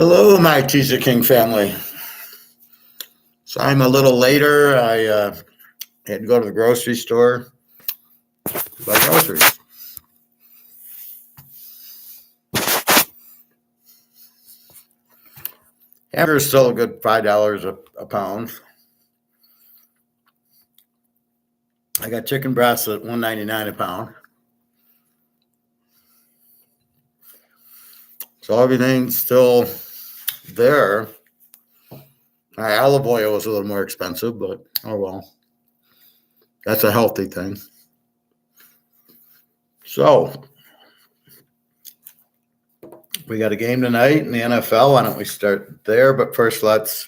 Hello, my Teaserking family. So I'm a little later. I had to go to the grocery store to buy groceries. Hamburger is still a good $5 a pound. I got chicken breasts at $1.99 a pound. So everything's still there. My olive oil was a little more expensive, but oh well. That's a healthy thing. So we got a game tonight in the NFL. Why don't we start there? But first, let's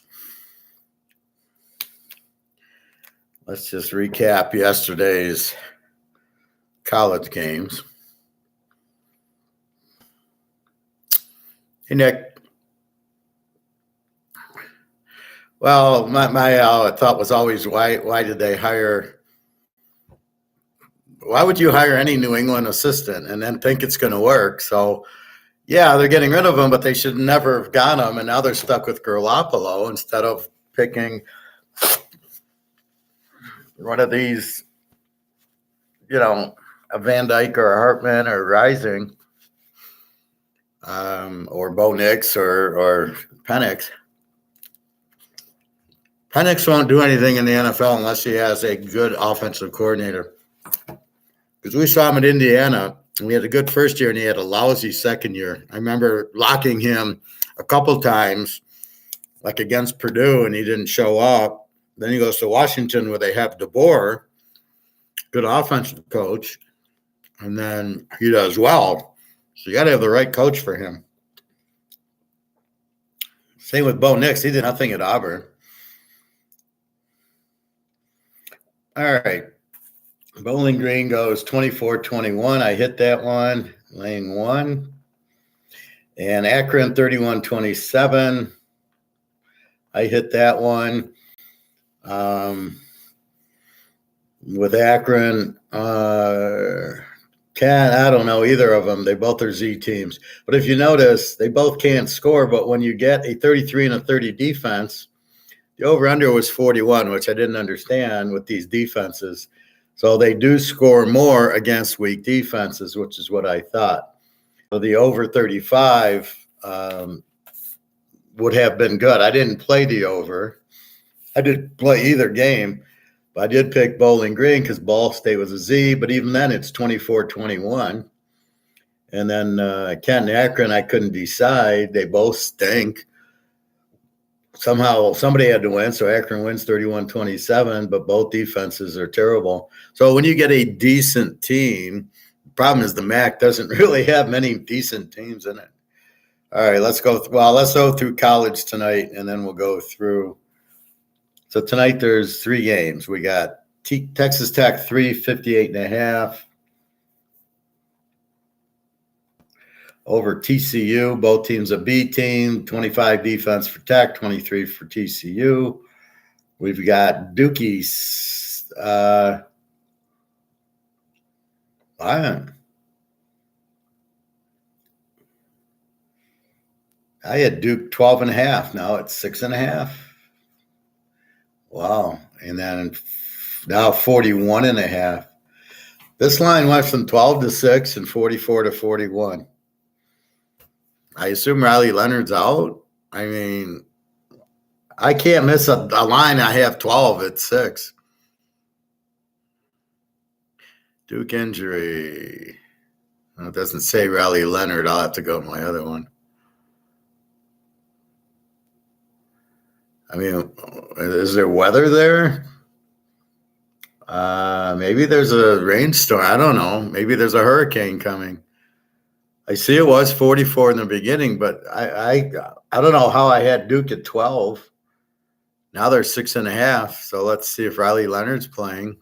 just recap yesterday's college games. Hey, Nick. Well, my thought was always, why did they hire? Why would you hire any New England assistant and then think it's going to work? So, yeah, they're getting rid of him, but they should never have got him, and now they're stuck with Garoppolo instead of picking one of these, a Van Dyke or a Hartman or Rising, or Bo Nix or Penix. Penix won't do anything in the NFL unless he has a good offensive coordinator. Because we saw him at Indiana, and we had a good first year, and he had a lousy second year. I remember locking him a couple times, like against Purdue, and he didn't show up. Then he goes to Washington where they have DeBoer, good offensive coach, and then he does well. So you got to have the right coach for him. Same with Bo Nix. He did nothing at Auburn. All right. Bowling Green goes 24-21. I hit that one, lane one. And Akron 31-27. I hit that one. With Akron, I don't know either of them. They both are Z teams. But if you notice, they both can't score. But when you get a 33 and a 30 defense, the over-under was 41, which I didn't understand with these defenses. So they do score more against weak defenses, which is what I thought. So the over 35 would have been good. I didn't play the over. I didn't play either game. But I did pick Bowling Green because Ball State was a Z, but even then it's 24-21. And then Kent and Akron, I couldn't decide. They both stink. Somehow somebody had to win, so Akron wins 31-27, but both defenses are terrible. So when you get a decent team, the problem is the MAC doesn't really have many decent teams in it. All right, let's go through college tonight, and then we'll go through. So tonight there's three games. We got Texas Tech 58.5 over TCU. Both teams a B team, 25 defense for Tech, 23 for TCU. We've got Dukies. I had Duke 12.5. Now it's 6.5. Wow. And then now 41.5. This line went from 12-6 and 44-41. I assume Riley Leonard's out. I mean, I can't miss a line. I have 12 at 6. Duke injury. Well, it doesn't say Riley Leonard. I'll have to go with my other one. I mean, is there weather there? Maybe there's a rainstorm. I don't know. Maybe there's a hurricane coming. I see it was 44 in the beginning, but I don't know how I had Duke at 12. Now they're 6.5. So let's see if Riley Leonard's playing.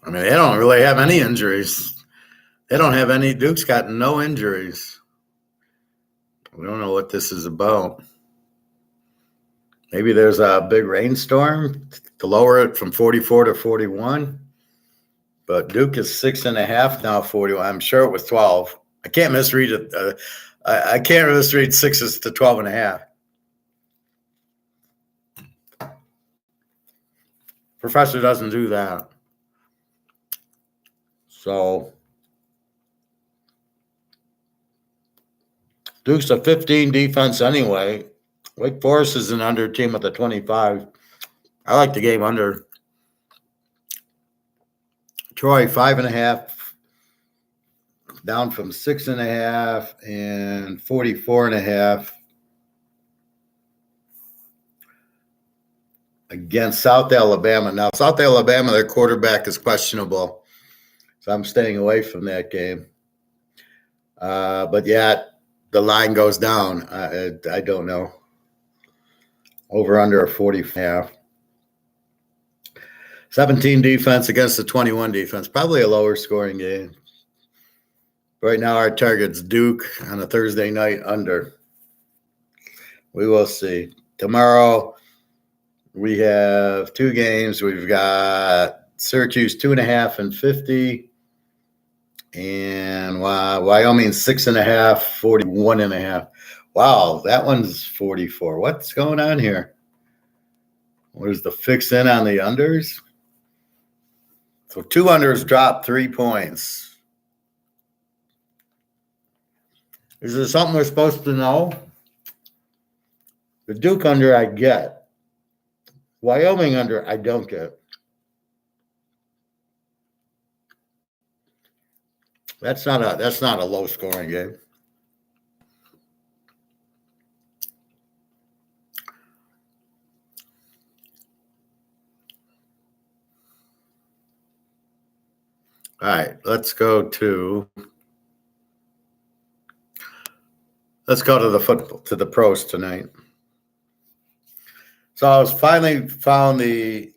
I mean, they don't really have any injuries. They don't have any. Duke's got no injuries. We don't know what this is about. Maybe there's a big rainstorm to lower it from 44 to 41. But Duke is 6.5 now, 41. I'm sure it was 12. I can't misread it. I can't misread 6s to 12.5. Professor doesn't do that. So Duke's a 15 defense anyway. Wake Forest is an under team with a 25. I like the game under. Troy 5.5, down from 6.5 and 44.5 against South Alabama. Now, South Alabama, their quarterback is questionable, so I'm staying away from that game. But yeah, the line goes down. I don't know. Over under a 40.5. 17 defense against the 21 defense. Probably a lower scoring game. Right now, our target's Duke on a Thursday night under. We will see. Tomorrow, we have 2 games. We've got Syracuse 2.5 and 50. And Wyoming 6.5, 41.5. Wow, that one's 44. What's going on here? Where's the fix in on the unders? So 2 unders dropped 3 points. Is there something we're supposed to know? The Duke under I get. Wyoming under I don't get. That's not a low scoring game. All right, let's go to the pros tonight. So I was finally found the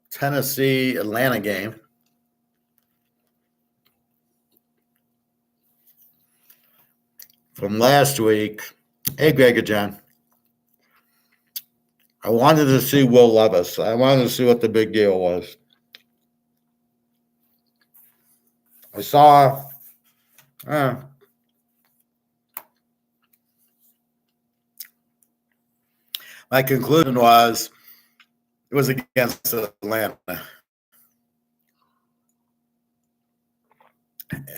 Tennessee Atlanta game. From last week. Hey, Greg and John. I wanted to see Will Levis. I wanted to see what the big deal was. I saw my conclusion was it was against Atlanta.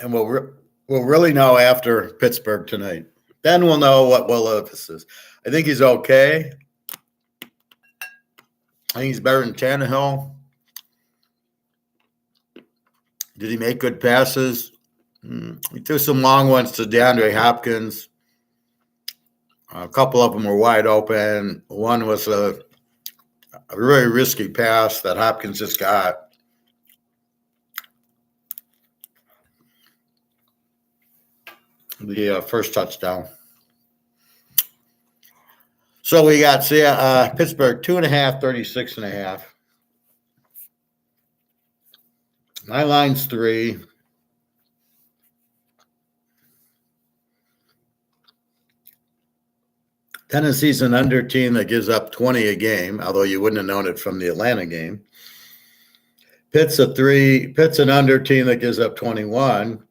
And we'll really know after Pittsburgh tonight. Then we'll know what Will Levis is. I think he's okay. I think he's better than Tannehill. Did he make good passes? He threw some long ones to DeAndre Hopkins. A couple of them were wide open. One was a very risky pass that Hopkins just got. The first touchdown. So we got Pittsburgh 2.5, 36.5. My line's 3. Tennessee's an under team that gives up 20 a game, although you wouldn't have known it from the Atlanta game. Pitt's a 3. Pitt's an under team that gives up 21.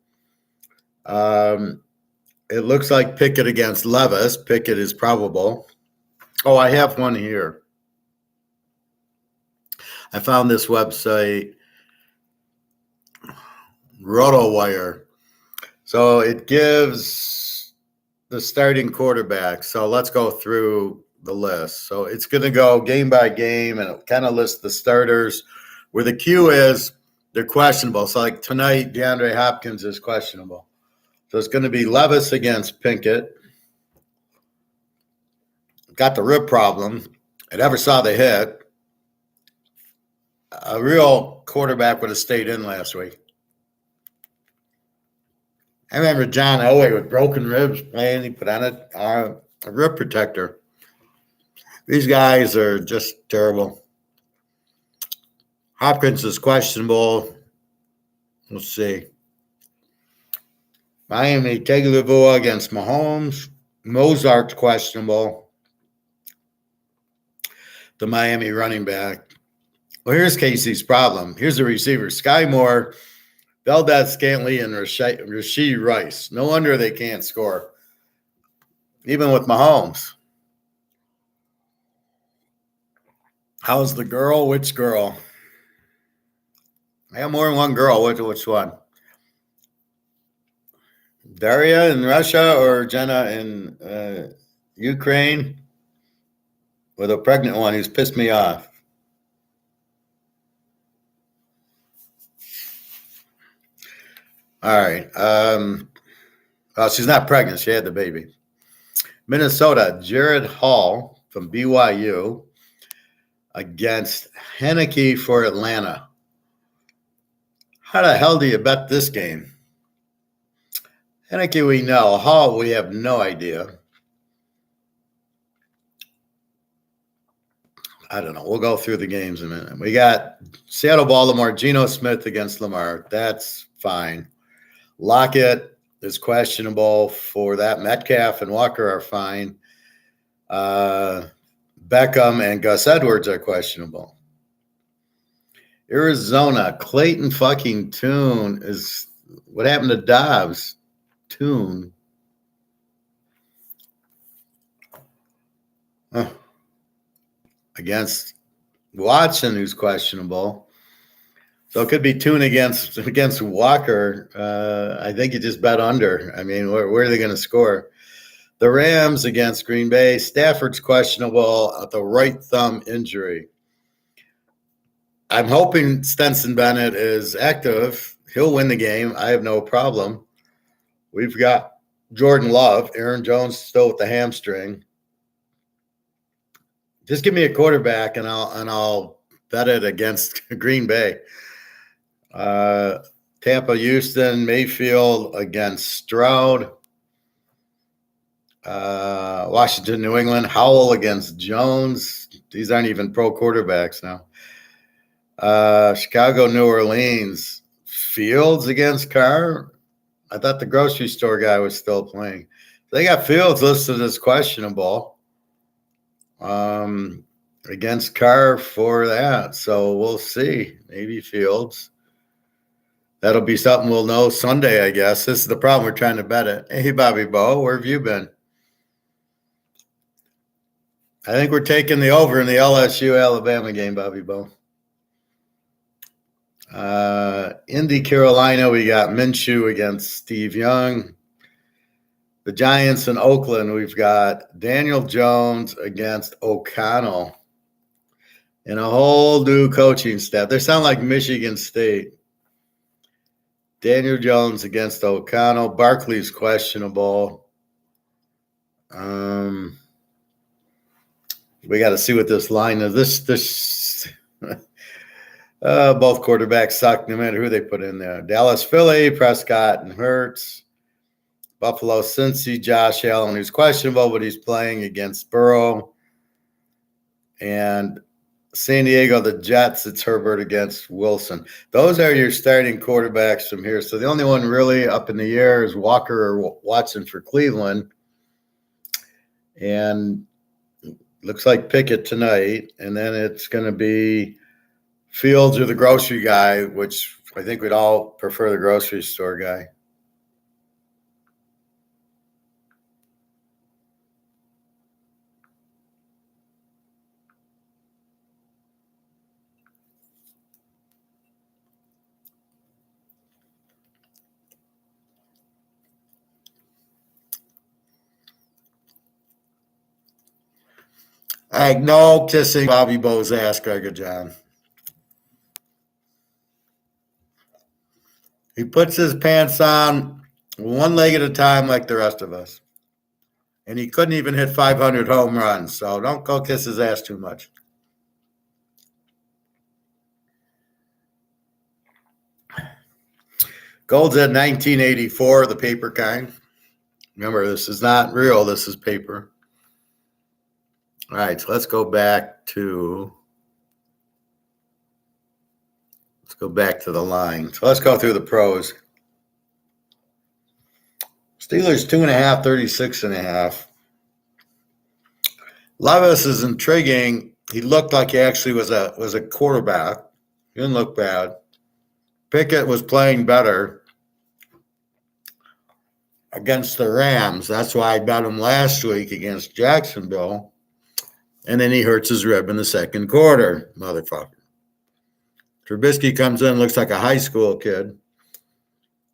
It looks like Pickett against Levis. Pickett is probable. Oh, I have one here. I found this website, RotoWire. So it gives the starting quarterback. So let's go through the list. So it's going to go game by game, and it kind of lists the starters where the cue is they're questionable. So like tonight, DeAndre Hopkins is questionable. So it's going to be Levis against Pickett. Got the rib problem. I never saw the hit. A real quarterback would have stayed in last week. I remember John Elway with broken ribs playing. He put on a rib protector. These guys are just terrible. Hopkins is questionable. Let's see. Miami, Tagovailoa against Mahomes. Mozart's questionable. The Miami running back. Well, here's Casey's problem. Here's the receiver. Sky Moore, Valdez Scantley, and Rashee Rice. No wonder they can't score. Even with Mahomes. How's the girl? Which girl? I have more than one girl. Which one? Daria in Russia or Jenna in Ukraine? With a pregnant one who's pissed me off. All right. Well, she's not pregnant. She had the baby. Minnesota, Jared Hall from BYU against Heineke for Atlanta. How the hell do you bet this game? Heineke we know. Hall we have no idea. I don't know. We'll go through the games in a minute. We got Seattle, Baltimore, Geno Smith against Lamar. That's fine. Lockett is questionable for that. Metcalf and Walker are fine. Beckham and Gus Edwards are questionable. Arizona, Clayton fucking Tune is what happened to Dobbs? Tune. Against Watson, who's questionable. So it could be Tune against Walker. I think you just bet under. I mean, where are they going to score? The Rams against Green Bay. Stafford's questionable at the right thumb injury. I'm hoping Stetson Bennett is active. He'll win the game. I have no problem. We've got Jordan Love. Aaron Jones still with the hamstring. Just give me a quarterback, and I'll bet it against Green Bay. Tampa, Houston, Mayfield against Stroud. Washington, New England, Howell against Jones. These aren't even pro quarterbacks now. Chicago, New Orleans, Fields against Carr. I thought the grocery store guy was still playing. They got Fields listed as questionable against Carr for that. So we'll see. Maybe Fields. That'll be something we'll know Sunday, I guess. This is the problem. We're trying to bet it. Hey, Bobby Bo, where have you been? I think we're taking the over in the LSU-Alabama game, Bobby Bo. Indy, Carolina, we got Minshew against Steve Young. The Giants in Oakland, we've got Daniel Jones against O'Connell. And a whole new coaching staff. They sound like Michigan State. Daniel Jones against O'Connell. Barkley's questionable. We got to see what this line is. This both quarterbacks suck no matter who they put in there. Dallas, Philly, Prescott, and Hurts. Buffalo, Cincy, Josh Allen, who's questionable, but he's playing against Burrow. And San Diego, the Jets, it's Herbert against Wilson. Those are your starting quarterbacks from here. So the only one really up in the air is Walker or Watson for Cleveland. And looks like Pickett tonight. And then it's going to be Fields or the grocery guy, which I think we'd all prefer the grocery store guy. No kissing Bobby Bo's ass, Gregor John. He puts his pants on one leg at a time like the rest of us. And he couldn't even hit 500 home runs, so don't go kiss his ass too much. Gold's at 1984, the paper kind. Remember, this is not real. This is paper. All right, so let's go back to Let's go back to the line. So let's go through the pros. Steelers 2.5, 36.5. Levis is intriguing. He looked like he actually was a quarterback. He didn't look bad. Pickett was playing better against the Rams. That's why I bet him last week against Jacksonville. And then he hurts his rib in the second quarter, motherfucker. Trubisky comes in, looks like a high school kid.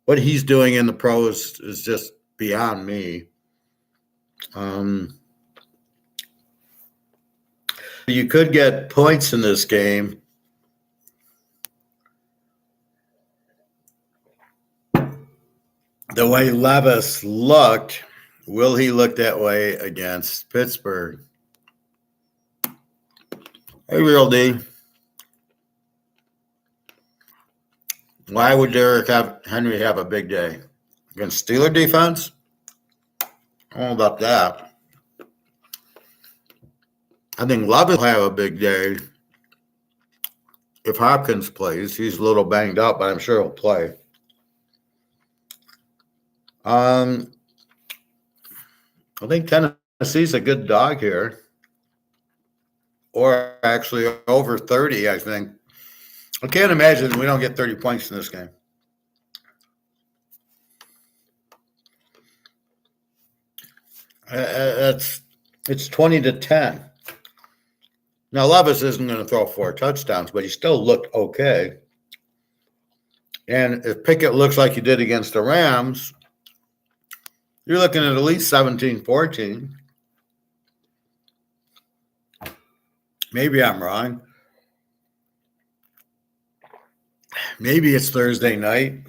What he's doing in the pros is just beyond me. You could get points in this game. The way Levis looked, will he look that way against Pittsburgh? Hey, Real D. Why would Derrick Henry have a big day? Against Steeler defense? I don't know about that. I think Levis will have a big day if Hopkins plays. He's a little banged up, but I'm sure he'll play. I think Tennessee's a good dog here. Or actually over 30, I think. I can't imagine we don't get 30 points in this game. It's 20-10. Now, Levis isn't going to throw 4 touchdowns, but he still looked okay. And if Pickett looks like he did against the Rams, you're looking at least 17-14. Maybe I'm wrong. Maybe it's Thursday night.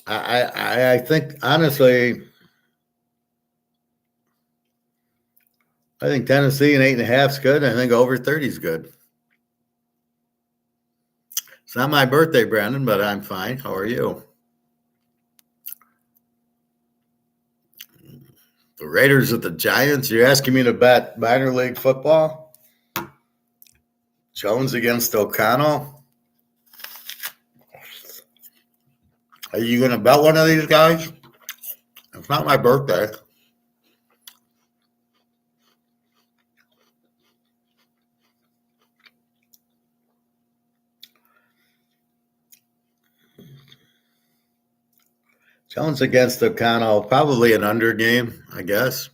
I think, honestly, I think Tennessee and 8.5 is good. I think over 30 is good. It's not my birthday, Brandon, but I'm fine. How are you? The Raiders at the Giants? You're asking me to bet minor league football? Jones against O'Connell? Are you going to bet one of these guys? It's not my birthday. Jones against O'Connell, probably an under game, I guess.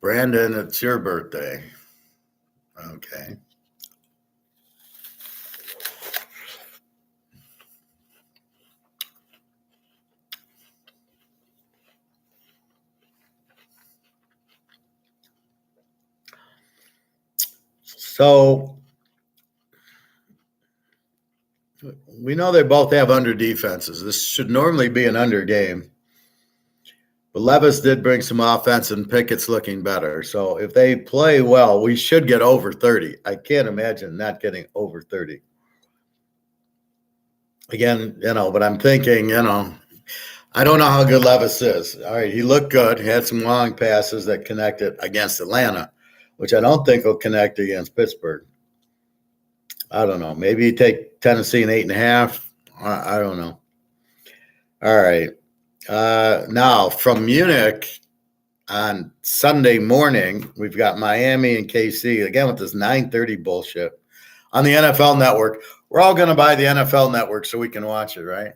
Brandon, it's your birthday. Okay. So we know they both have under defenses. This should normally be an under game. But Levis did bring some offense, and Pickett's looking better. So if they play well, we should get over 30. I can't imagine not getting over 30. Again, but I'm thinking, I don't know how good Levis is. All right, he looked good. He had some long passes that connected against Atlanta, which I don't think will connect against Pittsburgh. I don't know. Maybe you take Tennessee an 8.5. I don't know. All right. Now, from Munich on Sunday morning, we've got Miami and KC, again with this 9:30 bullshit on the NFL Network. We're all going to buy the NFL Network so we can watch it, right?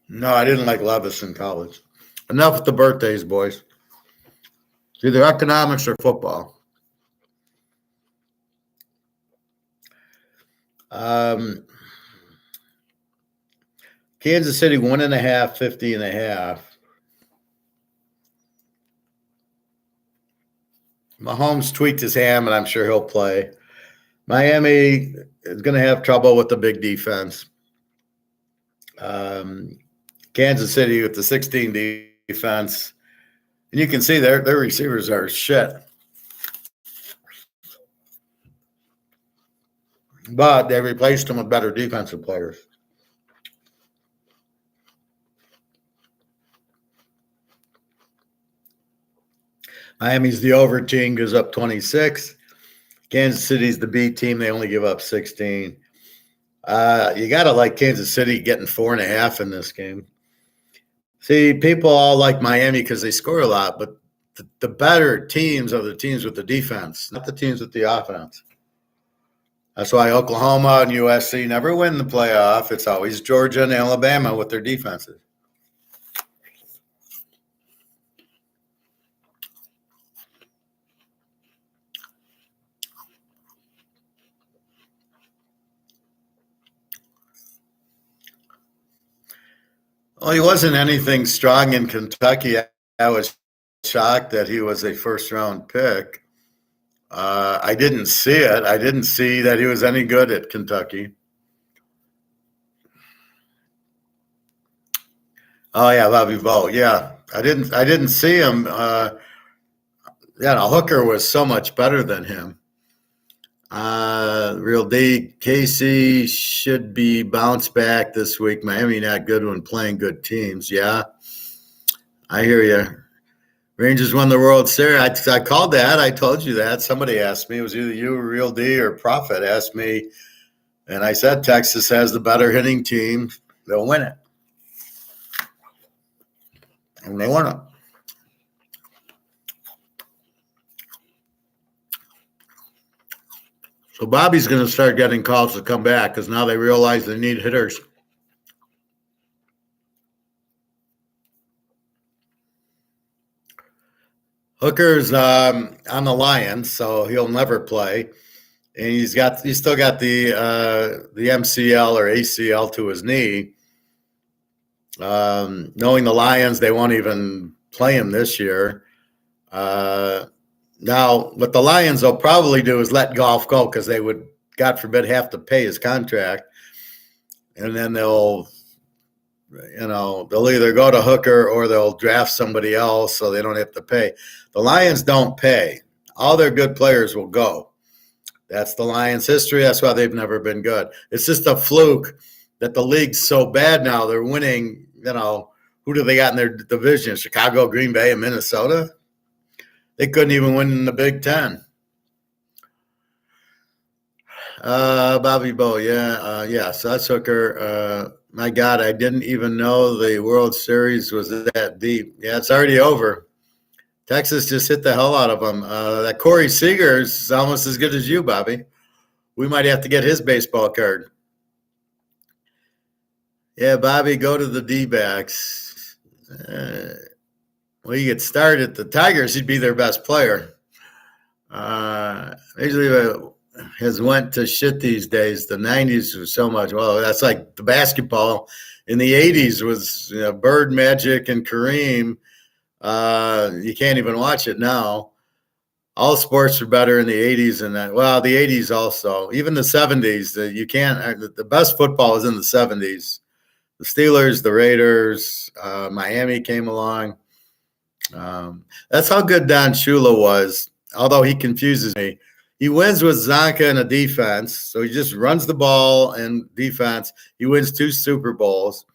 No, I didn't like Levis in college. Enough with the birthdays, boys. It's either economics or football. Kansas City 1.5, 50.5. Mahomes tweaked his ham, and I'm sure he'll play. Miami is going to have trouble with the big defense. Kansas City with the 16 defense. And you can see their receivers are shit. But they replaced them with better defensive players. Miami's the over team, goes up 26. Kansas City's the B team. They only give up 16. You got to like Kansas City getting 4.5 in this game. See, people all like Miami because they score a lot, but the better teams are the teams with the defense, not the teams with the offense. That's why Oklahoma and USC never win the playoff. It's always Georgia and Alabama with their defenses. Well, he wasn't anything strong in Kentucky. I was shocked that he was a first-round pick. I didn't see it. I didn't see that he was any good at Kentucky. Oh yeah, Bobby Bo. Yeah, I didn't see him. Hooker was so much better than him. Real D. Casey should be bounced back this week. Miami not good when playing good teams. Yeah, I hear you. Rangers won the World Series. I called that. I told you that. Somebody asked me. It was either you, Real D, or Prophet asked me. And I said Texas has the better hitting team. They'll win it. And they won it. So Bobby's going to start getting calls to come back because now they realize they need hitters. Hooker's on the Lions, so he'll never play, and he's still got the MCL or ACL to his knee. Knowing the Lions, they won't even play him this year. Now, what the Lions will probably do is let Goff go because they would, God forbid, have to pay his contract, and then they'll either go to Hooker or they'll draft somebody else so they don't have to pay. The Lions don't pay. All their good players will go. That's the Lions' history. That's why they've never been good. It's just a fluke that the league's so bad now. They're winning, who do they got in their division? Chicago, Green Bay, and Minnesota? They couldn't even win in the Big Ten. Bobby Bo, yeah. So that's Hooker. My God, I didn't even know the World Series was that deep. Yeah, it's already over. Texas just hit the hell out of them. That Corey Seager is almost as good as you, Bobby. We might have to get his baseball card. Yeah, Bobby, go to the D-backs. You get started. The Tigers, he'd be their best player. Usually has went to shit these days. The 90s was so much. Well, that's like the basketball in the 80s was Bird, Magic, and Kareem. You can't even watch it now. All sports were better in the 80s and that. Well, the 80s also. Even the 70s. You can't. The best football was in the 70s. The Steelers, the Raiders, Miami came along. That's how good Don Shula was, although he confuses me. He wins with Zonka in a defense, so he just runs the ball and defense. He wins 2 Super Bowls.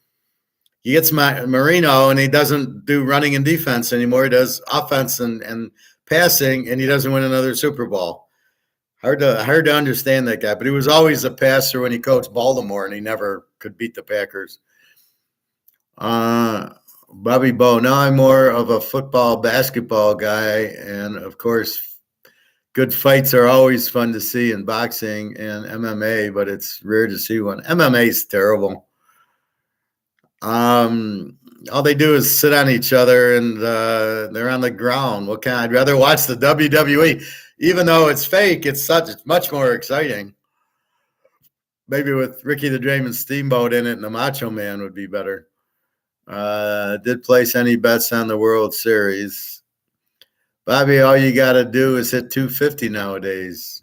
He gets Marino, and he doesn't do running and defense anymore. He does offense and passing, and he doesn't win another Super Bowl. Hard to understand that guy, but he was always a passer when he coached Baltimore, and he never could beat the Packers. Bobby Bo, now I'm more of a football, basketball guy, and of course, good fights are always fun to see in boxing and MMA, but it's rare to see one. MMA is terrible. All they do is sit on each other and they're on the ground. I'd rather watch the WWE, even though it's fake. It's much more exciting. Maybe with Ricky the Dragon Steamboat in it and the Macho Man would be better. Did place any bets on the World Series? Bobby, all you got to do is hit 250 nowadays.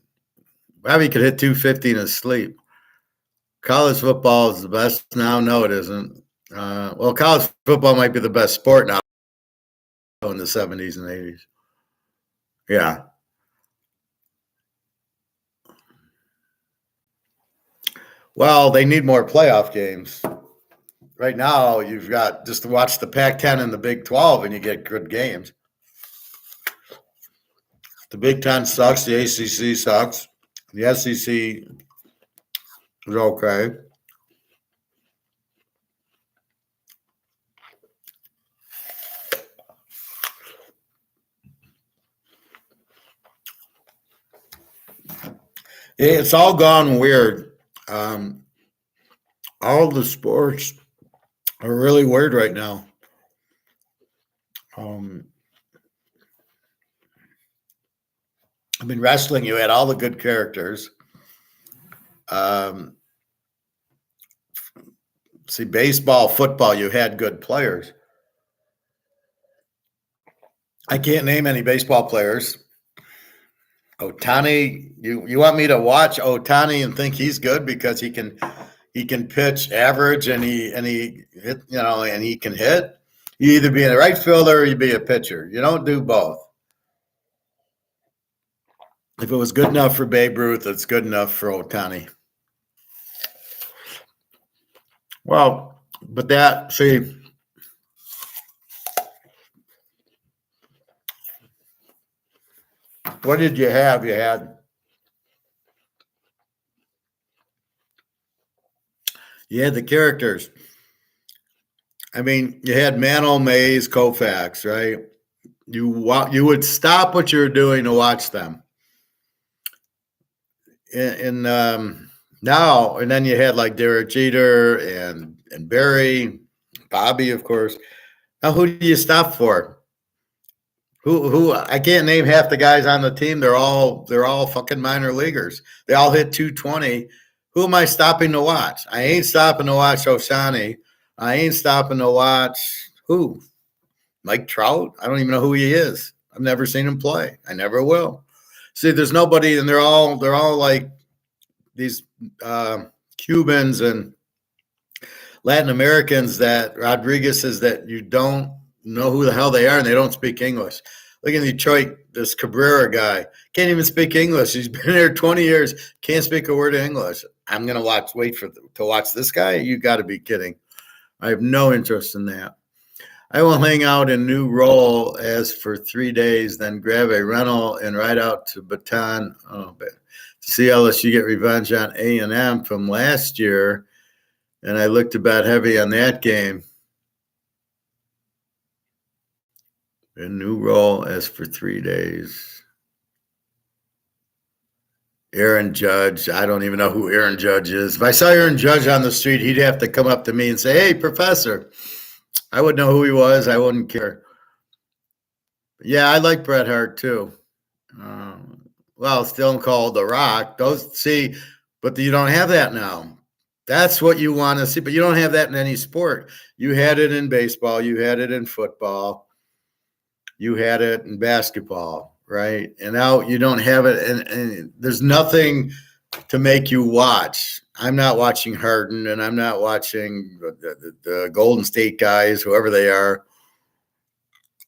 Bobby could hit 250 in his sleep. College football is the best now. No, it isn't. Well, college football might be the best sport now in the 70s and 80s. Yeah. Well, they need more playoff games. Right now, you've got just to watch the Pac-10 and the Big 12, and you get good games. The Big 10 sucks. The ACC sucks. The SEC is okay. It's all gone weird. All the sports are really weird right now. I mean, wrestling, you had all the good characters. See, baseball, football, you had good players. I can't name any baseball players. Ohtani, you want me to watch Ohtani and think he's good because he can pitch average and he hit, and he can hit. You either be a right fielder or you be a pitcher. You don't do both. If it was good enough for Babe Ruth, it's good enough for Ohtani. Well, but what did you have? You had the characters. I mean, you had Mantle, Mays, Koufax, right? You would stop what you were doing to watch them. And now, and then you had like Derek Jeter and Barry, Bobby, of course. Now, who do you stop for? Who I can't name half the guys on the team. They're all fucking minor leaguers. They all hit 220. Who am I stopping to watch? I ain't stopping to watch Ohtani. I ain't stopping to watch who? Mike Trout? I don't even know who he is. I've never seen him play. I never will. See, there's nobody, and they're all like these Cubans and Latin Americans that Rodriguez is that you don't know who the hell they are and they don't speak English. Look in Detroit, this Cabrera guy can't even speak English. He's been here 20 years, can't speak a word of English. I'm going to wait to watch this guy? You got to be kidding. I have no interest in that. I will hang out in New Roll as for 3 days, then grab a rental and ride out to Baton to see LSU get revenge on A&M from last year. And I looked about heavy on that game. A New Roll as for 3 days. Aaron Judge. I don't even know who Aaron Judge is. If I saw Aaron Judge on the street, he'd have to come up to me and say, "Hey, professor." I wouldn't know who he was. I wouldn't care. But yeah, I like Bret Hart too. Still called The Rock. But you don't have that now. That's what you want to see, but you don't have that in any sport. You had it in baseball. You had it in football. You had it in basketball, right? And now you don't have it, and there's nothing to make you watch. I'm not watching Harden, and I'm not watching the Golden State guys, whoever they are.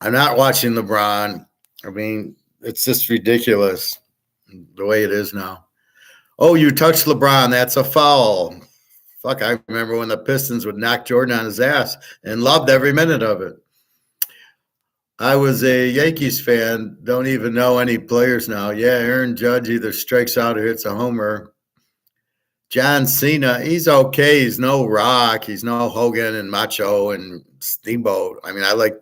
I'm not watching LeBron. I mean, it's just ridiculous the way it is now. Oh, you touched LeBron. That's a foul. Fuck, I remember when the Pistons would knock Jordan on his ass and loved every minute of it. I was a Yankees fan. Don't even know any players now. Yeah, Aaron Judge either strikes out or hits a homer. John Cena, he's okay. He's no Rock. He's no Hogan and Macho and Steamboat. I mean, I like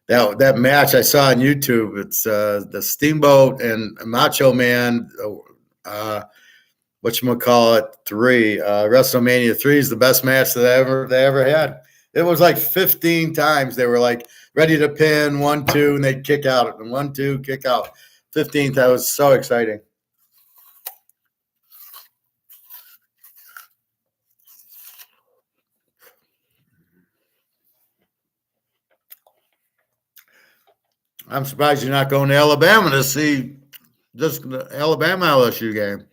that match I saw on YouTube. It's the Steamboat and Macho Man, whatchamacallit, 3. WrestleMania 3 is the best match that they ever had. It was like 15 times they were like ready to pin 1, 2, and they'd kick out, and 1, 2, kick out. 15th, that was so exciting. I'm surprised you're not going to Alabama to see just the Alabama LSU game.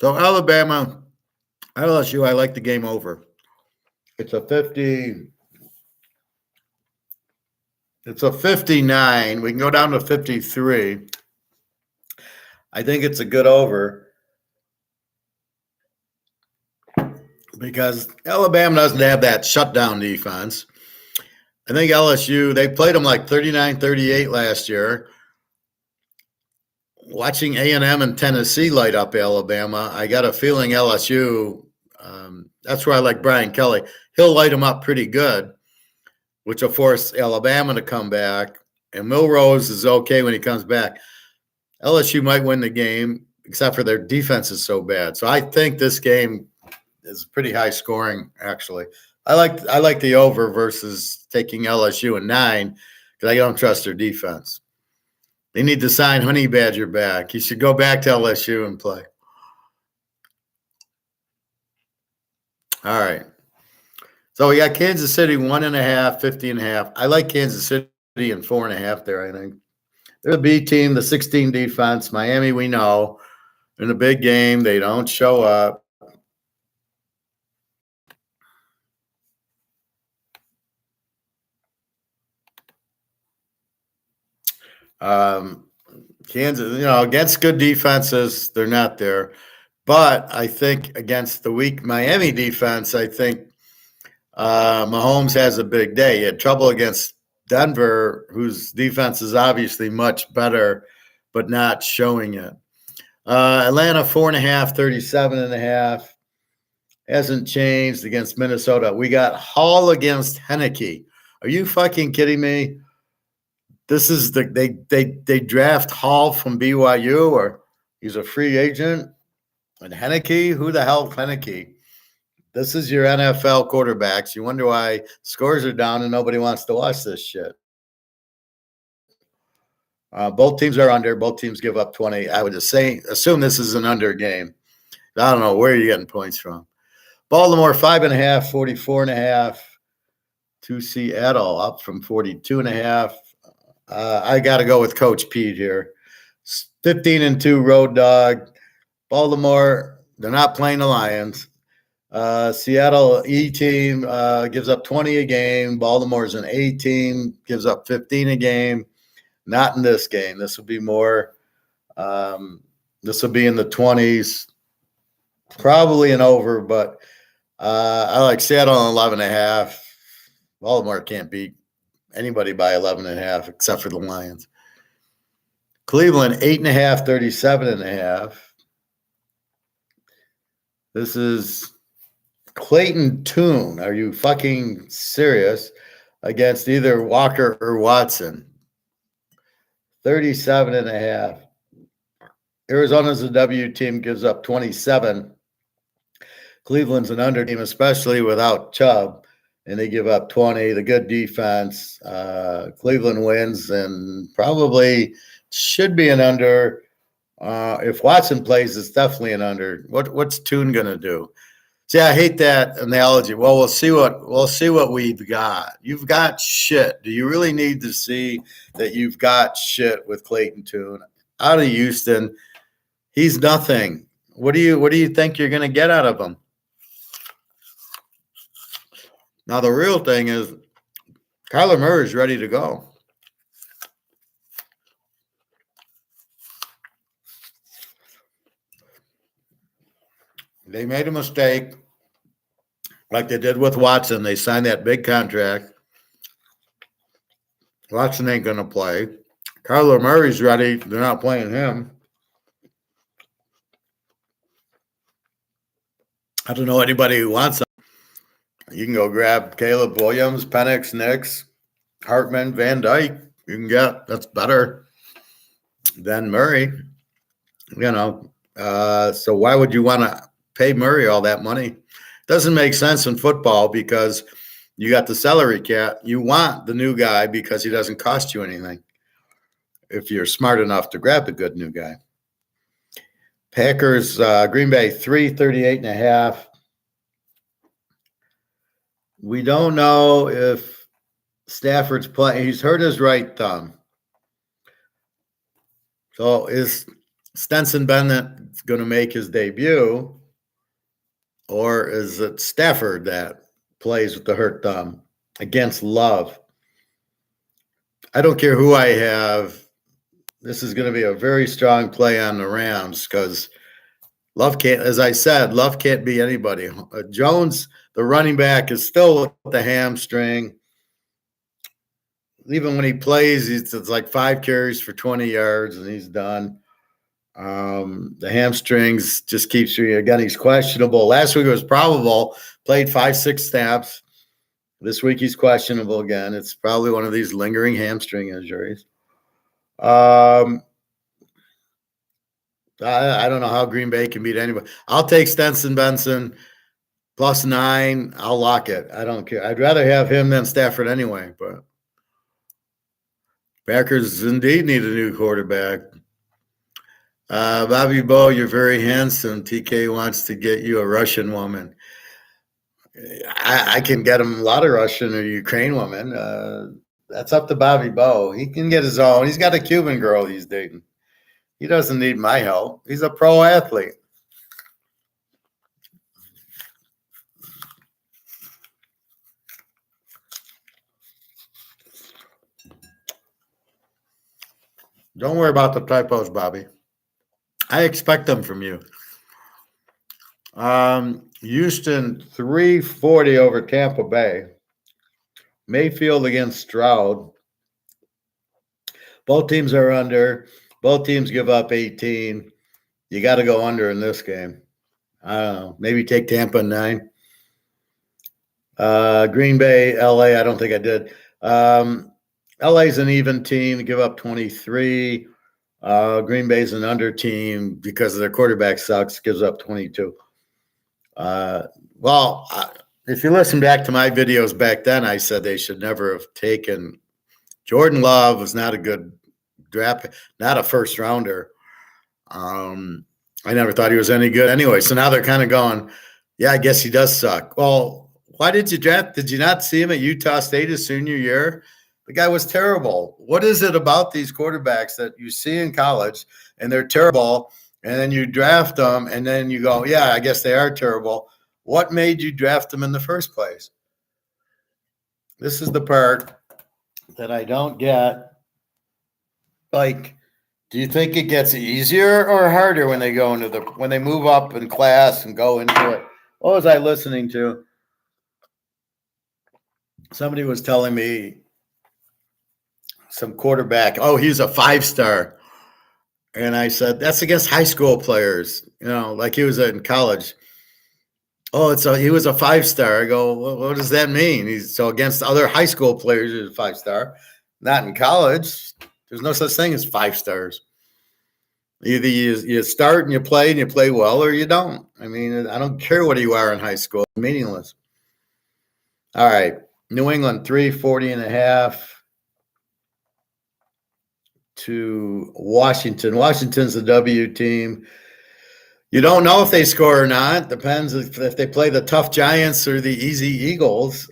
So Alabama LSU, I like the game over. It's a 50. It's a 59. We can go down to 53. I think it's a good over because Alabama doesn't have that shutdown defense. I think LSU, they played them like 39-38 last year. Watching A&M and Tennessee light up Alabama, I got a feeling LSU, that's where I like Brian Kelly. He'll light them up pretty good, which will force Alabama to come back. And Milrose is okay when he comes back. LSU might win the game, except for their defense is so bad. So I think this game is pretty high scoring, actually. I like the over versus taking LSU at 9 because I don't trust their defense. They need to sign Honey Badger back. He should go back to LSU and play. All right. So we got Kansas City 1.5, 50.5. I like Kansas City and 4.5 there, I think. They're the B team, the 16 defense. Miami, we know. In a big game, they don't show up. Kansas, against good defenses, they're not there. But I think against the weak Miami defense, I think Mahomes has a big day. He had trouble against Denver, whose defense is obviously much better, but not showing it. Atlanta 4.5, 37.5. Hasn't changed against Minnesota. We got Hall against Heineke. Are you fucking kidding me? This is they draft Hall from BYU, or he's a free agent. And Heineke, who the hell Heineke? This is your NFL quarterbacks. You wonder why scores are down and nobody wants to watch this shit. Both teams are under. Both teams give up 20. I would just assume this is an under game. I don't know where you're getting points from. Baltimore 5.5, 44.5 to Seattle, up from 42.5. I got to go with Coach Pete here. 15-2 road dog. Baltimore, they're not playing the Lions. Seattle E team gives up 20 a game. Baltimore's an A team, gives up 15 a game. Not in this game. This will be more. This will be in the 20s. Probably an over, but I like Seattle on 11.5. Baltimore can't beat anybody by 11.5 except for the Lions. Cleveland 8.5, 37.5. This is Clayton Tune. Are you fucking serious? Against either Walker or Watson. 37.5. Arizona's a W team, gives up 27. Cleveland's an under team, especially without Chubb, and they give up 20. The good defense. Cleveland wins and probably should be an under. If Watson plays, it's definitely an under. What's Tune gonna do? See, I hate that analogy. Well, we'll see what we've got. You've got shit. Do you really need to see that you've got shit with Clayton Tune out of Houston? He's nothing. What do you think you're gonna get out of him? Now the real thing is Kyler Murray's ready to go. They made a mistake like they did with Watson. They signed that big contract. Watson ain't going to play. Kyler Murray's ready. They're not playing him. I don't know anybody who wants him. You can go grab Caleb Williams, Penix, Nix, Hartman, Van Dyke. You can get that's better than Murray. So why would you want to pay Murray all that money? Doesn't make sense in football because you got the salary cap. You want the new guy because he doesn't cost you anything if you're smart enough to grab a good new guy. Packers, Green Bay 338.5. We don't know if Stafford's playing. He's hurt his right thumb. So is Stenson Bennett going to make his debut, or is it Stafford that plays with the hurt thumb against Love. I don't care who I have. This is going to be a very strong play on the Rams because Love can't, as I said, Love can't be anybody. Jones, the running back, is still with the hamstring. Even when he plays, it's like 5 carries for 20 yards and he's done. The hamstrings just keeps you, again, he's questionable. Last week it was probable, played 5-6 snaps. This week he's questionable again. It's probably one of these lingering hamstring injuries. I don't know how Green Bay can beat anybody. I'll take Stenson Benson +9. I'll lock it. I don't care. I'd rather have him than Stafford anyway, but Packers indeed need a new quarterback. Bobby Bo, you're very handsome. TK wants to get you a Russian woman. I can get him a lot of Russian or Ukraine women. That's up to Bobby Bo. He can get his own. He's got a Cuban girl he's dating. He doesn't need my help. He's a pro athlete. Don't worry about the typos, Bobby. I expect them from you. Houston 340 over Tampa Bay. Mayfield against Stroud. Both teams are under. Both teams give up 18. You got to go under in this game. I don't know. Maybe take Tampa 9. Green Bay, LA, I don't think I did. LA's an even team. Give up 23. Green Bay's an under team because their quarterback sucks, gives up 22. If you listen back to my videos back then, I said they should never have taken Jordan Love. Was not a good draft, not a first rounder. I never thought he was any good anyway. So now they're kind of going, yeah, I guess he does suck. Well, why did you draft? Did you not see him at Utah State his senior year? The guy was terrible. What is it about these quarterbacks that you see in college and they're terrible, and then you draft them and then you go, yeah, I guess they are terrible. What made you draft them in the first place? This is the part that I don't get. Like, do you think it gets easier or harder when they go into when they move up in class and go into it? What was I listening to? Somebody was telling me some quarterback, oh, he's a 5-star. And I said, that's against high school players, like he was in college. Oh, he was a 5-star. I go, well, what does that mean? So against other high school players, he's a 5-star. Not in college. There's no such thing as 5 stars. Either you start and you play well, or you don't. I mean, I don't care what you are in high school. It's meaningless. All right. New England, 340.5 to Washington. Washington's the W team. You don't know if they score or not. Depends if they play the tough Giants or the easy Eagles.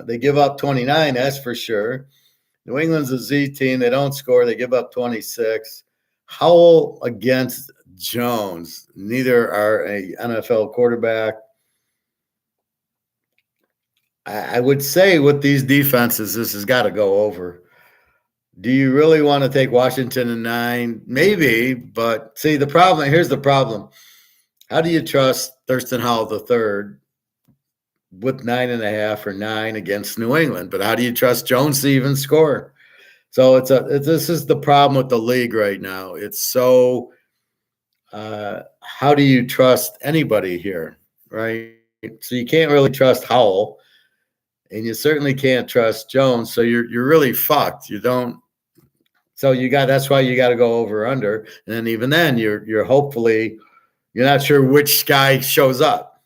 They give up 29, that's for sure. New England's a Z team. They don't score. They give up 26. Howell against Jones. Neither are a NFL quarterback. I would say with these defenses, this has got to go over. Do you really want to take Washington in 9? Maybe, but see, here's the problem. How do you trust Thurston Howell III with 9.5 or 9 against New England? But how do you trust Jones to even score? So this is the problem with the league right now. It's so how do you trust anybody here, right? So you can't really trust Howell, and you certainly can't trust Jones. So you're really fucked. You don't. So that's why you got to go over under, and then even then you're hopefully you're not sure which guy shows up.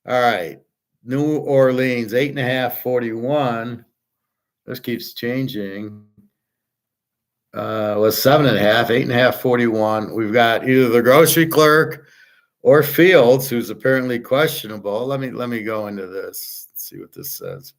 All right, New Orleans 8.5 41. This keeps changing. Was 7.5, 8.5 41. We've got either the grocery clerk or Fields, who's apparently questionable. Let me go into this. Let's see what this says.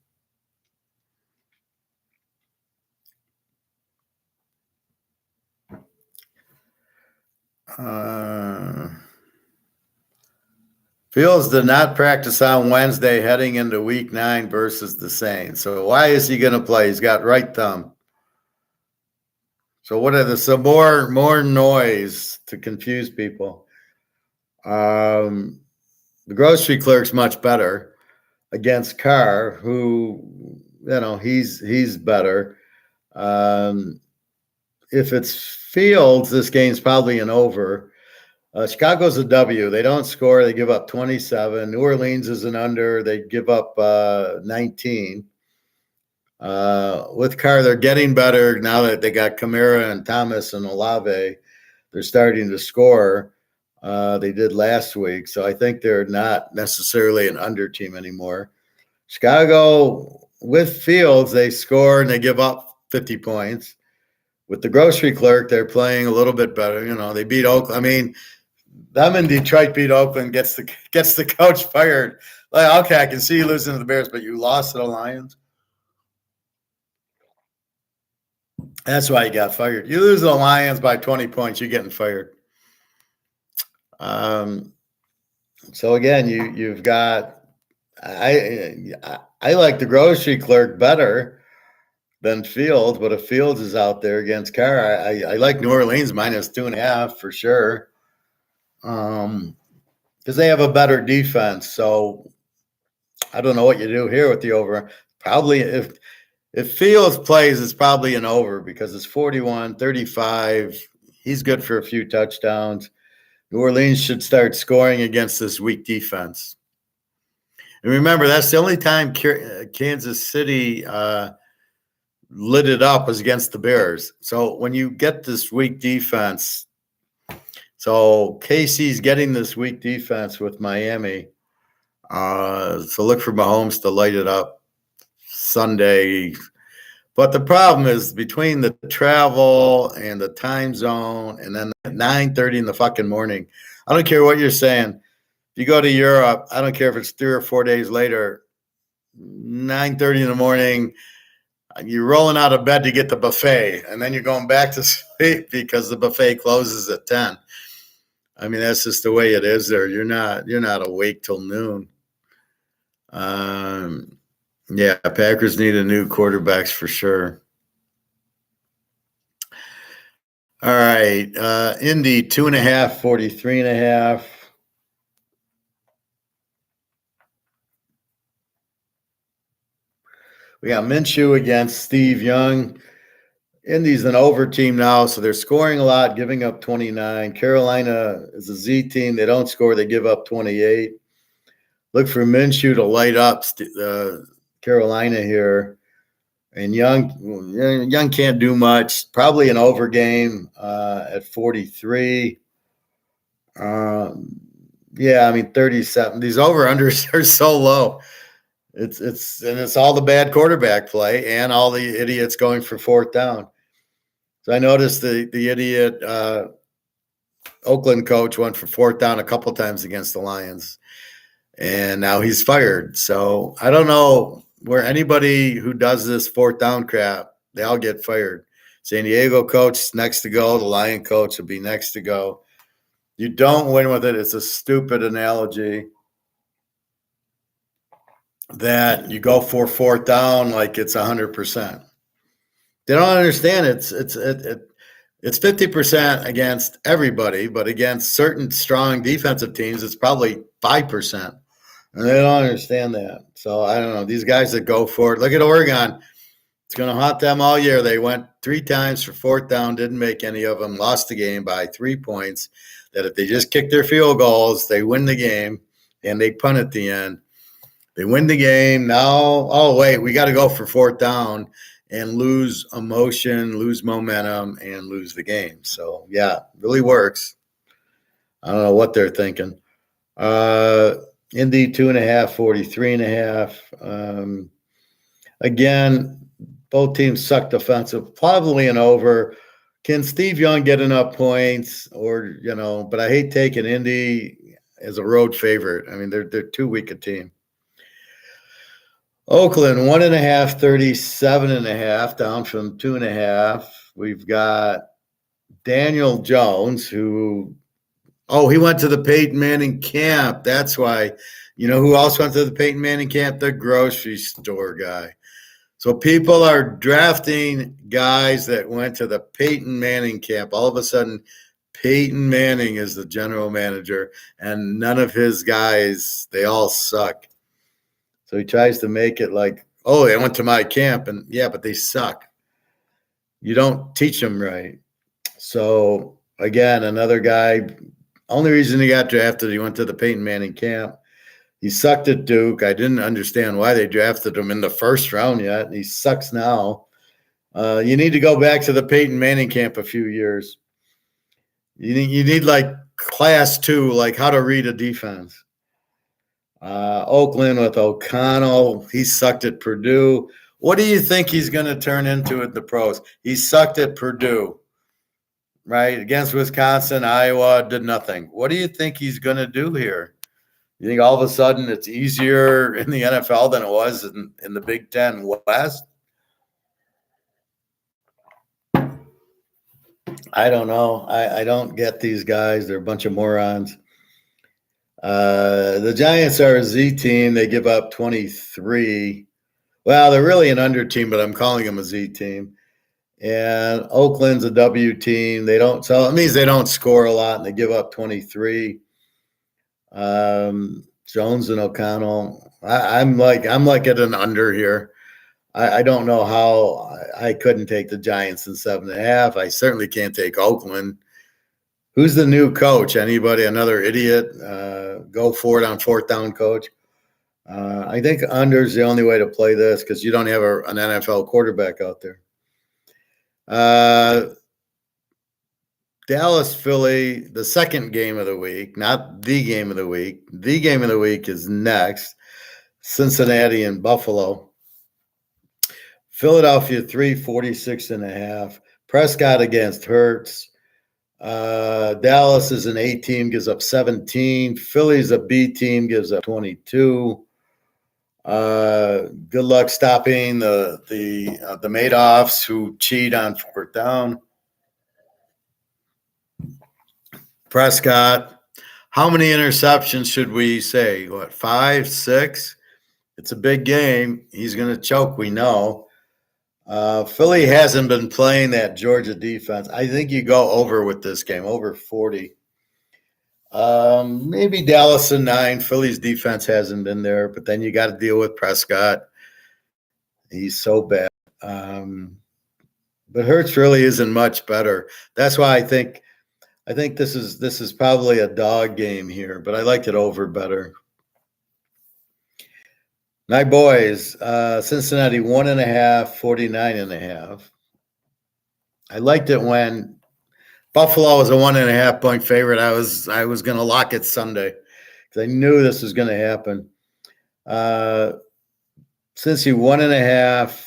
Fields did not practice on Wednesday heading into week 9 versus the Saints. So why is he going to play? He's got right thumb. So what are some more noise to confuse people? The grocery clerk's much better against Carr, who, he's better. If it's Fields, this game's probably an over. Chicago's a W. They don't score. They give up 27. New Orleans is an under. They give up 19. With Carr, they're getting better now that they got Kamara and Thomas and Olave. They're starting to score. They did last week. So I think they're not necessarily an under team anymore. Chicago, with Fields, they score and they give up 50 points. With the grocery clerk, they're playing a little bit better. They beat Oakland. I mean, them in Detroit beat Oakland, gets the coach fired. Like, okay, I can see you losing to the Bears, but you lost to the Lions. That's why you got fired. You lose to the Lions by 20 points, you're getting fired. So again, you've got I like the grocery clerk better than Fields, but if Fields is out there against Carr, I like New Orleans minus 2.5 for sure. Because they have a better defense. So I don't know what you do here with the over. Probably if Fields plays, it's probably an over because it's 41-35. He's good for a few touchdowns. New Orleans should start scoring against this weak defense. And remember, that's the only time Kansas City lit it up was against the Bears. So when you get this weak defense, so KC's getting this weak defense with Miami. So look for Mahomes to light it up Sunday. But the problem is between the travel and the time zone and then at 9:30 in the fucking morning. I don't care what you're saying. If you go to Europe, I don't care if it's 3 or 4 days later, 9:30 in the morning, you're rolling out of bed to get the buffet, and then you're going back to sleep because the buffet closes at 10. I mean, that's just the way it is there. You're not awake till noon. Yeah, Packers need a new quarterbacks for sure. All right, Indy 2.5, 43.5. We got Minshew against Steve Young. Indy's an over team now, so they're scoring a lot, giving up 29. Carolina is a Z team. They don't score. They give up 28. Look for Minshew to light up Carolina here. And Young can't do much. Probably an over game at 43. Yeah, I mean 37. These over-unders are so low. It's all the bad quarterback play and all the idiots going for fourth down. So I noticed the idiot Oakland coach went for fourth down a couple times against the Lions, and now he's fired. So I don't know where anybody who does this fourth down crap, they all get fired. San Diego coach next to go. The Lion coach will be next to go. You don't win with it. It's a stupid analogy that you go for fourth down like it's 100%. They don't understand it's 50% against everybody, but against certain strong defensive teams, it's probably 5%. And they don't understand that. So I don't know. These guys that go for it, look at Oregon. It's going to haunt them all year. They went 3 times for fourth down, didn't make any of them, lost the game by 3 points. That if they just kick their field goals, they win the game, and they punt at the end. They win the game. Now, oh, wait, we got to go for fourth down and lose emotion, lose momentum, and lose the game. So, yeah, really works. I don't know what they're thinking. Indy 2.5, 43.5. Again, both teams sucked offensive. Probably an over. Can Steve Young get enough points? Or, but I hate taking Indy as a road favorite. I mean, they're too weak a team. Oakland 1.5, 37.5, down from 2.5. We've got Daniel Jones, who Oh, he went to the Peyton Manning camp. That's why. You know who else went to the Peyton Manning camp? The grocery store guy. So people are drafting guys that went to the Peyton Manning camp. All of a sudden, Peyton Manning is the general manager, and none of his guys, they all suck. So he tries to make it like, oh, they went to my camp, and yeah, but they suck. You don't teach them right. So again, another guy, only reason he got drafted, he went to the Peyton Manning camp. He sucked at Duke. I didn't understand why they drafted him in the first round yet. He sucks now. You need to go back to the Peyton Manning camp a few years. You need like class 2, like how to read a defense. Oakland with O'Connell. He sucked at Purdue. What do you think he's going to turn into at the pros? He sucked at Purdue, right? Against Wisconsin, Iowa, did nothing. What do you think he's going to do here? You think all of a sudden it's easier in the NFL than it was in the Big Ten West? I don't know. I don't get these guys. They're a bunch of morons. The Giants are a Z team. They give up 23. Well, they're really an under team, but I'm calling them a Z team. And Oakland's a W team. They don't, so it means they don't score a lot, and they give up 23. Jones and O'Connell. I'm like at an under here. I don't know how I couldn't take the Giants in 7.5. I certainly can't take Oakland. Who's the new coach? Anybody? Another idiot? Go for it on fourth down, coach. I think under is the only way to play this because you don't have an NFL quarterback out there. Dallas, Philly, the second game of the week, not the game of the week. The game of the week is next. Cincinnati and Buffalo. Philadelphia 346.5. Prescott against Hurts. Dallas is an A team, gives up 17. Philly's a B team, gives up 22. Good luck stopping the Madoffs who cheat on fourth down. Prescott, how many interceptions should we say? What, 5, 6? It's a big game. He's going to choke, we know. Philly hasn't been playing that Georgia defense. I think you go over with this game, over 40. Maybe Dallas a 9. Philly's defense hasn't been there, but then you got to deal with Prescott. He's so bad. But Hurts really isn't much better. That's why I think this is probably a dog game here, but I liked it over better. My boys, Cincinnati 1.5, 49.5. I liked it when Buffalo was a 1.5 point favorite. I was going to lock it Sunday because I knew this was going to happen. Cincy 1.5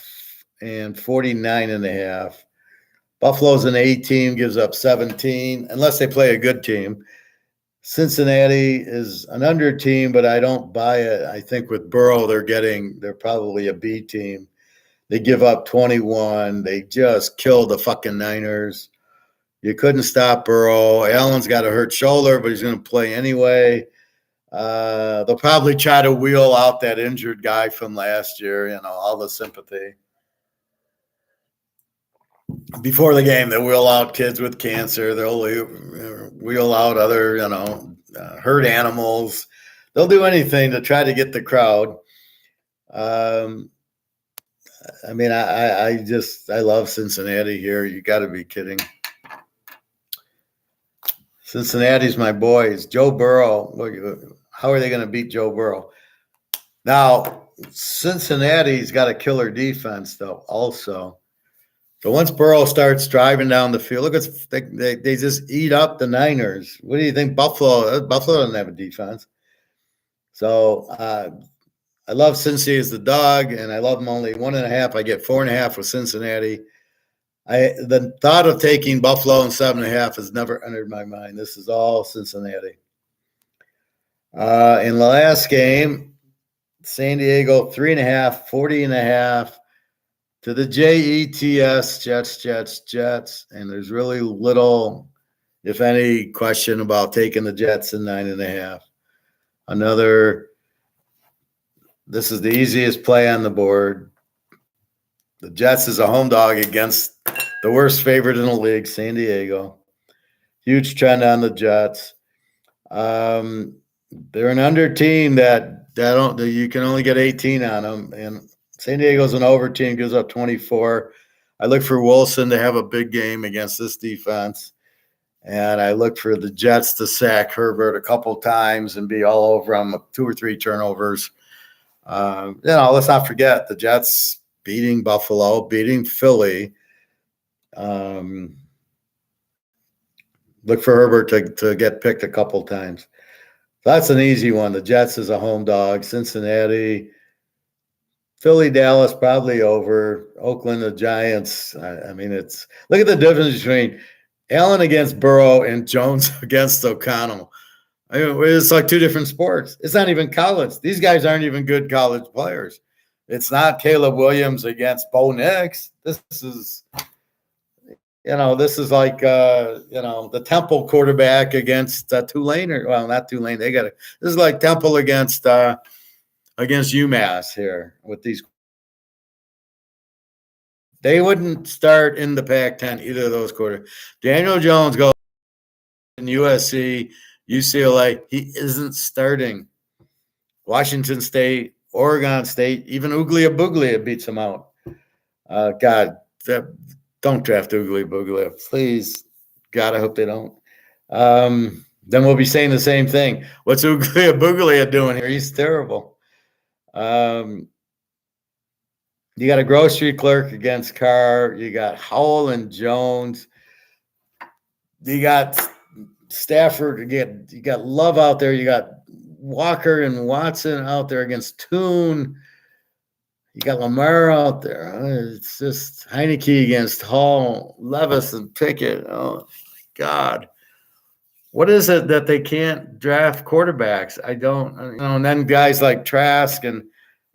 and 49.5. Buffalo's an A team, gives up 17, unless they play a good team. Cincinnati is an under team, but I don't buy it. I think with Burrow, they're probably a B team. They give up 21. They just killed the fucking Niners. You couldn't stop Burrow. Allen's got a hurt shoulder, but he's going to play anyway. They'll probably try to wheel out that injured guy from last year, all the sympathy. Before the game, they'll wheel out kids with cancer. They'll wheel out other, hurt animals. They'll do anything to try to get the crowd. I love Cincinnati here. You got to be kidding. Cincinnati's my boys. Joe Burrow. How are they going to beat Joe Burrow? Now, Cincinnati's got a killer defense, though, also. So once Burrow starts driving down the field, look, they just eat up the Niners. What do you think? Buffalo doesn't have a defense. So I love Cincy as the dog, and I love them only 1.5. I get 4.5 with Cincinnati. The thought of taking Buffalo in 7.5 has never entered my mind. This is all Cincinnati. In the last game, San Diego 3.5, 40.5. To the Jets, Jets, and there's really little if any question about taking the Jets in 9.5. This is the easiest play on the board. The Jets is a home dog against the worst favorite in the league, San Diego. Huge trend on the Jets. They're an under team that you can only get 18 on them, and San Diego's an over team, gives up 24. I look for Wilson to have a big game against this defense, and I look for the Jets to sack Herbert a couple times and be all over him, 2 or 3 turnovers. Let's not forget the Jets beating Buffalo, beating Philly. Look for Herbert to get picked a couple times. That's an easy one. The Jets is a home dog. Cincinnati, Philly, Dallas, probably over. Oakland, the Giants. I mean, look at the difference between Allen against Burrow and Jones against O'Connell. I mean, it's like 2 different sports. It's not even college. These guys aren't even good college players. It's not Caleb Williams against Bo Nix. This is like, the Temple quarterback against Tulane, not Tulane. This is like Temple against UMass here with these. They wouldn't start in the Pac-10, either of those quarterbacks. Daniel Jones goes in USC, UCLA. He isn't starting. Washington State, Oregon State, even Uglia Buglia beats him out. Don't draft Ugly Booglia, please. God, I hope they don't. Then we'll be saying the same thing. What's Ugly Booglia doing here? He's terrible. You got a grocery clerk against Carr. You got Howell and Jones. You got Stafford again. You got Love out there. You got Walker and Watson out there against Toon. You got Lamar out there. It's just Heineke against Hall, Levis, and Pickett. Oh, my God. What is it that they can't draft quarterbacks? I don't. And then guys like Trask and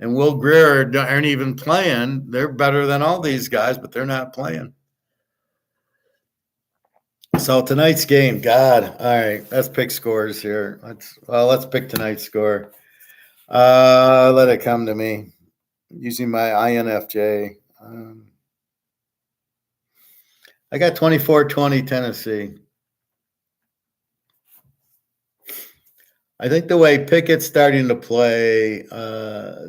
Will Grier aren't even playing. They're better than all these guys, but they're not playing. So tonight's game, God. All right, let's pick scores here. Let's pick tonight's score. Let it come to me. Using my INFJ. I got 24-20 Tennessee. I think the way Pickett's starting to play,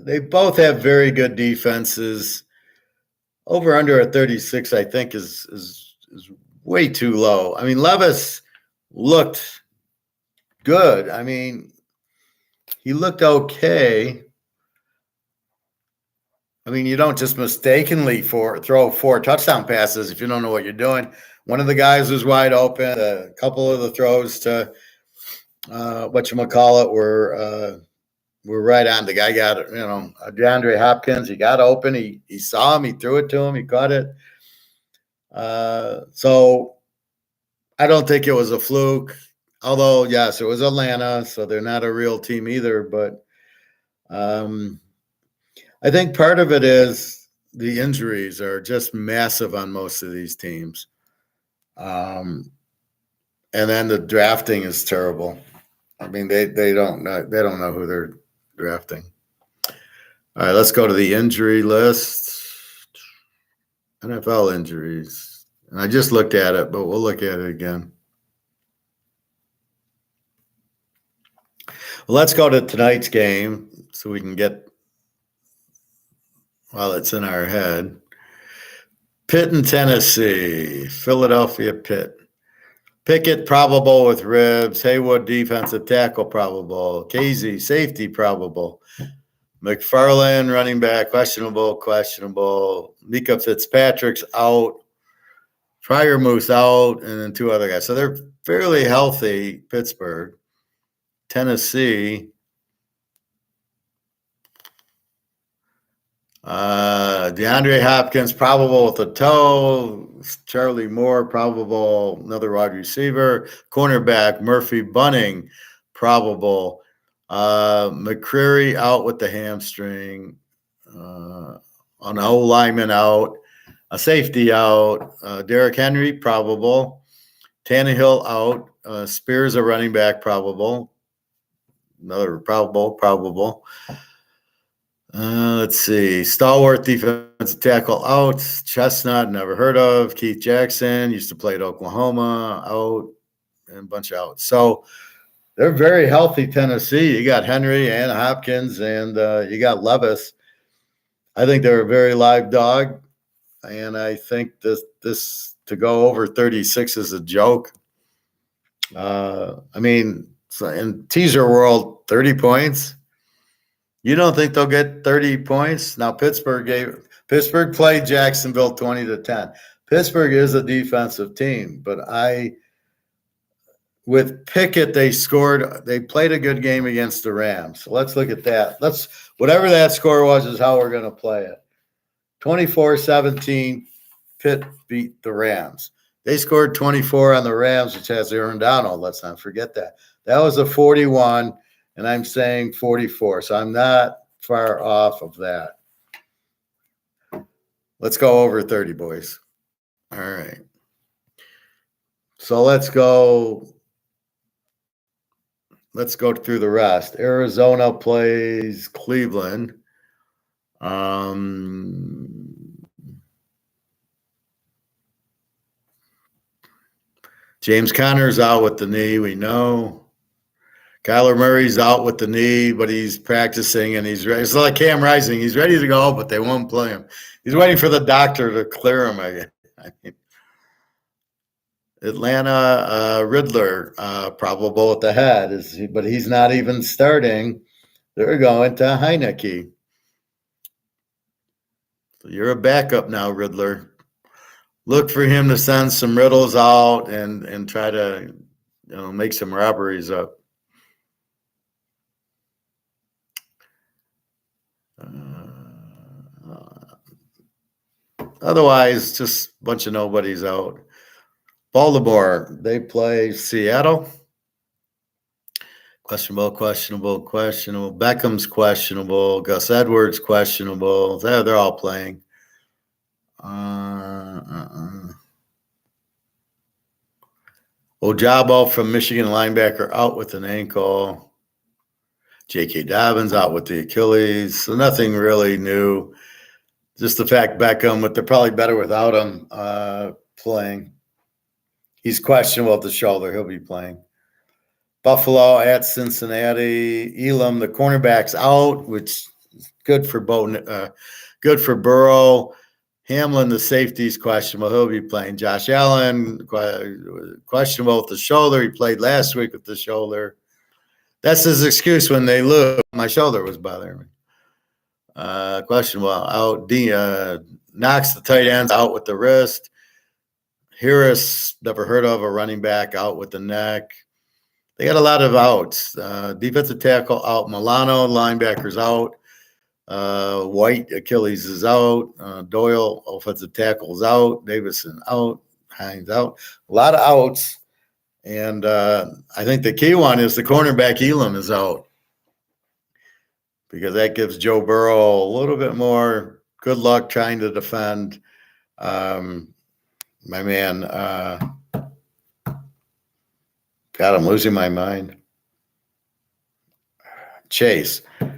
they both have very good defenses. Over under at 36, I think, is way too low. I mean, Levis looked good. I mean, he looked okay. I mean, you don't just mistakenly throw 4 touchdown passes if you don't know what you're doing. One of the guys was wide open. A couple of the throws to were right on. The guy got DeAndre Hopkins. He got open. He saw him. He threw it to him. He caught it. So I don't think it was a fluke. Although, yes, it was Atlanta, so they're not a real team either. But I think part of it is the injuries are just massive on most of these teams. And then the drafting is terrible. I mean, they don't know who they're drafting. All right, let's go to the injury list. NFL injuries. And I just looked at it, but we'll look at it again. Well, let's go to tonight's game so we can get, while it's in our head. Pitt and Tennessee. Philadelphia, Pitt. Pickett probable with ribs. Haywood defensive tackle probable. Casey safety probable. McFarland running back questionable. Mika Fitzpatrick's out. Freiermuth out, and then 2 other guys. So they're fairly healthy. Pittsburgh. Tennessee. DeAndre Hopkins probable with a toe. Charlie Moore probable, another wide receiver. Cornerback Murphy Bunning probable. McCreary out with the hamstring. An O-lineman out. A safety out. Derrick Henry probable. Tannehill out. Spears a running back probable. Another probable. Let's see. Stalwart defensive tackle out. Chestnut, never heard of. Keith Jackson used to play at Oklahoma, out, and a bunch of outs. So they're very healthy, Tennessee. You got Henry and Hopkins, and you got Levis. I think they're a very live dog, and I think this to go over 36 is a joke. I mean, in teaser world, 30 points. You don't think they'll get 30 points? Now Pittsburgh played Jacksonville 20-10. Pittsburgh is a defensive team, but with Pickett, they played a good game against the Rams. So let's look at that. Whatever that score was is how we're going to play it. 24-17, Pitt beat the Rams. They scored 24 on the Rams, which has Aaron Donald. Let's not forget that. That was a 41, and I'm saying 44. So I'm not far off of that. Let's go over 30, boys. All right. So let's go through the rest. Arizona plays Cleveland. James Conner's out with the knee, we know. Kyler Murray's out with the knee, but he's practicing and he's ready. It's like Cam Rising. He's ready to go, but they won't play him. He's waiting for the doctor to clear him again. Atlanta, Riddler, probable at the head, but he's not even starting. They're going to Heineke. So you're a backup now, Riddler. Look for him to send some riddles out and try to make some robberies up. Otherwise, just a bunch of nobodies out. Baltimore, they play Seattle. Questionable. Beckham's questionable. Gus Edwards questionable. They're all playing. Ojabo from Michigan linebacker out with an ankle. J.K. Dobbins out with the Achilles. So nothing really new. Just the fact Beckham, but they're probably better without him playing. He's questionable at the shoulder. He'll be playing. Buffalo at Cincinnati. Elam, the cornerback's out, which is good for Burrow. Hamlin, the safety's questionable. He'll be playing. Josh Allen, questionable with the shoulder. He played last week with the shoulder. That's his excuse when they lose. My shoulder was bothering me. Questionable out. Knox, the tight end's out with the wrist. Harris, never heard of, a running back, out with the neck. They got a lot of outs. Defensive tackle out. Milano, linebackers out. White, Achilles is out. Doyle, offensive tackle's out. Davison out. Hines out. A lot of outs. And I think the key one is the cornerback Elam is out, because that gives Joe Burrow a little bit more good luck trying to defend. My man, God, I'm losing my mind. Chase. And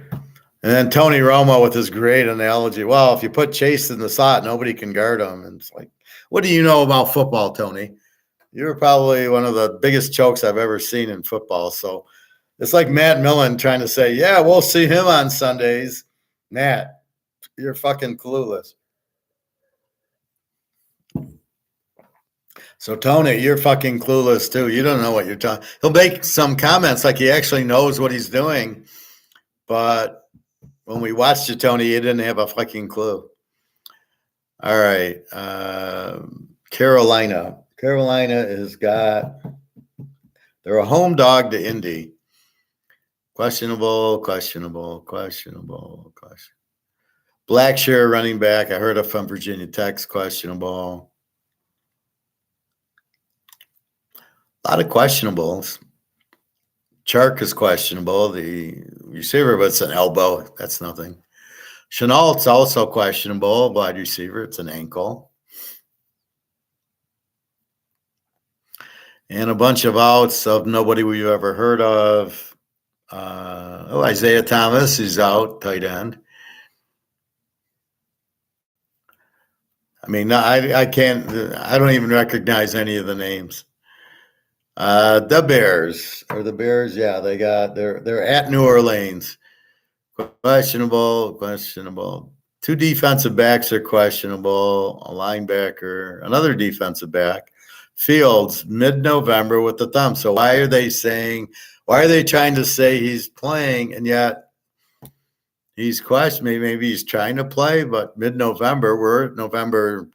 then Tony Romo with his great analogy. Well, if you put Chase in the slot, nobody can guard him. And it's like, what do you know about football, Tony? You're probably one of the biggest chokes I've ever seen in football. So it's like Matt Millen trying to say, yeah, we'll see him on Sundays. Matt, you're fucking clueless. So, Tony, you're fucking clueless, too. You don't know what you're talking. He'll make some comments like he actually knows what he's doing. But when we watched you, Tony, you didn't have a fucking clue. All right. Carolina. Carolina has got – they're a home dog to Indy. Questionable. Blackshear running back. I heard of from Virginia Tech's questionable. A lot of questionables. Chark is questionable. The receiver, but it's an elbow. That's nothing. Chenault's also questionable. Wide receiver, it's an ankle. and a bunch of outs of nobody we've ever heard of. Isaiah Thomas is out, tight end. I mean, I can't. I don't even recognize any of the names. The Bears, yeah, they're at New Orleans. Questionable. Two defensive backs are questionable. A linebacker, another defensive back. Fields, mid-November with the thumb. So why are they trying to say he's playing, and yet he's questioning? Maybe he's trying to play, but mid-November, we're November.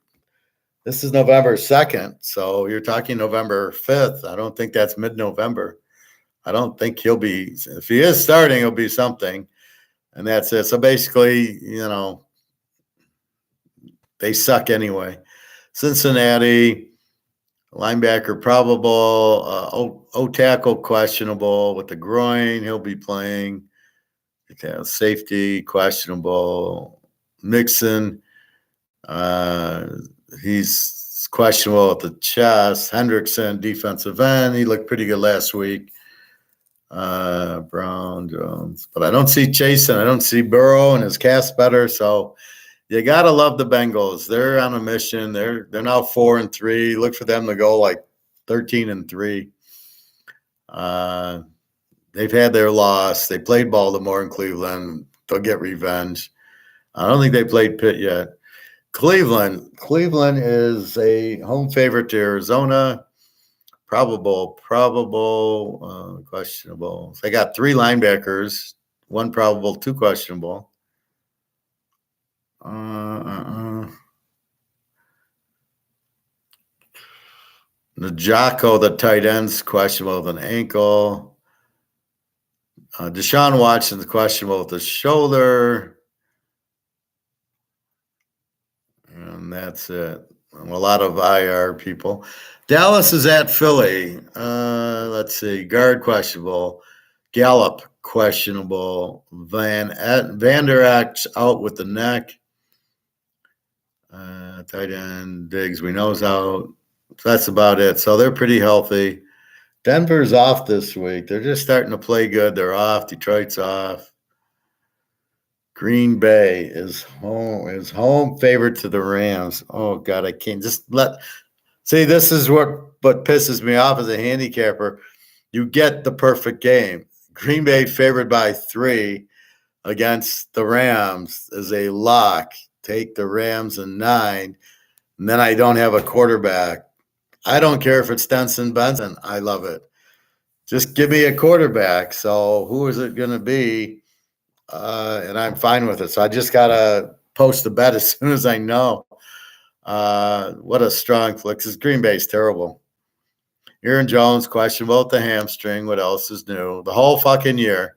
This is November 2nd, so you're talking November 5th. I don't think that's mid-November. I don't think he'll be. If he is starting, he'll be something, and that's it. So basically, they suck anyway. Cincinnati, linebacker probable, O-tackle questionable with the groin. He'll be playing. Safety questionable. Mixon, he's questionable at the chest. Hendrickson, defensive end. He looked pretty good last week. Brown, Jones. But I don't see Chasen. I don't see Burrow, and his cast better. So you got to love the Bengals. They're on a mission. They're now 4-3. Look for them to go like 13-3. They've had their loss. They played Baltimore and Cleveland. They'll get revenge. I don't think they played Pitt yet. Cleveland is a home favorite to Arizona. Probable, questionable. They got 3 linebackers, 1 probable, 2 questionable. Najako, the tight end's questionable with an ankle. Deshaun Watson's questionable with the shoulder. And that's it. A lot of IR people. Dallas is at Philly. Let's see. Guard questionable. Gallup questionable. Vander Eck's out with the neck. Tight end Diggs, we know, is out. So that's about it. So they're pretty healthy. Denver's off this week. They're just starting to play good. They're off. Detroit's off. Green Bay is home favorite to the Rams. Oh God, I can't see. This is what pisses me off as a handicapper. You get the perfect game. Green Bay favored by 3 against the Rams is a lock. Take the Rams and 9, and then I don't have a quarterback. I don't care if it's Stenson Benson. I love it. Just give me a quarterback. So who is it going to be? And I'm fine with it. So I just got to post the bet as soon as I know. What a strong flick. Because Green Bay's terrible. Aaron Jones, questionable with the hamstring. What else is new? The whole fucking year.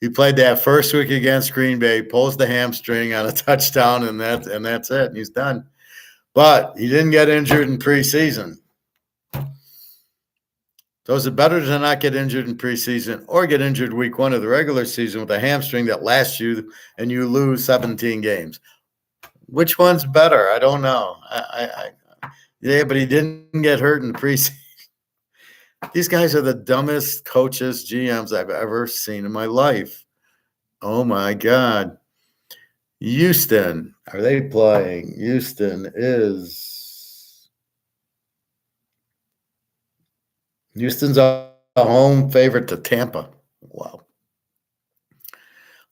He played that first week against Green Bay, pulls the hamstring on a touchdown, and that's it. And he's done. But he didn't get injured in preseason. So is it better to not get injured in preseason or get injured week 1 of the regular season with a hamstring that lasts you and you lose 17 games? Which one's better? I don't know. Yeah, but he didn't get hurt in the preseason. These guys are the dumbest coaches, GMs I've ever seen in my life. Oh, my God. Houston. Are they playing? Houston's a home favorite to Tampa. Wow.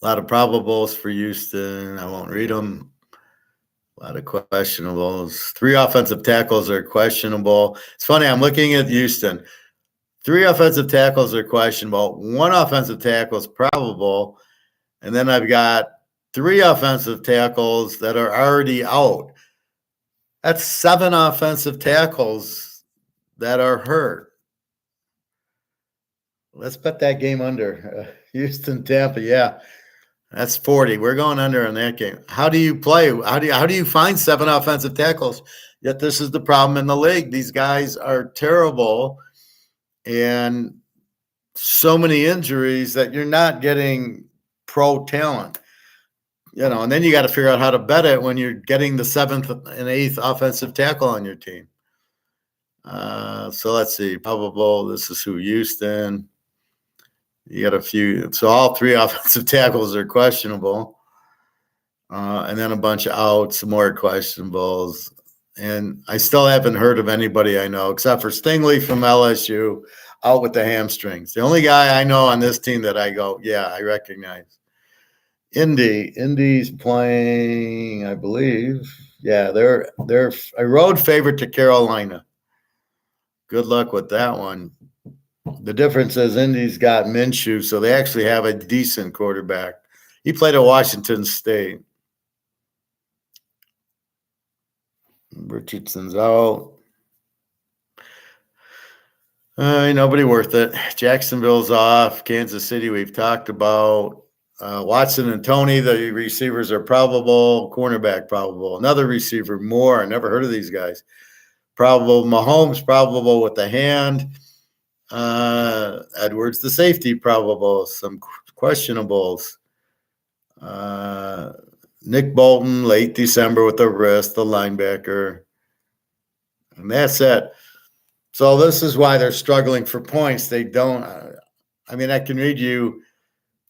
A lot of probables for Houston. I won't read them. A lot of questionables. 3 offensive tackles are questionable. It's funny. I'm looking at Houston. 3 offensive tackles are questionable. 1 offensive tackle is probable. And then I've got 3 offensive tackles that are already out. That's 7 offensive tackles that are hurt. Let's bet that game under. Houston, Tampa, yeah. That's 40. We're going under on that game. How do you play? How do you find 7 offensive tackles? Yet this is the problem in the league. These guys are terrible, and so many injuries that you're not getting pro talent. And then you got to figure out how to bet it when you're getting the 7th and 8th offensive tackle on your team. So let's see. Probable. This is who Houston. You got a few. So all three offensive tackles are questionable. And then a bunch of outs, some more questionables. And I still haven't heard of anybody I know except for Stingley from LSU out with the hamstrings. The only guy I know on this team that I go, yeah, I recognize. Indy's playing, I believe. Yeah, they're a road favorite to Carolina. Good luck with that one. The difference is Indy's got Minshew, so they actually have a decent quarterback. He played at Washington State. Richardson's out. Nobody worth it. Jacksonville's off. Kansas City, we've talked about. Watson and Tony, the receivers are probable. Cornerback, probable. Another receiver, Moore. I never heard of these guys. Probable. Mahomes, probable with the hand. Edwards, the safety, probable. Some questionables. Nick Bolton, late December with the wrist, the linebacker. And that's it. So this is why they're struggling for points. They don't. I can read you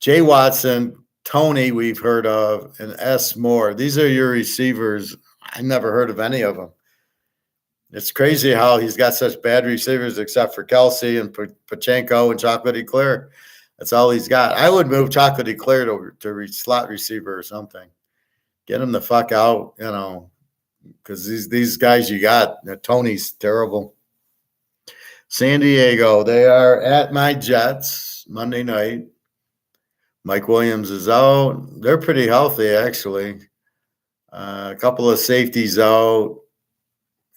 Jay Watson, Tony, we've heard of, and S. Moore. These are your receivers. I never heard of any of them. It's crazy how he's got such bad receivers except for Kelsey and Pachenko and Chocolate Eclair. That's all he's got. I would move Chocolate Eclair to slot receiver or something. Get him the fuck out, because these guys you got, Tony's terrible. San Diego, they are at my Jets Monday night. Mike Williams is out. They're pretty healthy, actually. A couple of safeties out,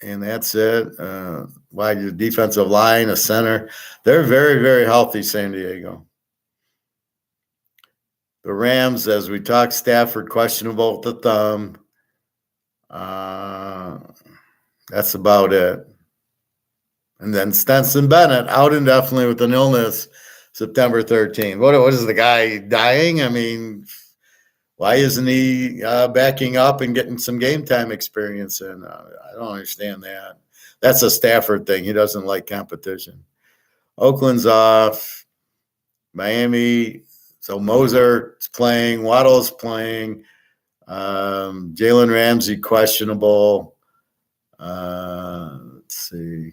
and that's it. Wide defensive line, a center. They're very, very healthy, San Diego. The Rams, as we talked, Stafford questionable with the thumb. That's about it. And then Stenson Bennett out indefinitely with an illness September 13th. What is the guy dying? Why isn't he backing up and getting some game time experience in? I don't understand that. That's a Stafford thing. He doesn't like competition. Oakland's off. Miami. So Mozart's playing. Waddle's playing. Jalen Ramsey questionable. Let's see.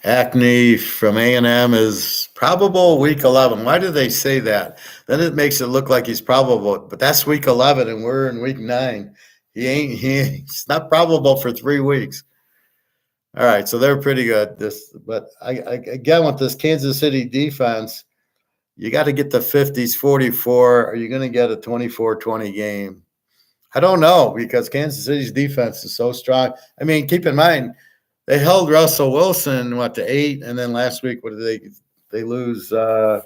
Acne from A&M is probable week 11. Why do they say that? Then it makes it look like he's probable, but that's week 11 and we're in week 9. He's not probable for 3 weeks. All right, so they're pretty good. But again with this Kansas City defense, you got to get the 50s, 44. Are you going to get a 24-20 game? I don't know because Kansas City's defense is so strong. Keep in mind, they held Russell Wilson, to 8, and then last week, what did they lose? It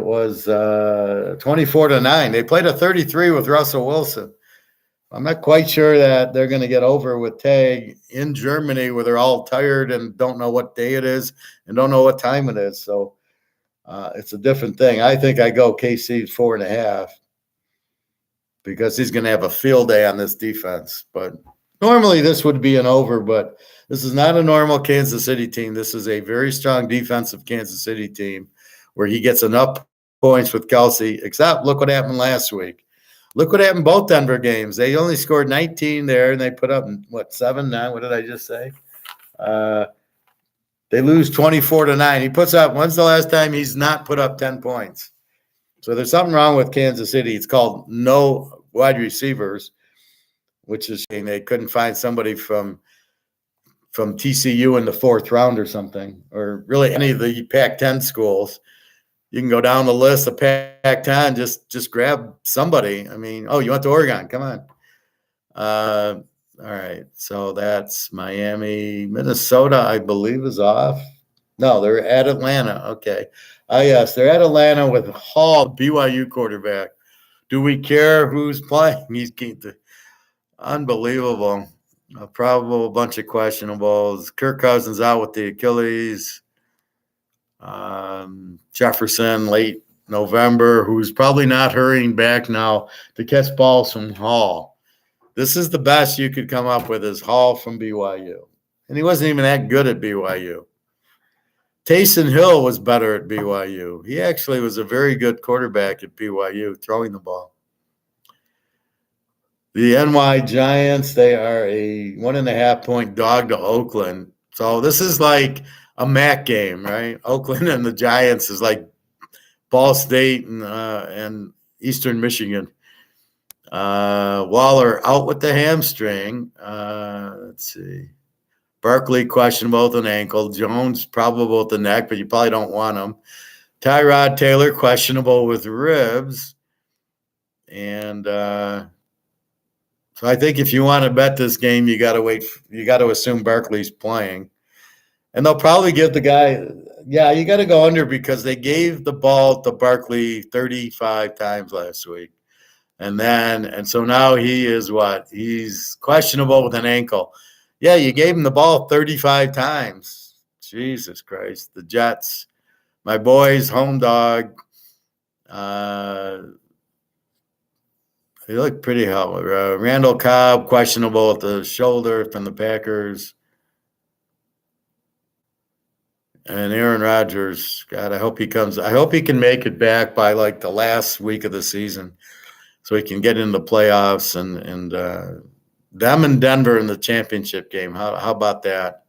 was 24-9. They played a 33 with Russell Wilson. I'm not quite sure that they're going to get over with Tag in Germany where they're all tired and don't know what day it is and don't know what time it is. So it's a different thing. I think I go KC 4.5 because he's going to have a field day on this defense. But normally this would be an over, but this is not a normal Kansas City team. This is a very strong defensive Kansas City team where he gets enough points with Kelsey, except look what happened last week. Look what happened both Denver games. They only scored 19 there, and they put up, 7-9? What did I just say? They lose 24-9. He puts up, when's the last time he's not put up 10 points? So there's something wrong with Kansas City. It's called no wide receivers, which is they couldn't find somebody from TCU in the 4th round or something, or really any of the Pac-10 schools. You can go down the list of Pac-10, just grab somebody. You went to Oregon. Come on. All right. So that's Miami. Minnesota, I believe, is off. No, they're at Atlanta. Okay. Yes, they're at Atlanta with Hall, BYU quarterback. Do we care who's playing? He's unbelievable. A probable bunch of questionables. Kirk Cousins out with the Achilles. Jefferson late November, who's probably not hurrying back now to catch balls from Hall. This is the best you could come up with is Hall from BYU. And he wasn't even that good at BYU. Taysom Hill was better at BYU. He actually was a very good quarterback at BYU, throwing the ball. The NY Giants, they are a 1.5-point dog to Oakland. So this is like a MAC game, right? Oakland and the Giants is like Ball State and Eastern Michigan. Waller out with the hamstring. Let's see. Barkley questionable with an ankle. Jones probable with the neck, but you probably don't want him. Tyrod Taylor questionable with ribs. And so I think if you want to bet this game, you got to wait. You got to assume Barkley's playing. And they'll probably give the guy, you got to go under because they gave the ball to Barkley 35 times last week. And so now he is what? He's questionable with an ankle. Yeah, you gave him the ball 35 times. Jesus Christ. The Jets, my boys, home dog. They look pretty healthy. Randall Cobb, questionable with the shoulder from the Packers. And Aaron Rodgers, God, I hope he comes. I hope he can make it back by like the last week of the season so he can get into the playoffs and them and Denver in the championship game. How about that?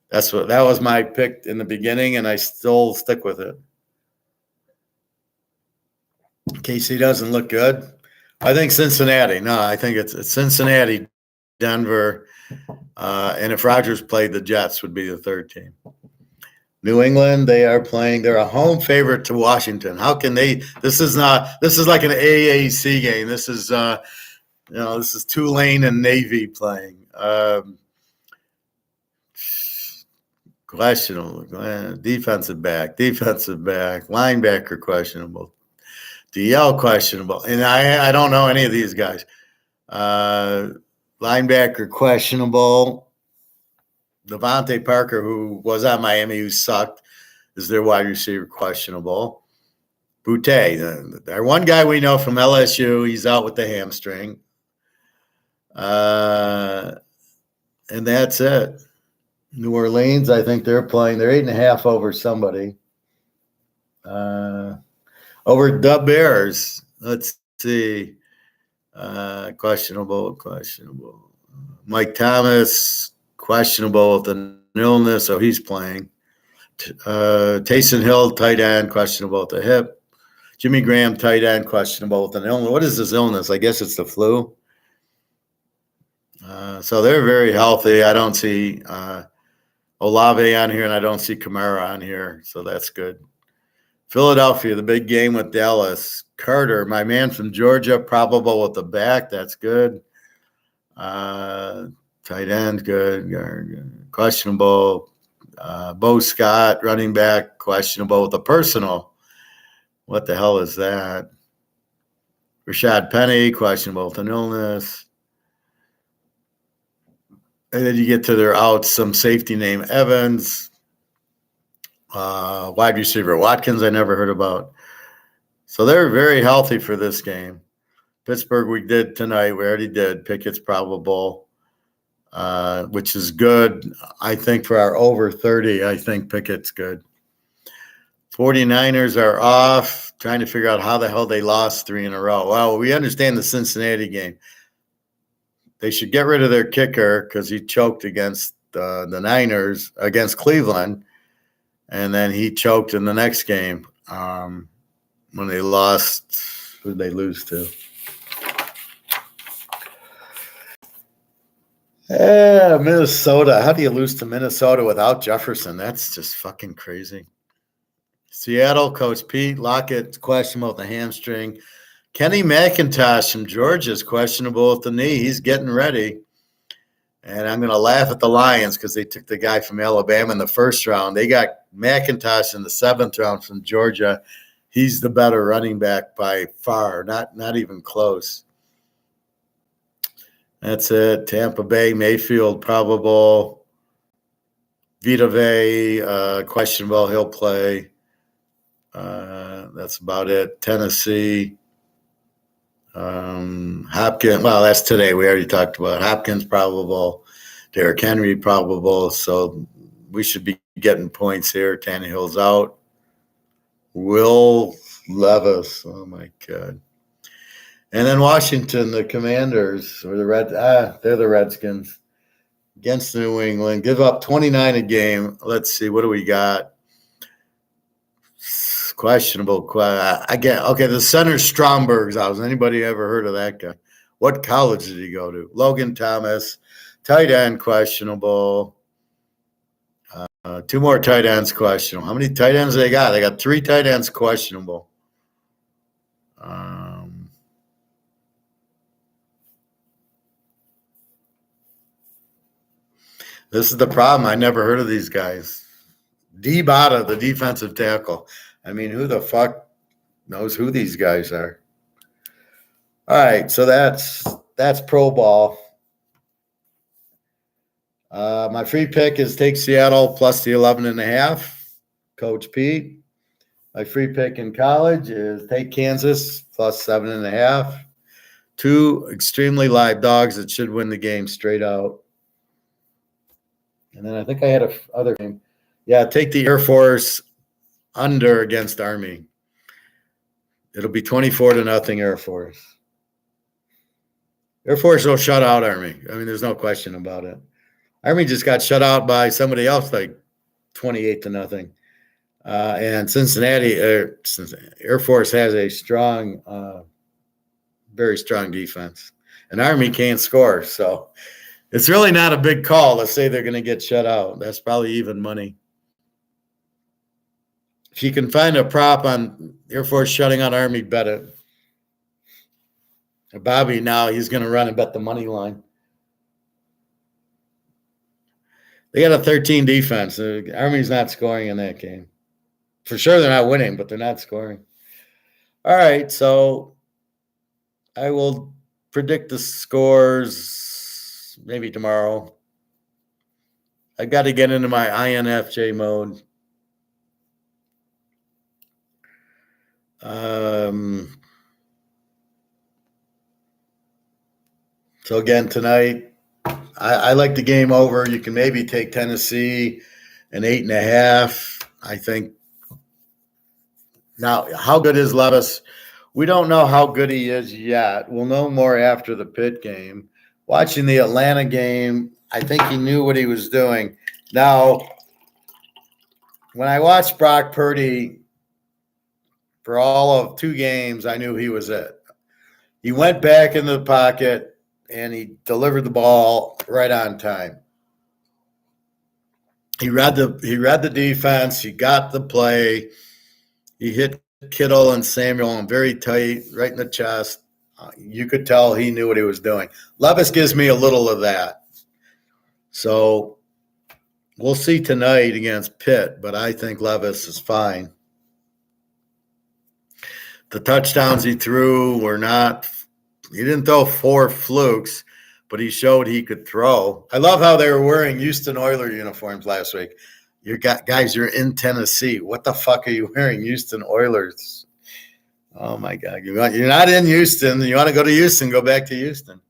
That was my pick in the beginning, and I still stick with it. KC doesn't look good. I think Cincinnati. No, I think it's Cincinnati, Denver, and if Rodgers played, the Jets would be the third team. New England, they're a home favorite to Washington. How can they? This is like an AAC game. This is Tulane and Navy playing. Questionable. Defensive back, linebacker questionable, DL questionable, and I don't know any of these guys. Linebacker questionable. Devontae Parker, who was on Miami, who sucked, is their wide receiver questionable. Boutte, our one guy we know from LSU, he's out with the hamstring. And that's it. New Orleans, I think they're playing. They're 8.5 over somebody. Over the Bears. Let's see. Questionable. Mike Thomas, questionable with an illness, so he's playing. Taysom Hill, tight end, questionable with the hip. Jimmy Graham, tight end, questionable with an illness. What is this illness? I guess it's the flu. So they're very healthy. I don't see Olave on here, and I don't see Kamara on here, so that's good. Philadelphia, the big game with Dallas. Carter, my man from Georgia, probable with the back. That's good. Tight end, good. Questionable. Bo Scott, running back, questionable with a personal. What the hell is that? Rashad Penny, questionable with an illness. And then you get to their outs, some safety name Evans. Wide receiver Watkins, I never heard about. So they're very healthy for this game. Pittsburgh, we did tonight. We already did. Pickett's probable, which is good. I think for our over 30, I think Pickett's good. 49ers are off, trying to figure out how the hell they lost 3 in a row. Well, we understand the Cincinnati game. They should get rid of their kicker because he choked against the Niners, against Cleveland, and then he choked in the next game when they lost. Who did they lose to? Yeah, Minnesota. How do you lose to Minnesota without Jefferson? That's just fucking crazy. Seattle, Coach Pete Lockett, questionable with the hamstring. Kenny McIntosh from Georgia is questionable with the knee. He's getting ready. And I'm going to laugh at the Lions because they took the guy from Alabama in the first round. They got McIntosh in the 7th round from Georgia. He's the better running back by far, not even close. That's it. Tampa Bay, Mayfield, probable. Vita Vea, questionable. He'll play. That's about it. Tennessee. Hopkins. Well, that's today. We already talked about Hopkins probable. Derrick Henry probable. So we should be getting points here. Tannehill's out. Will Levis. Oh, my God. And then Washington, the Commanders, or the they're the Redskins against New England. Give up 29 a game. Let's see. What do we got? Questionable. Again, okay, the center Stromberg's out. Has anybody ever heard of that guy? What college did he go to? Logan Thomas. Tight end questionable. Two more tight ends questionable. How many tight ends they got? They got 3 tight ends questionable. This is the problem. I never heard of these guys. D. Bada, the defensive tackle. I mean, who the fuck knows who these guys are? All right, so that's pro ball. My free pick is take Seattle plus the 11.5. Coach Pete. My free pick in college is take Kansas plus 7.5. 2 extremely live dogs that should win the game straight out. And then I think I had a other game. Yeah, take the Air Force under against Army. It'll be 24-0 Air Force. Air Force will shut out Army. I mean, there's no question about it. Army just got shut out by somebody else like 28-0. And Cincinnati, Air Force has a strong, very strong defense. And Army can't score. So it's really not a big call to say they're going to get shut out. That's probably even money. If you can find a prop on Air Force shutting out Army, bet it. Bobby now, he's going to run and bet the money line. They got a 13 defense. Army's not scoring in that game. For sure they're not winning, but they're not scoring. All right, so I will predict the scores maybe tomorrow. I got to get into my INFJ mode. So again, tonight, I like the game over. You can maybe take Tennessee an 8.5. I think. Now, how good is Levis? We don't know how good he is yet. We'll know more after the Pitt game. Watching the Atlanta game, I think he knew what he was doing. Now, when I watched Brock Purdy for all of 2 games, I knew he was it. He went back into the pocket, and he delivered the ball right on time. He read the defense. He got the play. He hit Kittle and Samuel and very tight, right in the chest. You could tell he knew what he was doing. Levis gives me a little of that. So we'll see tonight against Pitt, but I think Levis is fine. The touchdowns he threw were not – he didn't throw 4 flukes, but he showed he could throw. I love how they were wearing Houston Oilers uniforms last week. Guys, you're in Tennessee. What the fuck are you wearing? Houston Oilers. Oh, my God. You're not in Houston. You want to go to Houston, go back to Houston.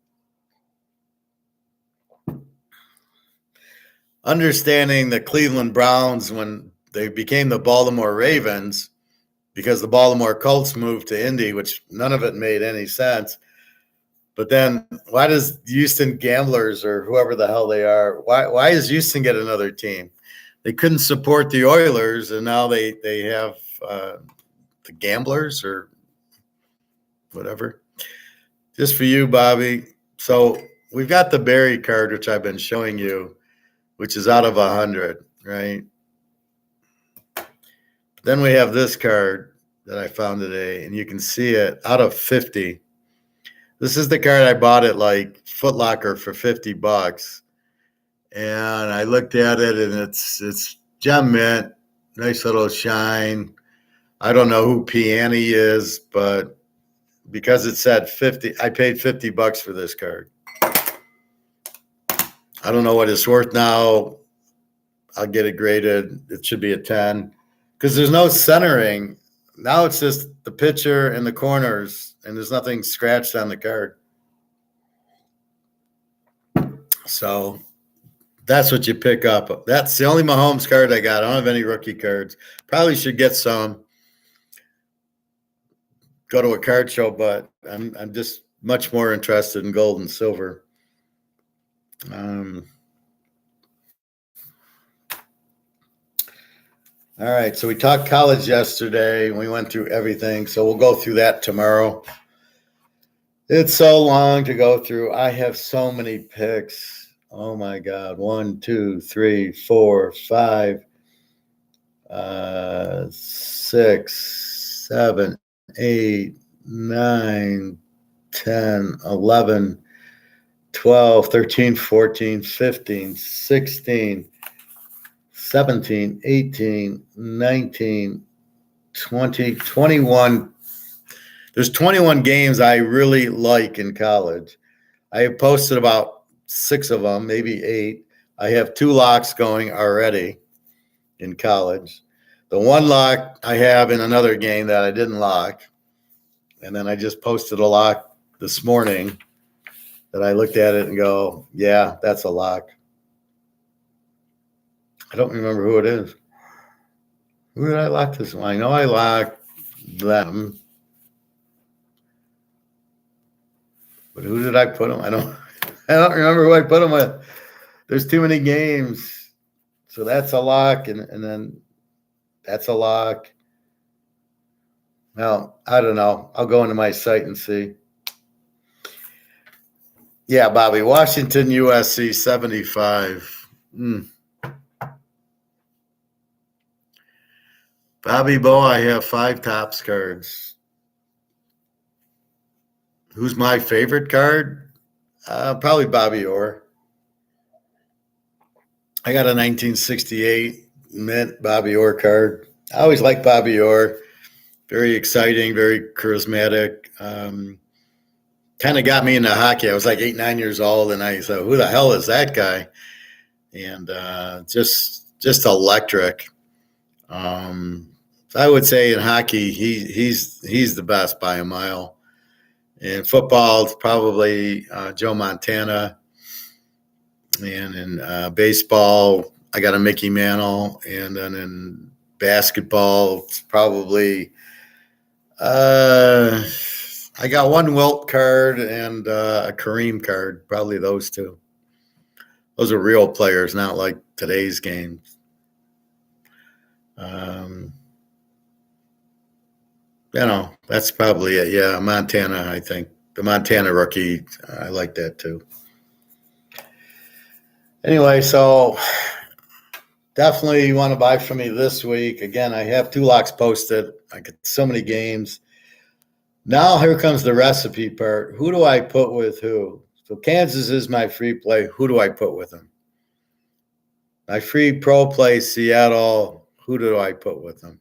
Understanding the Cleveland Browns when they became the Baltimore Ravens because the Baltimore Colts moved to Indy, which none of it made any sense. But then why does Houston Gamblers or whoever the hell they are, why does Houston get another team? They couldn't support the Oilers, and now they have the Gamblers or whatever. Just for you, Bobby. So we've got the Barry card, which I've been showing you, which is out of 100, right? Then we have this card that I found today, and you can see it out of 50. This is the card I bought at like Foot Locker for $50. And I looked at it, and it's gem mint, nice little shine. I don't know who Piani is, but because it said 50, I paid $50 for this card. I don't know what it's worth now. I'll get it graded. It should be a 10 because there's no centering. Now it's just the pitcher and the corners, and there's nothing scratched on the card. So that's what you pick up. That's the only Mahomes card I got. I don't have any rookie cards. Probably should get some. Go to a card show, but I'm just much more interested in gold and silver. All right, so we talked college yesterday, and we went through everything, so we'll go through that tomorrow. It's so long to go through. I have so many picks. Oh, my God. 1, 2, 3, 4, 5, 6, 7, 8, 9, 10, 11, 12, 13, 14, 15, 16, 17, 18, 19, 20, 21. There's 21 games I really like in college. I have posted about 6 of them, maybe 8. I have 2 locks going already in college. The one lock I have in another game that I didn't lock, and then I just posted a lock this morning that I looked at it and go, yeah, that's a lock. I don't remember who it is. Who did I lock this one? I know I locked them. But who did I put them? I don't remember who I put them with. There's too many games. So that's a lock, and then that's a lock. Well, I don't know. I'll go into my site and see. Yeah, Bobby, Washington, USC, 75. Bobby Bo, I have 5 Topps cards. Who's my favorite card? Probably Bobby Orr. I got a 1968 mint Bobby Orr card. I always liked Bobby Orr. Very exciting, very charismatic. Kind of got me into hockey. I was like 8, 9 years old, and I said, who the hell is that guy? And just electric. I would say in hockey, he's the best by a mile. In football, it's probably Joe Montana. And in baseball, I got a Mickey Mantle. And then in basketball, it's probably I got one Wilt card and a Kareem card, probably those 2. Those are real players, not like today's games. That's probably it. Yeah, Montana, I think. The Montana rookie, I like that too. Anyway, so definitely you want to buy from me this week. Again, I have 2 locks posted. I get so many games. Now here comes the recipe part. Who do I put with who? So Kansas is my free play. Who do I put with them? My free pro play, Seattle. Who do I put with them?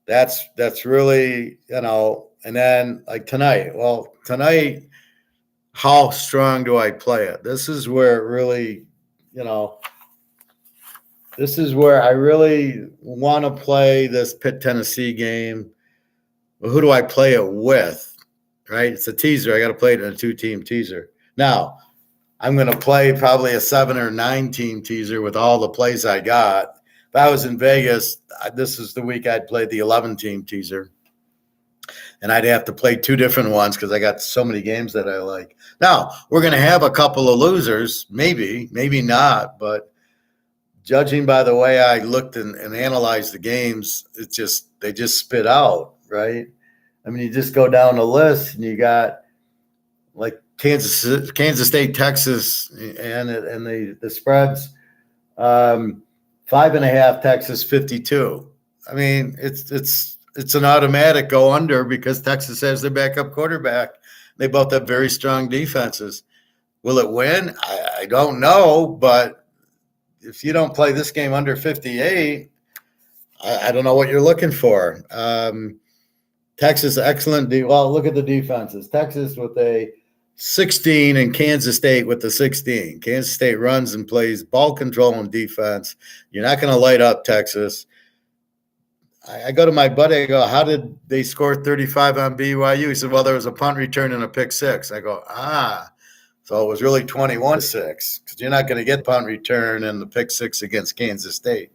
That's really, and then like tonight. Well, tonight, how strong do I play it? This is where it really, this is where I really want to play this Pitt-Tennessee game. Well, who do I play it with? Right? It's a teaser. I got to play it in a 2-team teaser. Now, I'm going to play probably a 7 or 9-team teaser with all the plays I got. If I was in Vegas, this is the week I'd play the 11-team teaser. And I'd have to play 2 different ones because I got so many games that I like. Now, we're going to have a couple of losers, maybe not. But judging by the way I looked and analyzed the games, they just spit out, right? I mean, you just go down the list and you got like Kansas State, Texas, and the spreads. 5.5 Texas 52. I mean, it's an automatic go under because Texas has their backup quarterback. They both have very strong defenses. Will it win? I don't know, but if you don't play this game under 58, I don't know what you're looking for. Texas, excellent. Well, look at the defenses. Texas with a 16 and Kansas State with the 16. Kansas State runs and plays ball control and defense. You're not going to light up Texas. I go to my buddy. I go, how did they score 35 on BYU? He said, well, there was a punt return and a pick six. I go, so it was really 21-6 because you're not going to get punt return and the pick six against Kansas State.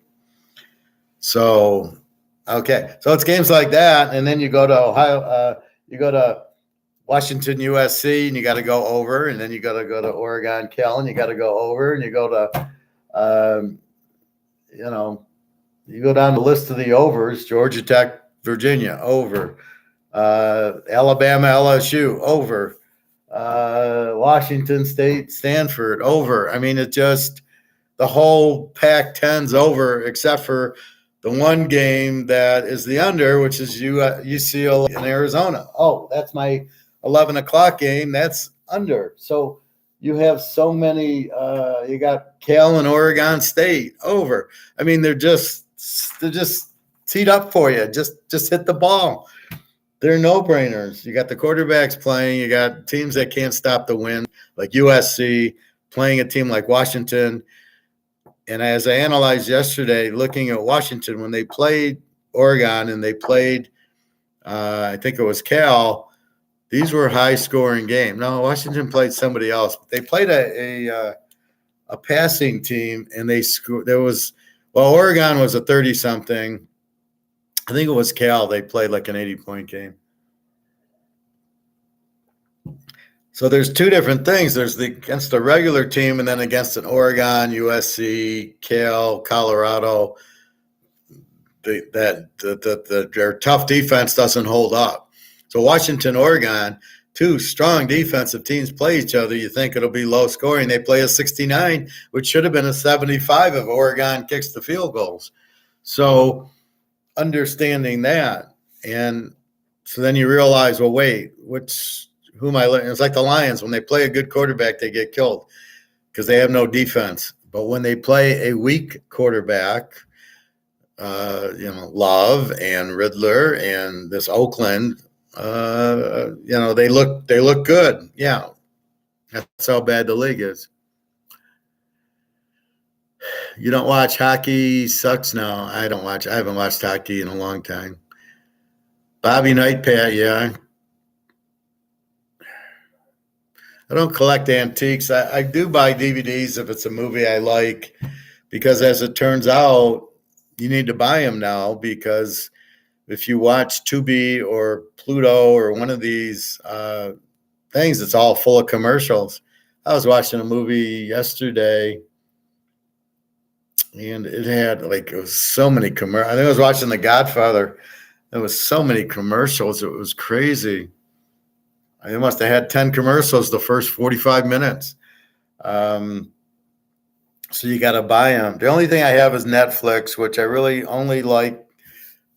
So, okay. So it's games like that. And then you go to Ohio, you go to Washington, USC, and you got to go over. And then you got to go to Oregon, Cal, and you got to go over. And you go to, you go down the list of the overs: Georgia Tech, Virginia, over. Alabama, LSU, over. Washington State, Stanford, over. I mean, it just the whole Pac-10's over, except for the one game that is the under, which is UCLA in Arizona. Oh, that's my 11 o'clock game. That's under. So you have so many. You got Cal and Oregon State over. I mean, they're just teed up for you. Just hit the ball. They're no-brainers. You got the quarterbacks playing. You got teams that can't stop the wind, like USC, playing a team like Washington. And as I analyzed yesterday, looking at Washington, when they played Oregon and they played, I think it was Cal, these were high-scoring games. No, Washington played somebody else. But they played a passing team, and they scored. Oregon was a 30-something. I think it was Cal. They played like an 80-point game. So there's two different things. There's against a regular team and then against an Oregon, USC, Cal, Colorado. Their tough defense doesn't hold up. So Washington, Oregon, two strong defensive teams play each other. You think it'll be low scoring. They play a 69, which should have been a 75 if Oregon kicks the field goals. So understanding that, and so then you realize, well, wait, who am I letting? It's like the Lions. When they play a good quarterback, they get killed because they have no defense. But when they play a weak quarterback, Love and Riddler and this Oakland, they look good. Yeah, that's how bad the league is. You don't watch hockey? Sucks. No, I don't watch. I haven't watched hockey in a long time. Bobby Knight, Pat, yeah. I don't collect antiques. I do buy DVDs if it's a movie I like, because as it turns out, you need to buy them now, because if you watch Tubi or Pluto or one of these things, it's all full of commercials. I was watching a movie yesterday, and it was so many commercials. I think I was watching The Godfather. There was so many commercials. It was crazy. I must have had 10 commercials the first 45 minutes. So you got to buy them. The only thing I have is Netflix, which I really only like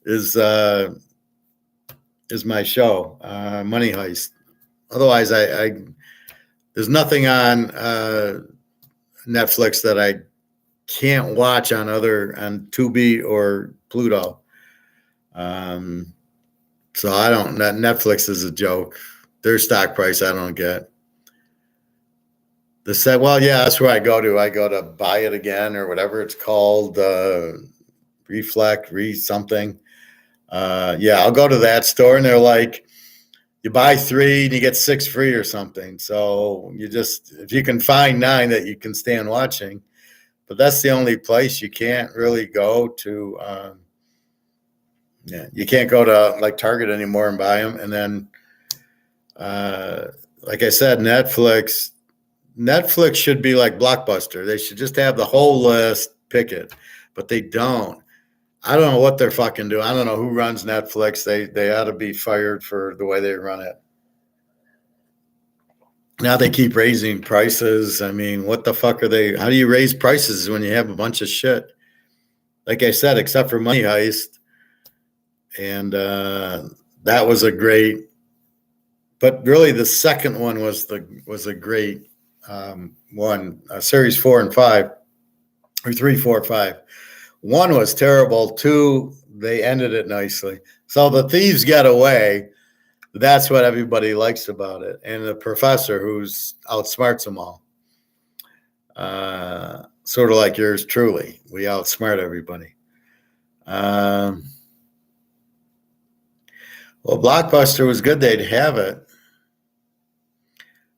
is my show, Money Heist. Otherwise, there's nothing on Netflix that I can't watch on Tubi or Pluto. So I don't. Netflix is a joke. Their stock price I don't get. They said, well, yeah, that's where I go to. I go to Buy It Again or whatever it's called, something. Yeah, I'll go to that store, and they're like, you buy 3 and you get 6 free or something. So if you can find 9 that you can stand watching, but that's the only place you can't really go to. You can't go to like Target anymore and buy them. And then, like I said, Netflix should be like Blockbuster. They should just have the whole list, pick it, but they don't. I don't know what they're fucking doing. I don't know who runs Netflix. They ought to be fired for the way they run it. Now they keep raising prices. I mean, what the fuck are they? How do you raise prices when you have a bunch of shit? Like I said, except for Money Heist, and that was a great. But really, the second one was a great one. Series 4 and 5, or 3, 4, 5. 1 was terrible. 2, they ended it nicely. So the thieves got away. That's what everybody likes about it. And the professor who's outsmarts them all. Sort of like yours truly. We outsmart everybody. Well, Blockbuster was good. They'd have it.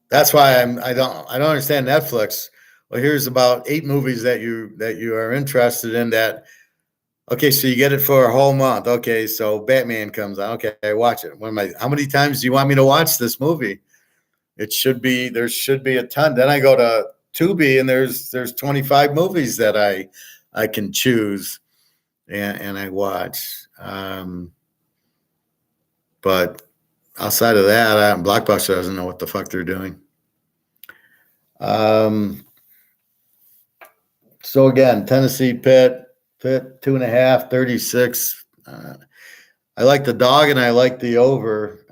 That's why I don't understand Netflix. Well, here's about 8 movies that you are interested in that. Okay, so you get it for a whole month. Okay, so Batman comes out. Okay, watch it. How many times do you want me to watch this movie? There should be a ton. Then I go to Tubi and there's 25 movies that I can choose and I watch. But outside of that, Blockbuster doesn't know what the fuck they're doing. So again, Tennessee Pitt 2.5, 36. I like the dog and I like the over.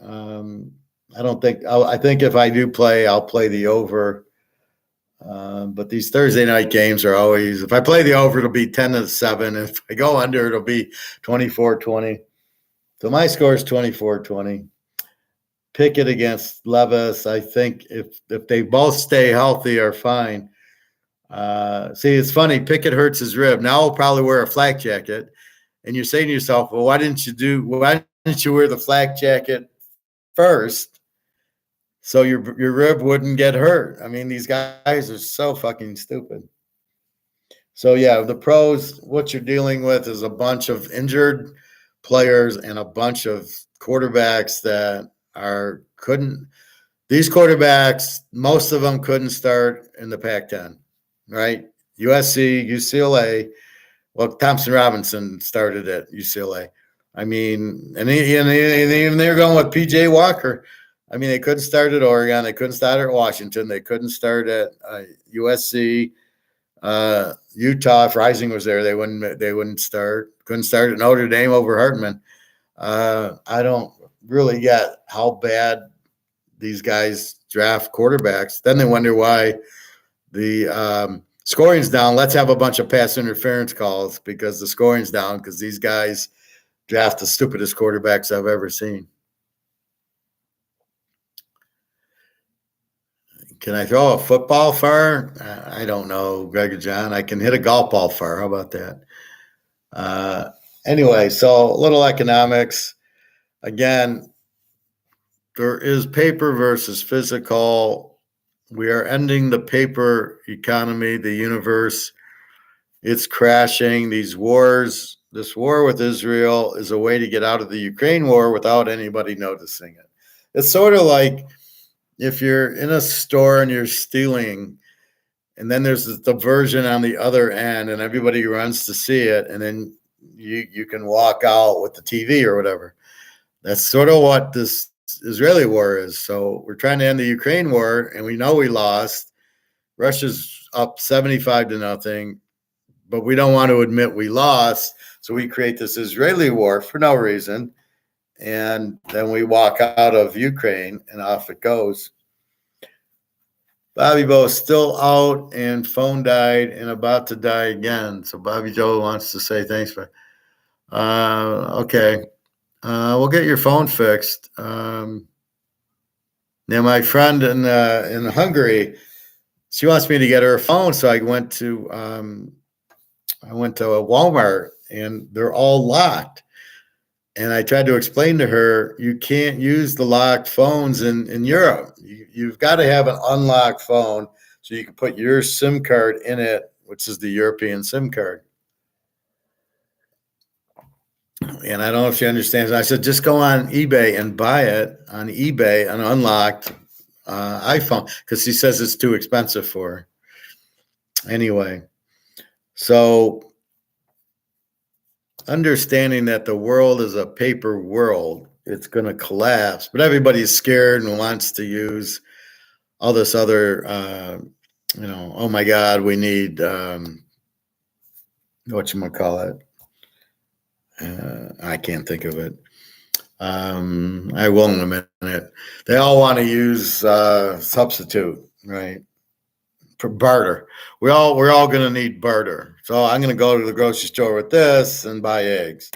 I think if I do play, I'll play the over. But these Thursday night games are always, if I play the over, it'll be 10-7. If I go under, it'll be 24-20. So my score is 24-20. Pickett against Levis. I think if they both stay healthy are fine. See, it's funny. Pickett hurts his rib. Now he'll probably wear a flak jacket. And you're saying to yourself, well, why didn't you wear the flak jacket first so your rib wouldn't get hurt? I mean, these guys are so fucking stupid. So, yeah, the pros, what you're dealing with is a bunch of injured players and a bunch of quarterbacks that these quarterbacks, most of them couldn't start in the Pac-10, right? USC, UCLA. Well, Thompson Robinson started at UCLA. I mean, and even they're going with PJ Walker. I mean, they couldn't start at Oregon. They couldn't start at Washington. They couldn't start at USC, Utah. If Rising was there, they wouldn't start. Couldn't start at Notre Dame over Hartman. I don't really get how bad these guys draft quarterbacks. Then they wonder why the scoring's down. Let's have a bunch of pass interference calls because the scoring's down because these guys draft the stupidest quarterbacks I've ever seen. Can I throw a football far? I don't know, Greg and John. I can hit a golf ball far. How about that? Anyway, so a little economics. Again, there is paper versus physical. We are ending the paper economy, the universe. It's crashing. This war with Israel is a way to get out of the Ukraine war without anybody noticing it. It's sort of like if you're in a store and you're stealing, and then there's the diversion on the other end, and everybody runs to see it, and then you can walk out with the TV or whatever. That's sort of what this Israeli war is. So we're trying to end the Ukraine war, and we know we lost. Russia's up 75-0, but we don't want to admit we lost. So we create this Israeli war for no reason. And then we walk out of Ukraine and off it goes. Bobby Bo is still out and phone died and about to die again. So Bobby Joe wants to say thanks for. Okay. We'll get your phone fixed. Now my friend in Hungary, she wants me to get her a phone. So I went to a Walmart and they're all locked. And I tried to explain to her, you can't use the locked phones in Europe. You've got to have an unlocked phone so you can put your SIM card in it, which is the European SIM card. And I don't know if she understands. I said, just go on eBay and buy it on eBay, an unlocked iPhone, because she says it's too expensive for her. Anyway, so understanding that the world is a paper world, it's going to collapse, but everybody's scared and wants to use all this other, oh my God, we need, whatchamacallit. I can't think of it. I will in a minute. They all want to use substitute, right? For barter. We're all going to need barter. So I'm going to go to the grocery store with this and buy eggs.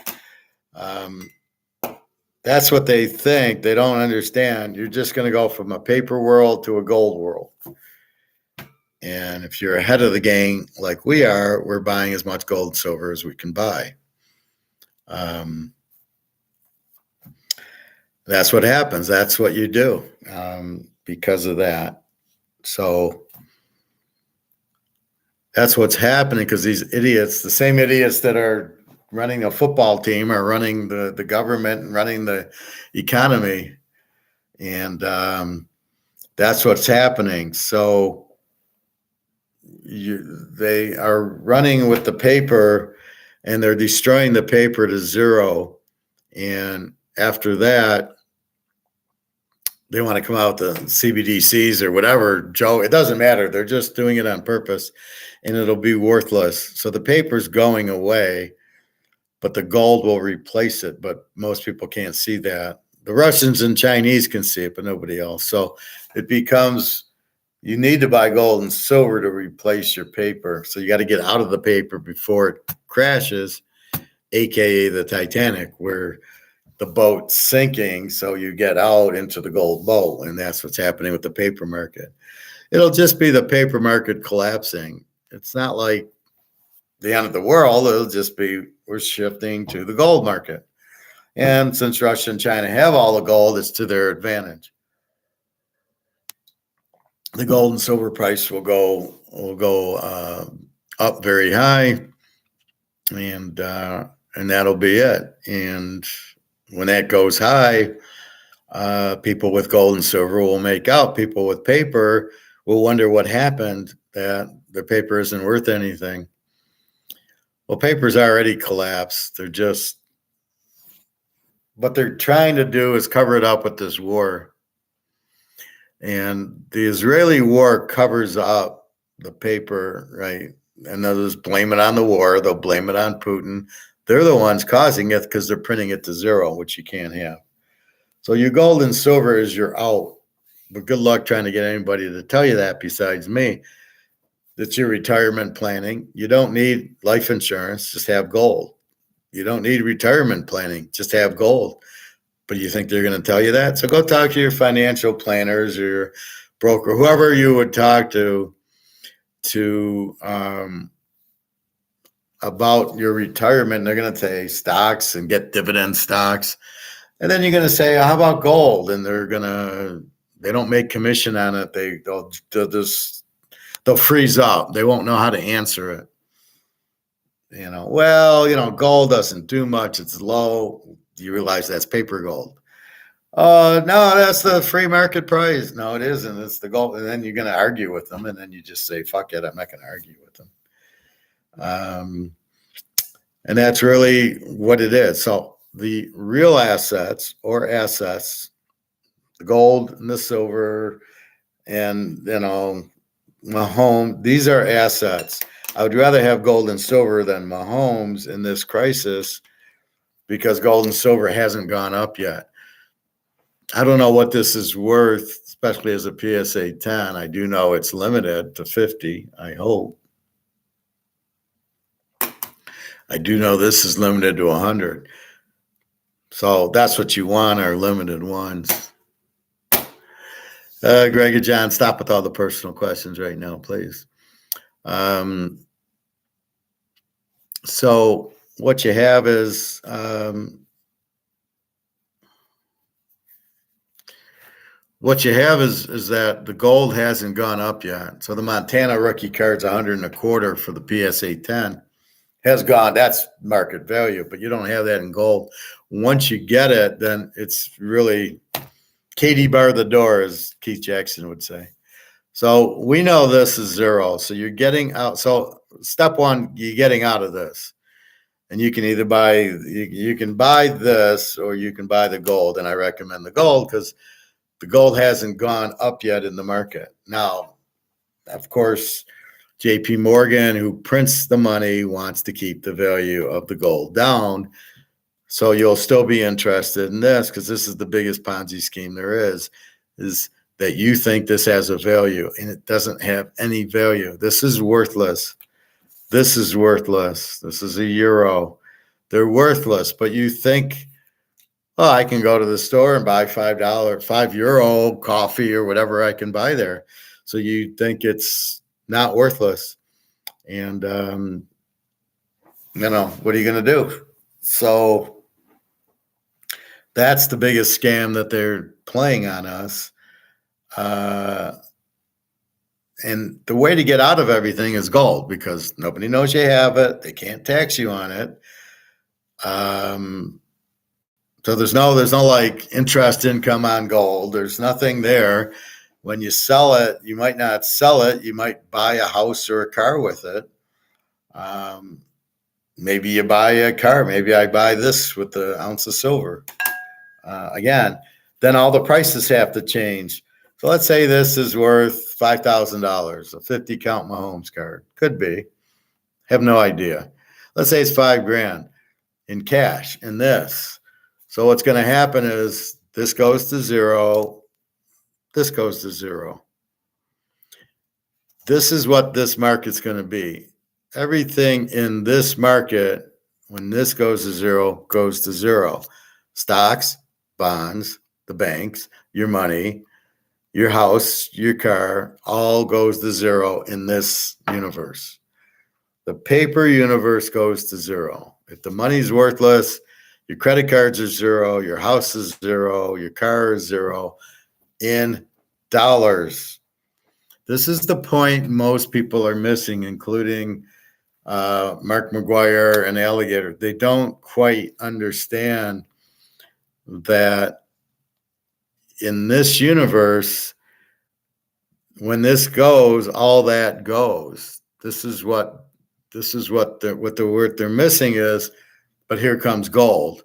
That's what they think. They don't understand. You're just going to go from a paper world to a gold world. And if you're ahead of the game like we are, we're buying as much gold and silver as we can buy. That's what happens. That's what you do because of that. So that's what's happening, because these idiots, the same idiots that are running a football team, are running the government and running the economy. And that's what's happening. So they are running with the paper, and they're destroying the paper to zero. And after that, they want to come out with the CBDCs or whatever, Joe. It doesn't matter. They're just doing it on purpose, and it'll be worthless. So the paper's going away, but the gold will replace it. But most people can't see that. The Russians and Chinese can see it, but nobody else. So it becomes, you need to buy gold and silver to replace your paper. So you got to get out of the paper before it crashes, AKA the Titanic, where the boat's sinking. So you get out into the gold boat, and that's what's happening with the paper market. It'll just be the paper market collapsing. It's not like the end of the world. It'll just be, we're shifting to the gold market. And since Russia and China have all the gold, it's to their advantage. The gold and silver price will go up very high, and that'll be it. And when that goes high, people with gold and silver will make out. People with paper will wonder what happened, that their paper isn't worth anything. Well, paper's already collapsed. What they're trying to do is cover it up with this war. And the Israeli war covers up the paper, right? And they'll just blame it on the war. They'll blame it on Putin. They're the ones causing it because they're printing it to zero, which you can't have. So your gold and silver is your out. But good luck trying to get anybody to tell you that besides me. It's your retirement planning. You don't need life insurance, just have gold. You don't need retirement planning, just have gold. But you think they're going to tell you that? So go talk to your financial planners or your broker, whoever you would talk to about your retirement. They're going to say stocks and get dividend stocks. And then you're going to say, how about gold? And they don't make commission on it. They'll freeze up. They won't know how to answer it. Gold doesn't do much. It's low. You realize that's paper gold. No, that's the free market price. No, it isn't. It's the gold. And then you're going to argue with them. And then you just say, fuck it. I'm not going to argue with them. And that's really what it is. So the real assets, the gold and the silver and, my home, these are assets. I would rather have gold and silver than my homes in this crisis, because gold and silver hasn't gone up yet. I don't know what this is worth, especially as a PSA 10. I do know it's limited to 50, I hope. I do know this is limited to 100. So that's what you want, are limited ones. Greg and John, stop with all the personal questions right now, please. So what you have is that the gold hasn't gone up yet. So the Montana rookie card's 125 for the PSA 10 has gone. That's market value, but you don't have that in gold. Once you get it, then it's really Katie bar the door, as Keith Jackson would say. So we know this is zero. So you're getting out. So step one, you're getting out of this. And you can either you can buy this, or you can buy the gold. And I recommend the gold because the gold hasn't gone up yet in the market. Now, of course, JP Morgan, who prints the money, wants to keep the value of the gold down. So you'll still be interested in this, because this is the biggest Ponzi scheme there is that you think this has a value, and it doesn't have any value. This is worthless. This is worthless. This is a euro. They're worthless, but you think, oh, I can go to the store and buy €5 coffee or whatever I can buy there. So you think it's not worthless. And, what are you going to do? So That's the biggest scam that they're playing on us. And the way to get out of everything is gold, because nobody knows you have it. They can't tax you on it. So there's no like interest income on gold. There's nothing there. When you sell it, you might not sell it. You might buy a house or a car with it. Maybe you buy a car. Maybe I buy this with the ounce of silver. Again, then all the prices have to change. So let's say this is worth $5,000, a 50 count Mahomes card. Could be. Have no idea. Let's say it's $5,000 in cash in this. So what's going to happen is this goes to zero. This goes to zero. This is what this market's going to be. Everything in this market, when this goes to zero, goes to zero. Stocks, bonds, the banks, your money, your house, your car, all goes to zero in this universe. The paper universe goes to zero. If the money's worthless, your credit cards are zero, your house is zero, your car is zero in dollars. This is the point most people are missing, including Mark McGuire and Alligator. They don't quite understand that in this universe, when this goes, all that goes. This is what the word they're missing is. But here comes gold.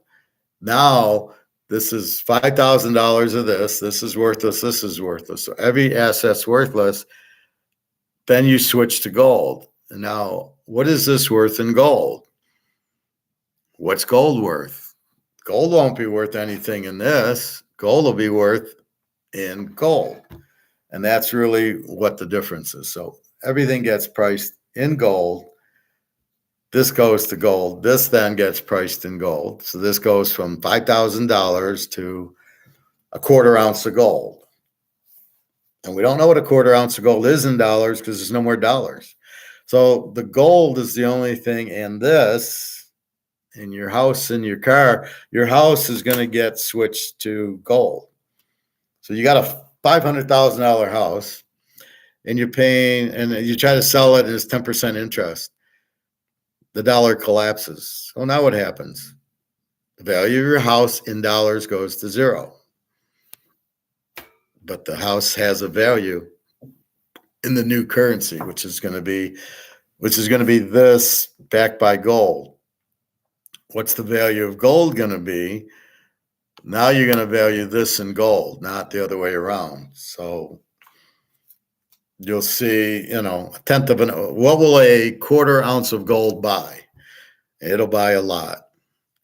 Now this is $5,000 of this. This is worthless. This is worthless. So every asset's worthless. Then you switch to gold. And now, what is this worth in gold? What's gold worth? Gold won't be worth anything in this. Gold will be worth in gold. And that's really what the difference is. So everything gets priced in gold. This goes to gold. This then gets priced in gold. So this goes from $5,000 to a quarter ounce of gold. And we don't know what a quarter ounce of gold is in dollars because there's no more dollars. So the gold is the only thing in this, in your house, in your car. Your house is going to get switched to gold. So you got a $500,000 house and you're paying, and you try to sell it and it's 10% interest. The dollar collapses. So now what happens? The value of your house in dollars goes to zero. But the house has a value in the new currency, which is going to be this backed by gold. What's the value of gold going to be? Now you're going to value this in gold, not the other way around. So you'll see, a tenth of what will a quarter ounce of gold buy? It'll buy a lot.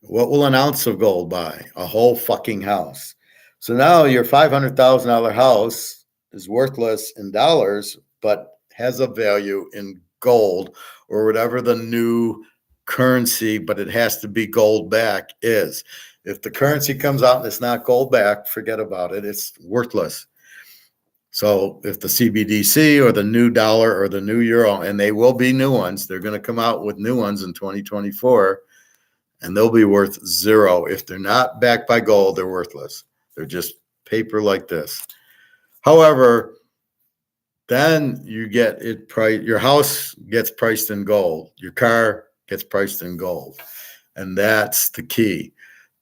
What will an ounce of gold buy? A whole fucking house. So now your $500,000 house is worthless in dollars, but has a value in gold or whatever the new currency, but it has to be gold back is. If the currency comes out and it's not gold back, forget about it. It's worthless. So if the CBDC or the new dollar or the new euro, and they will be new ones, they're going to come out with new ones in 2024, and they'll be worth zero. If they're not backed by gold, they're worthless. They're just paper like this. However, then you get it priced. Your house gets priced in gold. Your car gets priced in gold. And that's the key.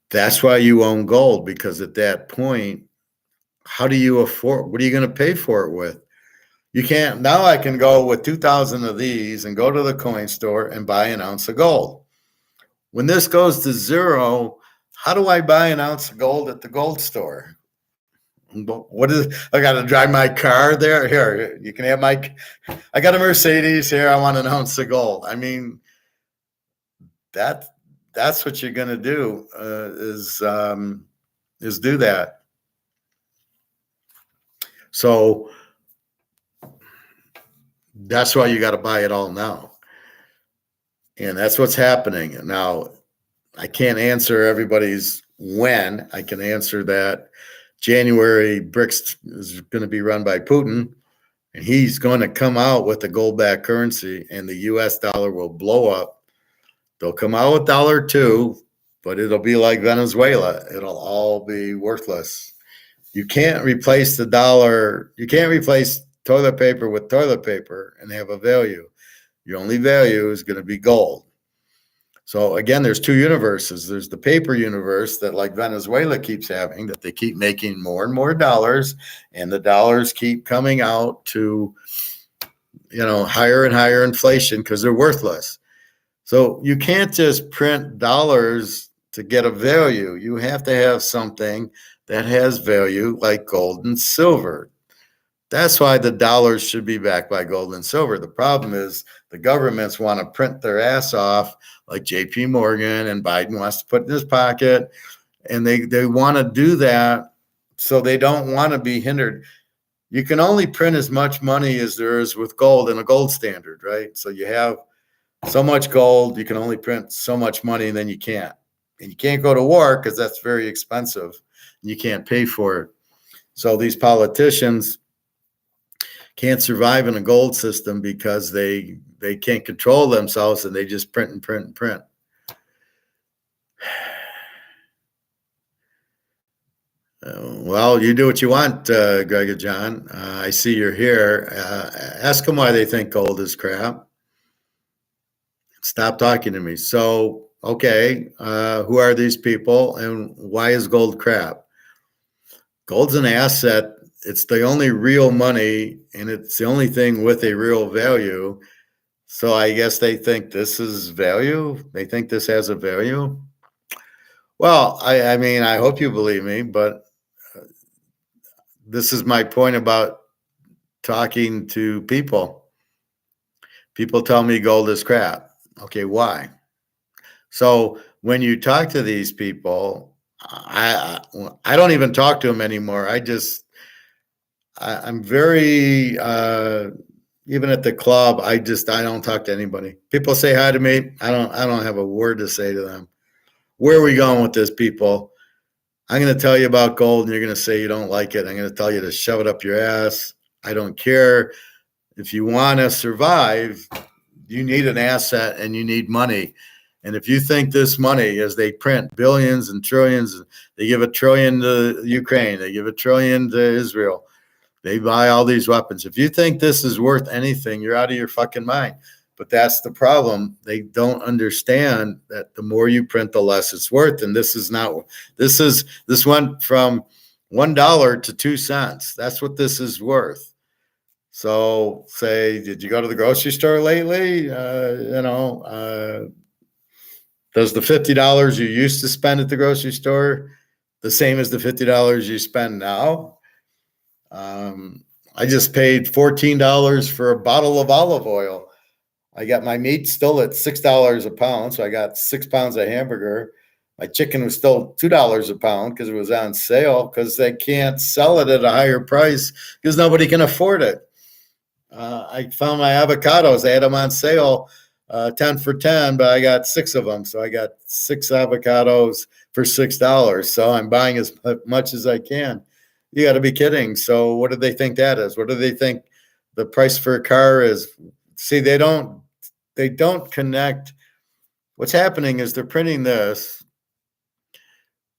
That's why you own gold, because at that point, how do you afford? What are you going to pay for it with? You can't. Now I can go with 2,000 of these and go to the coin store and buy an ounce of gold. When this goes to zero, how do I buy an ounce of gold at the gold store? What is, I got to drive my car there? Here, you can have I got a Mercedes here. I want an ounce of gold. I mean, that's what you're going to do is do that. So that's why you got to buy it all now. And that's what's happening. Now, I can't answer everybody's when. I can answer that January BRICS is going to be run by Putin, and he's going to come out with a gold-backed currency, and the U.S. dollar will blow up. They'll come out with $1 too, but it'll be like Venezuela. It'll all be worthless. You can't replace the dollar. You can't replace toilet paper with toilet paper and have a value. Your only value is going to be gold. So again, there's two universes. There's the paper universe that like Venezuela keeps having, that they keep making more and more dollars, and the dollars keep coming out to, higher and higher inflation because they're worthless. So you can't just print dollars to get a value. You have to have something that has value like gold and silver. That's why the dollars should be backed by gold and silver. The problem is the governments want to print their ass off like JP Morgan and Biden wants to put in his pocket. And they want to do that so they don't want to be hindered. You can only print as much money as there is with gold in a gold standard, right? So you have so much gold, you can only print so much money, and then you can't. And you can't go to war because that's very expensive. You can't pay for it. So these politicians can't survive in a gold system because they can't control themselves and they just print and print and print. Well, you do what you want, Greg and John. I see you're here. Ask them why they think gold is crap. Stop talking to me. So, okay, who are these people and why is gold crap? Gold's an asset. It's the only real money, and it's the only thing with a real value. So I guess they think this is value. They think this has a value. Well, I mean, I hope you believe me, but this is my point about talking to people. People tell me gold is crap. Okay, why? So when you talk to these people, I don't even talk to them anymore. I'm very even at the club. I don't talk to anybody. People say hi to me. I don't have a word to say to them. Where are we going with this, people? I'm going to tell you about gold, and you're going to say you don't like it. I'm going to tell you to shove it up your ass. I don't care. If you want to survive, you need an asset and you need money. And if you think this money, as they print billions and trillions, they give $1 trillion to Ukraine, they give $1 trillion to Israel, they buy all these weapons. If you think this is worth anything, you're out of your fucking mind. But that's the problem. They don't understand that the more you print, the less it's worth. And this went from $1 to 2 cents. That's what this is worth. So say, did you go to the grocery store lately? Does the $50 you used to spend at the grocery store the same as the $50 you spend now? I just paid $14 for a bottle of olive oil. I got my meat still at $6 a pound, so I got 6 pounds of hamburger. My chicken was still $2 a pound because it was on sale, because they can't sell it at a higher price because nobody can afford it. I found my avocados. They had them on sale, 10 for 10, but I got 6 of them. So I got 6 avocados for $6. So I'm buying as much as I can. You got to be kidding. So what do they think that is? What do they think the price for a car is? See, they don't connect. What's happening is they're printing this.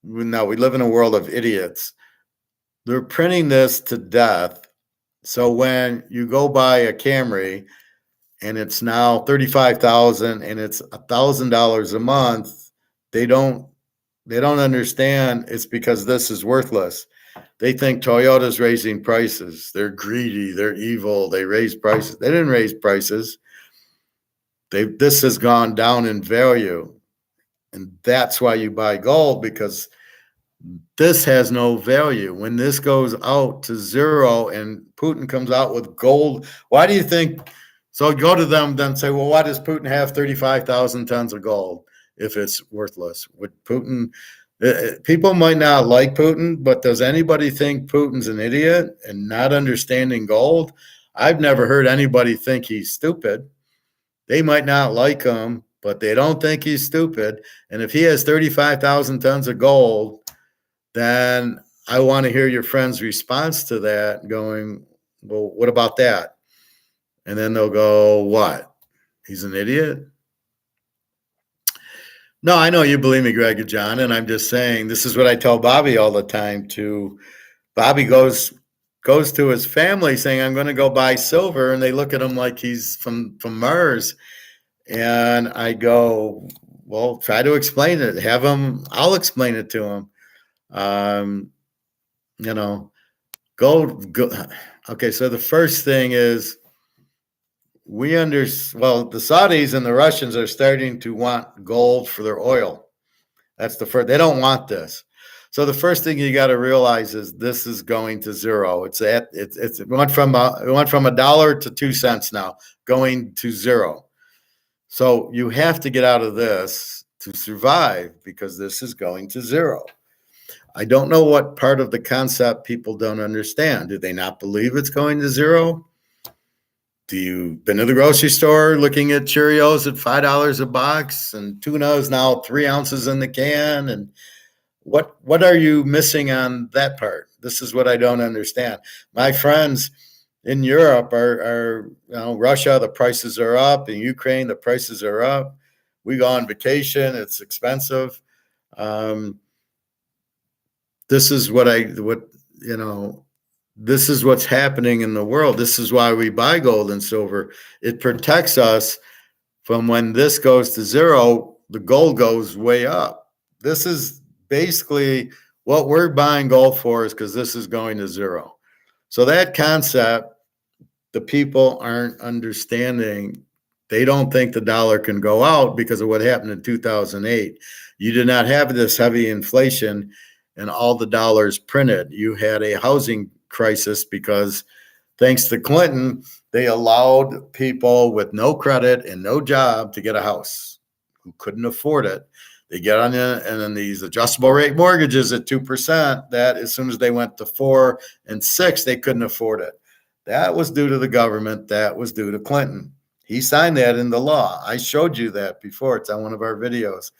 Now, we live in a world of idiots. They're printing this to death. So when you go buy a Camry and it's now $35,000 and it's $1,000 a month, they don't understand it's because this is worthless. They think Toyota's raising prices. They're greedy. They're evil. They raise prices. They didn't raise prices. This has gone down in value. And that's why you buy gold, because this has no value. When this goes out to zero and Putin comes out with gold, why do you think? So go to them, then say, well, why does Putin have 35,000 tons of gold if it's worthless? Would Putin, people might not like Putin, but does anybody think Putin's an idiot and not understanding gold? I've never heard anybody think he's stupid. They might not like him, but they don't think he's stupid. And if he has 35,000 tons of gold, then I want to hear your friend's response to that, going, well, what about that? And then they'll go, what? He's an idiot? No, I know you believe me, Greg and John, and I'm just saying this is what I tell Bobby all the time. To Bobby goes to his family saying, "I'm going to go buy silver," and they look at him like he's from Mars. And I go, "Well, try to explain it. Have him. I'll explain it to him. Um, you know, go. Okay, so the first thing is the Saudis and the Russians are starting to want gold for their oil. That's the first. They don't want this. So the first thing you got to realize is this is going to zero. It went from $1 to 2 cents now, going to zero. So you have to get out of this to survive because this is going to zero. I don't know what part of the concept people don't understand. Do they not believe it's going to zero? Do you been to the grocery store looking at Cheerios at $5 a box and tuna is now 3 ounces in the can? And what are you missing on that part? This is what I don't understand. My friends in Europe are Russia, the prices are up. In Ukraine, the prices are up. We go on vacation; it's expensive. Um, this is this is what's happening in the world. This is why we buy gold and silver. It protects us from when this goes to zero, the gold goes way up. This is basically what we're buying gold for, is because this is going to zero. So that concept, the people aren't understanding. They don't think the dollar can go out because of what happened in 2008. You did not have this heavy inflation and all the dollars printed. You had a housing crisis because thanks to Clinton, they allowed people with no credit and no job to get a house who couldn't afford it. They get on in, and then these adjustable rate mortgages at 2%, that as soon as they went to 4 and 6, they couldn't afford it. That was due to the government. That was due to Clinton. He signed that into law. I showed you that before. It's on one of our videos.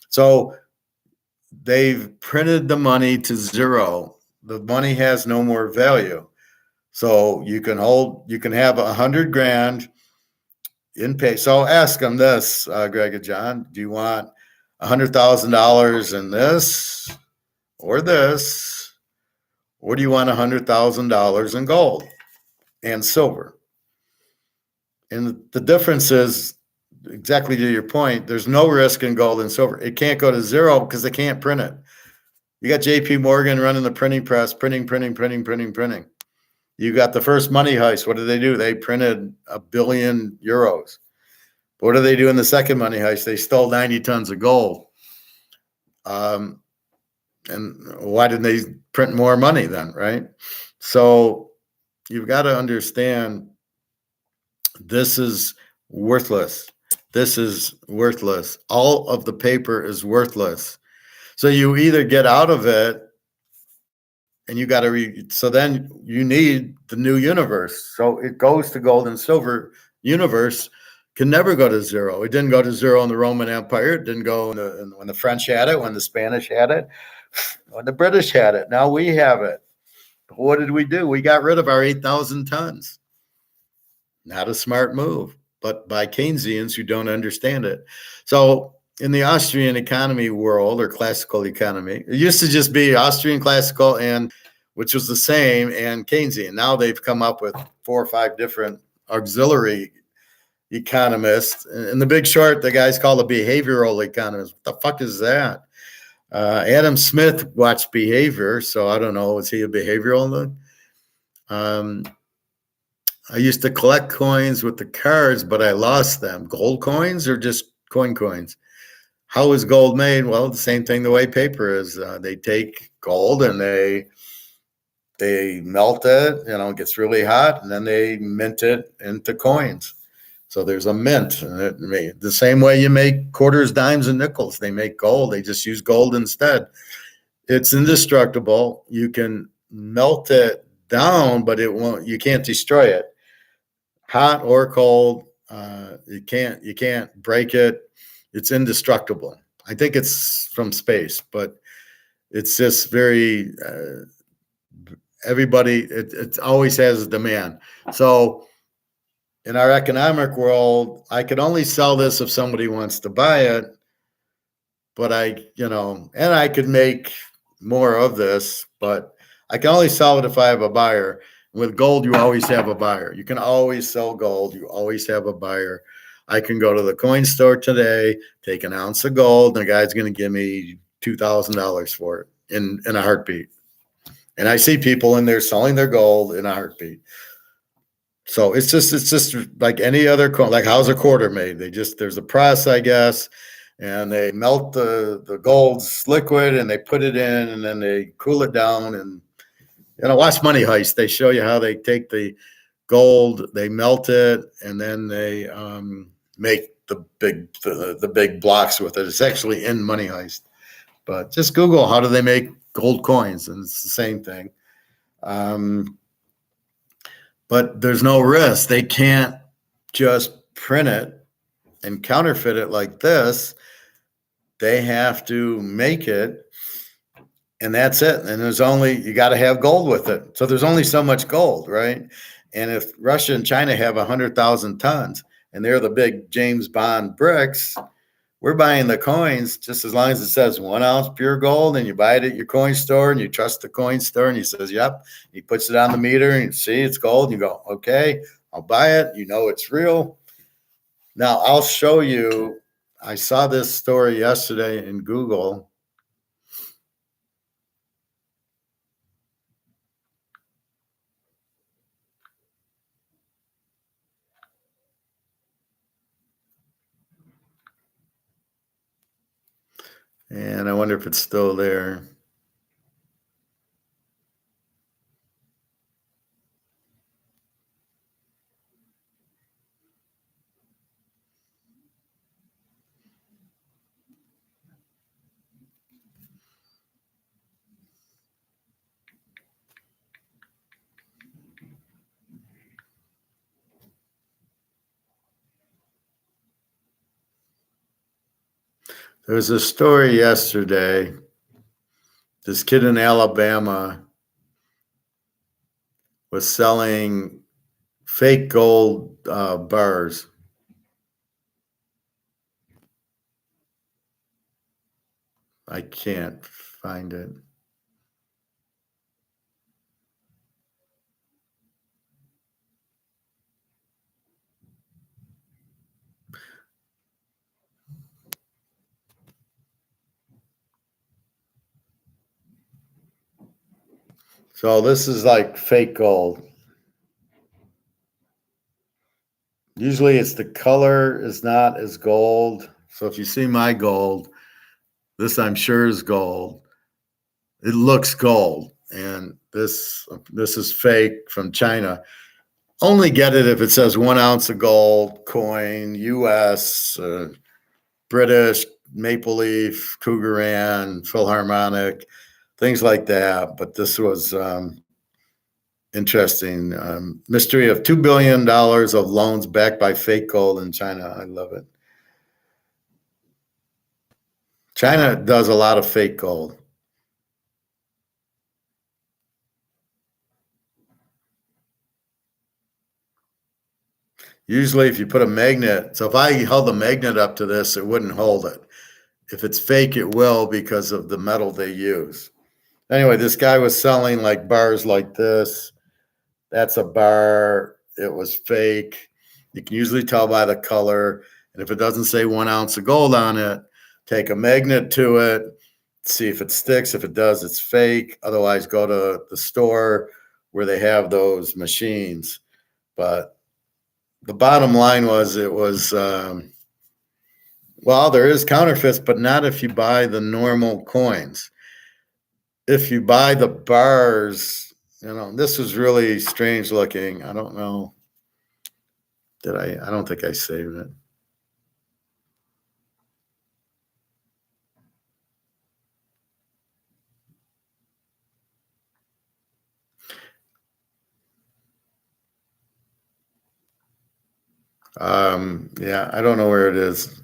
So they've printed the money to zero. The money has no more value. So you can have 100 grand in pay. So ask them this, Greg and John, do you want $100,000 in this, or do you want $100,000 in gold and silver? And the difference is, exactly to your point, there's no risk in gold and silver. It can't go to zero because they can't print it. You got JP Morgan running the printing press, printing. You got the first money heist. What did they do? They printed 1 billion euros. What did they do in the second money heist? They stole 90 tons of gold. And why didn't they print more money then, right? So you've got to understand this is worthless. This is worthless. All of the paper is worthless. So you either get out of it and you got to so then you need the new universe. So it goes to gold and silver. Universe can never go to zero. It didn't go to zero in the Roman Empire. It didn't go when the French had it, when the Spanish had it, when the British had it. Now we have it. What did we do? We got rid of our 8,000 tons. Not a smart move, but by Keynesians who don't understand it. So in the Austrian economy world, or classical economy, it used to just be Austrian classical, and which was the same, and Keynesian. Now they've come up with 4 or 5 different auxiliary economists. In The Big Short, the guy's called a behavioral economist. What the fuck is that? Adam Smith watched Behavior, so I don't know. Was he a behavioral? I used to collect coins with the cards, but I lost them. Gold coins or just coins? How is gold made? Well, the same thing the way paper is. They take gold and they melt it, it gets really hot, and then they mint it into coins. So there's a mint. The same way you make quarters, dimes, and nickels. They make gold. They just use gold instead. It's indestructible. You can melt it down, but you can't destroy it. Hot or cold, you can't break it. It's indestructible. I think it's from space, but it's just very everybody. It always has a demand. So in our economic world, I could only sell this if somebody wants to buy it. but and I could make more of this, but I can only sell it if I have a buyer. With gold, you always have a buyer. You can always sell gold. You always have a buyer. I can go to the coin store today, take an ounce of gold, and the guy's going to give me $2,000 for it in a heartbeat. And I see people in there selling their gold in a heartbeat. So it's just like any other coin. Like, how's a quarter made? There's a press, I guess, and they melt the gold's liquid and they put it in, and then they cool it down. And watch Money Heist. They show you how they take the gold, they melt it, and then they make the big blocks with it. It's actually in Money Heist. But just Google how do they make gold coins, and it's the same thing. But there's no risk. They can't just print it and counterfeit it like this. They have to make it, and that's it. And you got to have gold with it. So there's only so much gold, right? And if Russia and China have 100,000 tons and they're the big James Bond brics, we're buying the coins just as long as it says 1 ounce pure gold, and you buy it at your coin store and you trust the coin store and he says, yep. He puts it on the meter and you see it's gold. And you go, okay, I'll buy it. It's real. Now I'll show you. I saw this story yesterday in Google. And I wonder if it's still there. There was a story yesterday. This kid in Alabama was selling fake gold bars. I can't find it. So this is like fake gold. Usually it's the color is not as gold. So if you see my gold, this I'm sure is gold. It looks gold. And this is fake from China. Only get it if it says 1 ounce of gold, coin, US, British, Maple Leaf, Cougaran, Philharmonic, things like that. But this was interesting. Mystery of $2 billion of loans backed by fake gold in China. I love it. China does a lot of fake gold. Usually if you put a magnet, so if I held the magnet up to this, it wouldn't hold it. If it's fake, it will because of the metal they use. Anyway, this guy was selling like bars like this. That's a bar. It was fake. You can usually tell by the color. And if it doesn't say 1 ounce of gold on it, take a magnet to it, see if it sticks. If it does, it's fake. Otherwise, go to the store where they have those machines. But the bottom line was there is counterfeits, but not if you buy the normal coins. If you buy the bars, this was really strange looking. I don't know. I don't think I saved it. Yeah, I don't know where it is.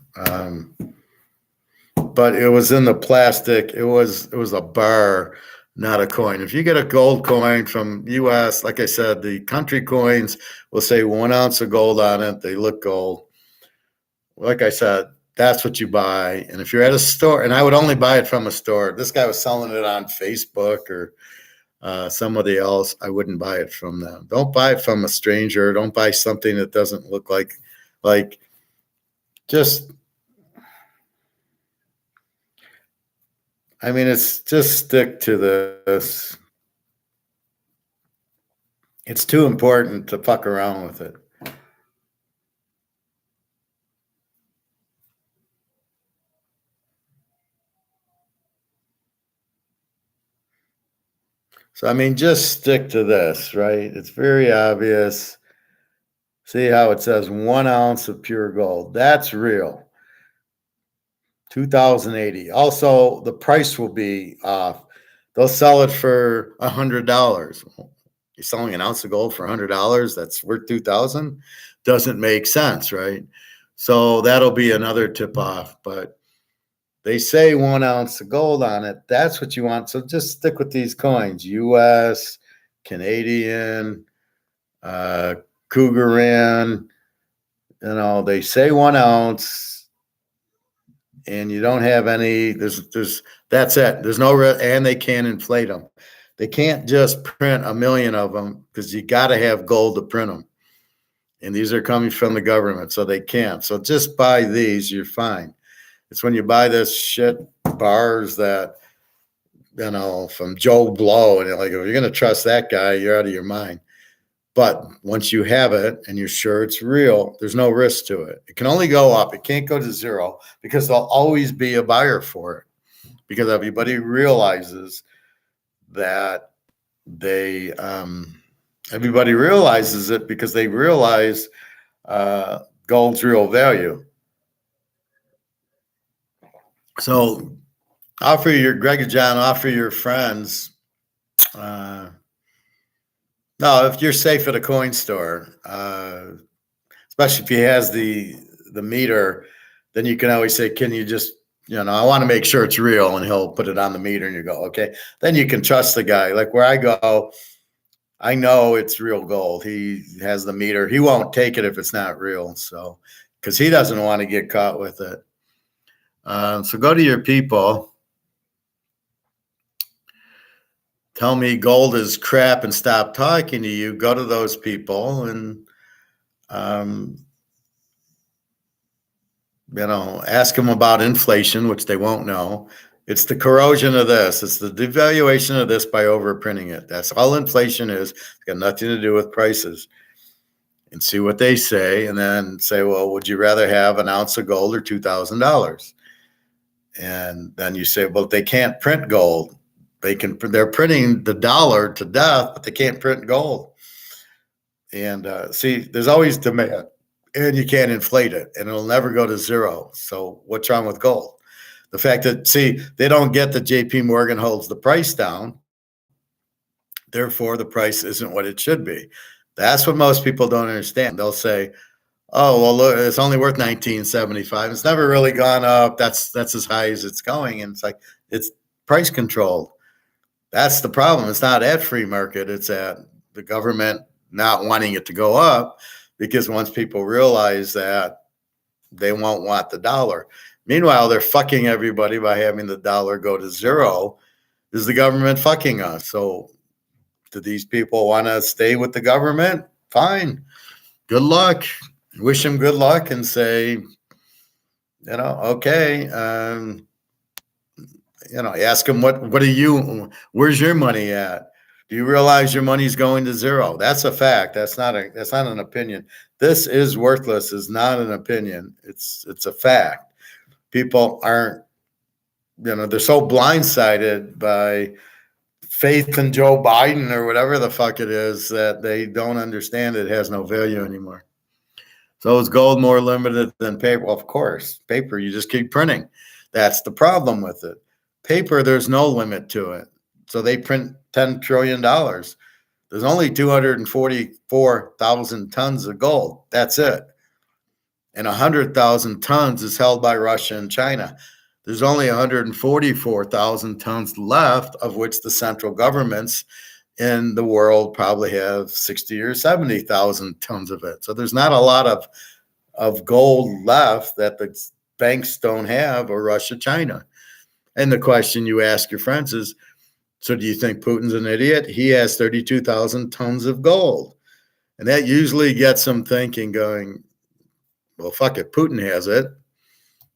But it was in the plastic. It was a bar, not a coin. If you get a gold coin from US, like I said, the country coins will say 1 ounce of gold on it. They look gold. Like I said, that's what you buy. And if you're at a store, and I would only buy it from a store. This guy was selling it on Facebook or somebody else. I wouldn't buy it from them. Don't buy it from a stranger. Don't buy something that doesn't look like just. I mean, it's just stick to this. It's too important to fuck around with it. So, I mean, just stick to this, right? It's very obvious. See how it says 1 ounce of pure gold. That's real. 2080. Also, the price will be off. They'll sell it for $100. You're selling an ounce of gold for $100. That's worth 2,000. Doesn't make sense, right? So that'll be another tip off. But they say 1 ounce of gold on it. That's what you want. So just stick with these coins: U.S., Canadian, Cougaran. They say 1 ounce, and you don't have any. That's it. There's no, and they can't inflate them. They can't just print a million of them because you got to have gold to print them. And these are coming from the government, so they can't. So just buy these, you're fine. It's when you buy this shit bars that, from Joe Blow, and you're like, if you're going to trust that guy, you're out of your mind. But once you have it and you're sure it's real, there's no risk to it. It can only go up. It can't go to zero because there'll always be a buyer for it because everybody realizes that everybody realizes it because they realize gold's real value. So Greg and John, offer your friends. No, if you're safe at a coin store, especially if he has the meter, then you can always say, can you just, I want to make sure it's real, and he'll put it on the meter and you go, okay. Then you can trust the guy. Like where I go, I know it's real gold. He has the meter. He won't take it if it's not real. So, because he doesn't want to get caught with it. So go to your people. Tell me gold is crap and stop talking to you. Go to those people and, ask them about inflation, which they won't know. It's the corrosion of this. It's the devaluation of this by overprinting it. That's all inflation is. It's got nothing to do with prices. And see what they say, and then say, well, would you rather have an ounce of gold or $2,000? And then you say, well, they can't print gold. They're printing the dollar to death, but they can't print gold. And see, there's always demand, and you can't inflate it, and it'll never go to zero. So what's wrong with gold? The fact that, they don't get that JP Morgan holds the price down. Therefore, the price isn't what it should be. That's what most people don't understand. They'll say, oh, well, look, it's only worth $19.75. It's never really gone up. That's as high as it's going. And it's like, it's price controlled. That's the problem. It's not at free market. It's at the government not wanting it to go up, because once people realize that, they won't want the dollar. Meanwhile, they're fucking everybody by having the dollar go to zero. Is the government fucking us? So do these people want to stay with the government? Fine. Good luck. Wish them good luck and say, okay. Ask them where's your money at? Do you realize your money's going to zero? That's a fact. That's not an opinion. This is worthless is not an opinion. It's a fact. People aren't, they're so blindsided by faith in Joe Biden or whatever the fuck it is that they don't understand it has no value anymore. So is gold more limited than paper? Well, of course. Paper, you just keep printing. That's the problem with it. Paper, there's no limit to it. So they print $10 trillion. There's only 244,000 tons of gold. That's it. And 100,000 tons is held by Russia and China. There's only 144,000 tons left, of which the central governments in the world probably have 60 or 70,000 tons of it. So there's not a lot of gold left that banks don't have, or Russia, China. And the question you ask your friends is, so do you think Putin's an idiot? He has 32,000 tons of gold. And that usually gets them thinking, going, well, fuck it, Putin has it.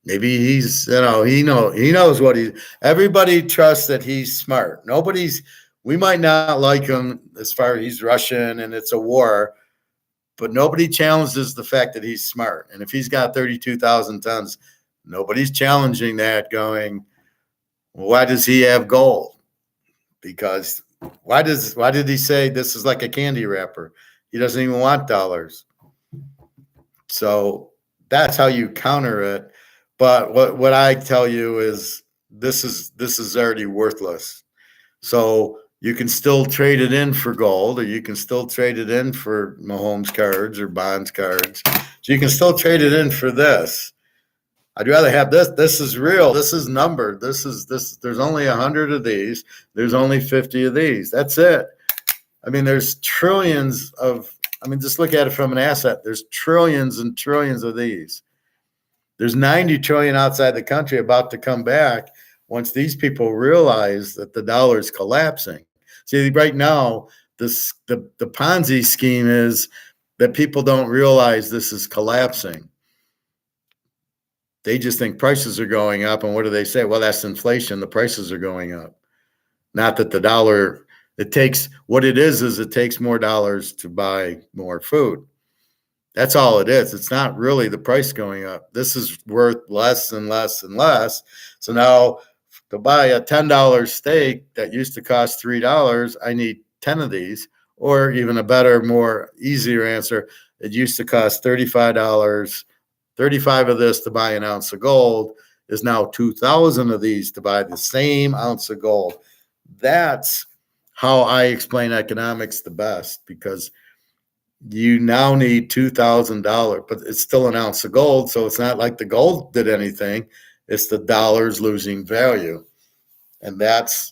Maybe he's, he knows what everybody trusts that he's smart. We might not like him as far as he's Russian and it's a war, but nobody challenges the fact that he's smart. And if he's got 32,000 tons, nobody's challenging that, going, well, why does he have gold? Because why did he say this is like a candy wrapper? He doesn't even want dollars. So that's how you counter it. But what I tell you is this is already worthless. So you can still trade it in for gold, or you can still trade it in for Mahomes cards or Bonds cards. So you can still trade it in for this. I'd rather have this. This is real. This is numbered. This. There's only 100 of these. There's only 50 of these. That's it. I mean, there's trillions of. I mean, just look at it from an asset. There's trillions and trillions of these. There's 90 trillion outside the country about to come back once these people realize that the dollar is collapsing. See, right now, the Ponzi scheme is that people don't realize this is collapsing. They just think prices are going up. And what do they say? Well, that's inflation. The prices are going up. Not that the dollar, it takes more dollars to buy more food. That's all it is. It's not really the price going up. This is worth less and less and less. So now to buy a $10 steak that used to cost $3, I need 10 of these. Or even a better, more easier answer, it used to cost $35. 35 of this to buy an ounce of gold is now 2,000 of these to buy the same ounce of gold. That's how I explain economics the best, because you now need $2,000, but it's still an ounce of gold. So it's not like the gold did anything. It's the dollars losing value. And that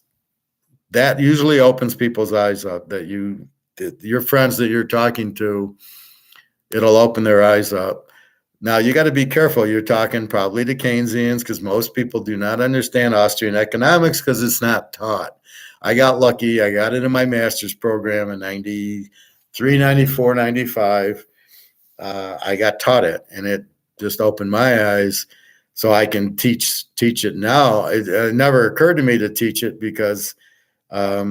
usually opens people's eyes up, that your friends that you're talking to, it'll open their eyes up. Now, you got to be careful. You're talking probably to Keynesians, because most people do not understand Austrian economics because it's not taught. I got lucky. I got into my master's program in 93, 94, 95. I got taught it, and it just opened my eyes so I can teach it now. It never occurred to me to teach it because I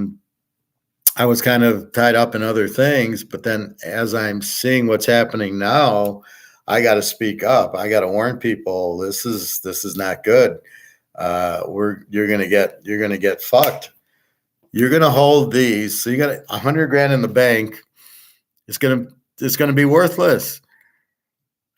was kind of tied up in other things. But then as I'm seeing what's happening now, I got to speak up. I got to warn people. This is not good. You're gonna get fucked. You're gonna hold these. So you got $100,000 in the bank. It's gonna be worthless.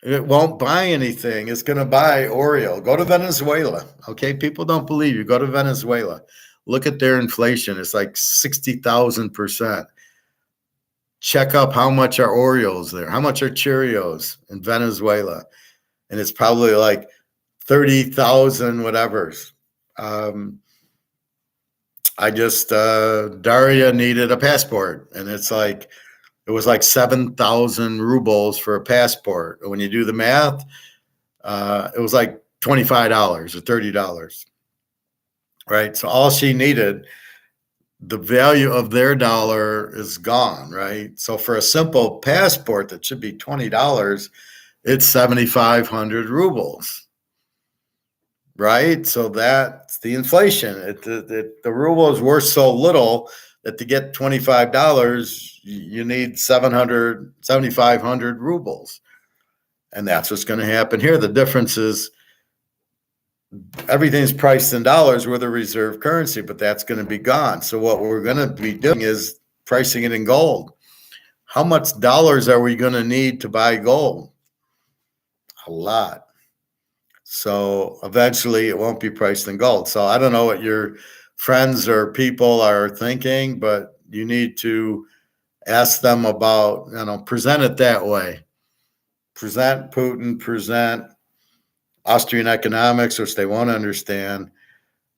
It won't buy anything. It's gonna buy Oreo. Go to Venezuela. Okay, people don't believe you. Go to Venezuela. Look at their inflation. It's like 60,000%. Check up how much are Oreos there. How much are Cheerios in Venezuela? And it's probably like 30,000 whatevers. Daria needed a passport, and it was like 7,000 rubles for a passport. When you do the math, it was like $25 or $30, right? So all she needed, the value of their dollar is gone, right? So for a simple passport that should be $20, it's 7,500 rubles. Right? So that's the inflation. The ruble is worth so little that to get $25, you need 7,500 rubles. And that's what's going to happen here. The difference is everything's priced in dollars. We're the reserve currency, but that's going to be gone. So what we're going to be doing is pricing it in gold. How much dollars are we going to need to buy gold? A lot. So eventually it won't be priced in gold. So I don't know what your friends or people are thinking, but you need to ask them about, present it that way. Present Putin, present Austrian economics, which they won't understand.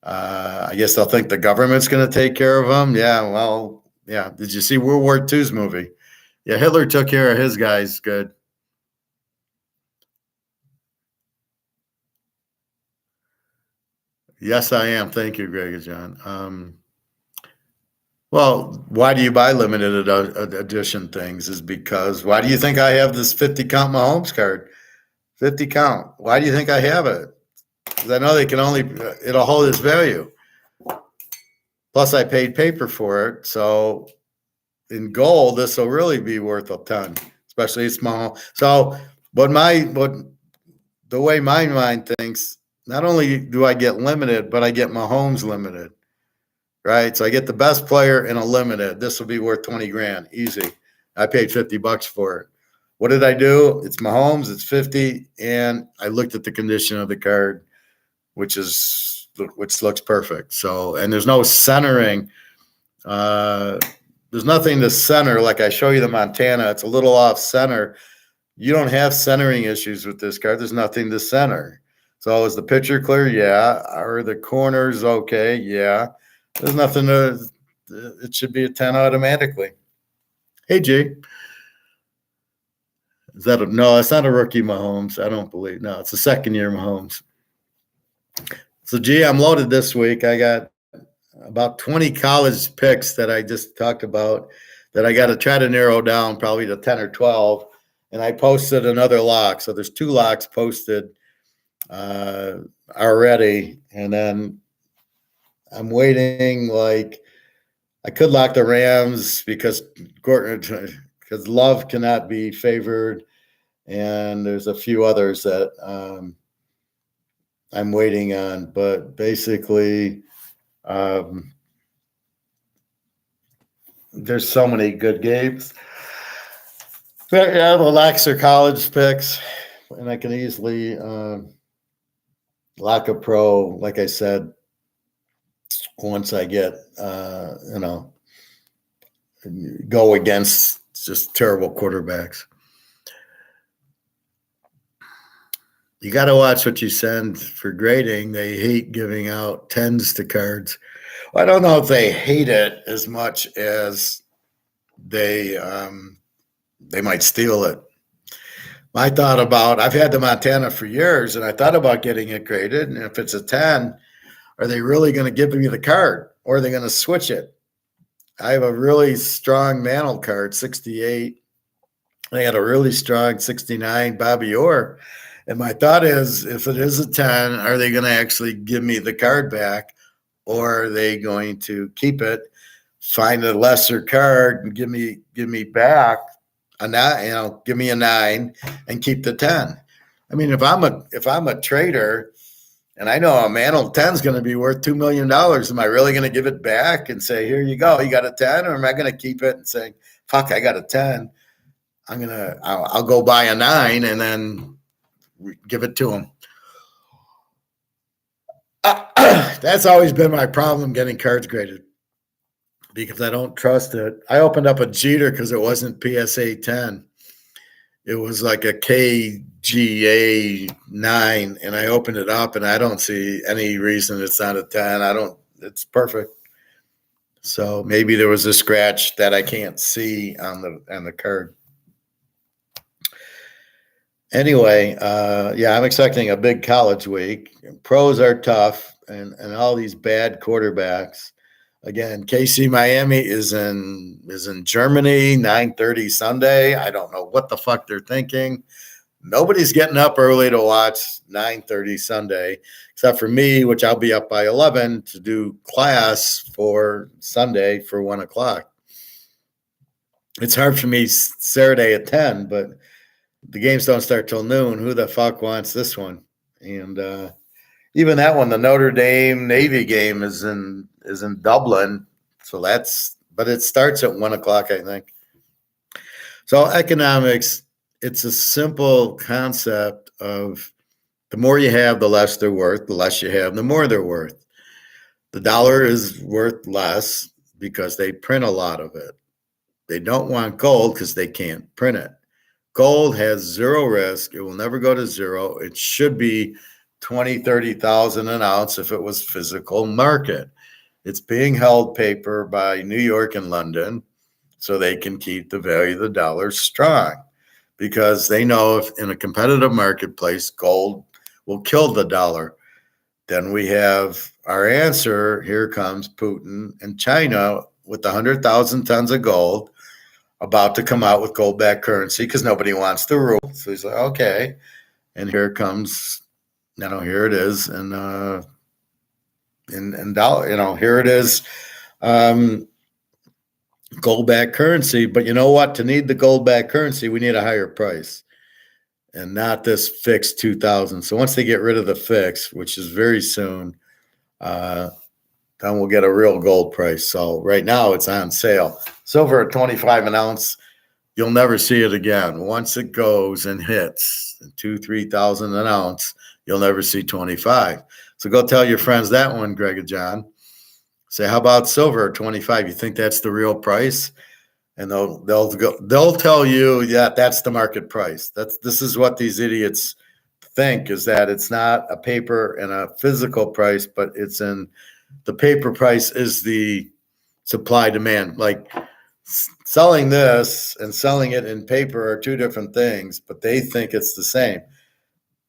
I guess they'll think the government's going to take care of them. Yeah, well, yeah. Did you see World War II's movie? Yeah, Hitler took care of his guys good. Yes, I am. Thank you, Greg and John. Well, why do you buy limited edition things? Is because why do you think I have this 50 count Mahomes card? 50 count. Why do you think I have it? Because I know they can only, it'll hold its value. Plus, I paid paper for it. So in gold, this will really be worth a ton, especially it's small. So, what the way my mind thinks, not only do I get limited, but I get Mahomes limited, right? So I get the best player in a limited. This will be worth 20 grand, easy. I paid $50 for it. What did I do? It's Mahomes, it's 50, and I looked at the condition of the card, which looks perfect. So, and there's no centering. There's nothing to center. Like I show you the Montana, it's a little off center. You don't have centering issues with this card. There's nothing to center. So is the picture clear? Yeah. Are the corners okay? Yeah. There's nothing to, it should be a 10 automatically. Hey, G. No, it's not a rookie Mahomes. I don't believe. No, it's a second year Mahomes. So, G, I'm loaded this week. I got about 20 college picks that I just talked about that I got to try to narrow down probably to 10 or 12. And I posted another lock. So there's 2 locks posted already. And then I'm waiting. Like I could lock the Rams because Love cannot be favored. And there's a few others that I'm waiting on. But basically, there's so many good games. Yeah, the locks are college picks, and I can easily lock a pro, like I said, once I get, go against just terrible quarterbacks. You got to watch what you send for grading. They hate giving out 10s to cards. I don't know if they hate it as much as they might steal it. I've had the Montana for years, and I thought about getting it graded. And if it's a 10, are they really going to give me the card, or are they going to switch it? I have a really strong Mantle card, 68. I had a really strong 69 Bobby Orr. And my thought is, if it is a 10, are they going to actually give me the card back, or are they going to keep it, find a lesser card, and give me back a 9, give me a 9 and keep the 10? I mean, if I'm a trader and I know a Mantle 10 is going to be worth $2 million, am I really going to give it back and say, here you go, you got a 10? Or am I going to keep it and say, fuck, I got a 10. I'll go buy a 9 and then give it to him. That's always been my problem getting cards graded, because I don't trust it. I opened up a Jeter because it wasn't PSA 10. It was like a KGA 9, and I opened it up, and I don't see any reason it's not a 10. It's perfect. So maybe there was a scratch that I can't see on the card. Anyway, I'm expecting a big college week. Pros are tough, and all these bad quarterbacks. Again, KC Miami is in Germany, 9:30 Sunday. I don't know what the fuck they're thinking. Nobody's getting up early to watch 9:30 Sunday, except for me, which I'll be up by 11 to do class for Sunday for 1 o'clock. It's hard for me Saturday at 10, but the games don't start till noon. Who the fuck wants this one? And even that one, the Notre Dame Navy game is in Dublin. So but it starts at 1 o'clock, I think. So economics, it's a simple concept of the more you have, the less they're worth. The less you have, the more they're worth. The dollar is worth less because they print a lot of it. They don't want gold because they can't print it. Gold has zero risk. It will never go to zero. It should be 20, 30,000 an ounce if it was physical market. It's being held paper by New York and London so they can keep the value of the dollar strong, because they know if in a competitive marketplace, gold will kill the dollar. Then we have our answer. Here comes Putin and China with 100,000 tons of gold, about to come out with gold-backed currency because nobody wants the rule. So he's like, okay. And here comes, here it is. And dollar, here it is. Gold-backed currency. But you know what? To need the gold-backed currency, we need a higher price and not this fixed 2,000. So once they get rid of the fix, which is very soon, then we'll get a real gold price. So right now it's on sale. Silver at 25 an ounce. You'll never see it again. Once it goes and hits 2,000-3,000 an ounce, you'll never see 25. So go tell your friends that one, Greg and John. Say, how about silver at 25? You think that's the real price? And they'll tell you, yeah, that's the market price. This is what these idiots think, is that it's not a paper and a physical price, but it's in the paper price is the supply demand. Like selling this and selling it in paper are two different things, but they think it's the same.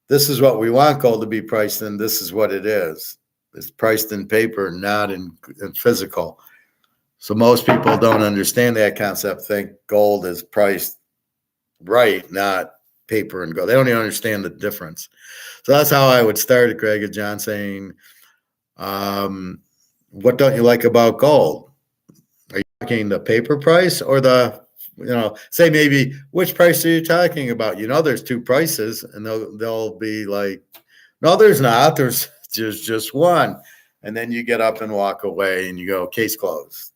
This is what we want gold to be priced in. This is what it is. It's priced in paper, not in physical. So most people don't understand that concept, think gold is priced right, not paper and gold. They don't even understand the difference. So that's how I would start it, Greg and John, saying, what don't you like about gold? Are you talking the paper price or say maybe which price are you talking about? There's two prices, and they'll be like, no, there's not. There's just one. And then you get up and walk away and you go, case closed.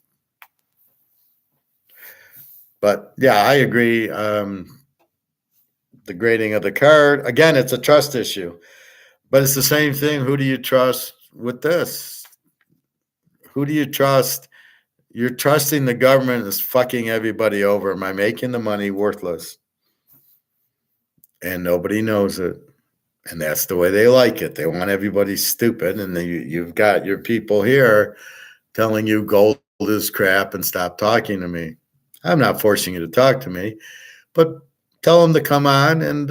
But yeah, I agree. The grading of the card, again, it's a trust issue, but it's the same thing. Who do you trust with this? Who do you trust? You're trusting the government is fucking everybody over. Am I making the money worthless? And nobody knows it. And that's the way they like it. They want everybody stupid. And then you've got your people here telling you gold is crap and stop talking to me. I'm not forcing you to talk to me, but tell them to come on and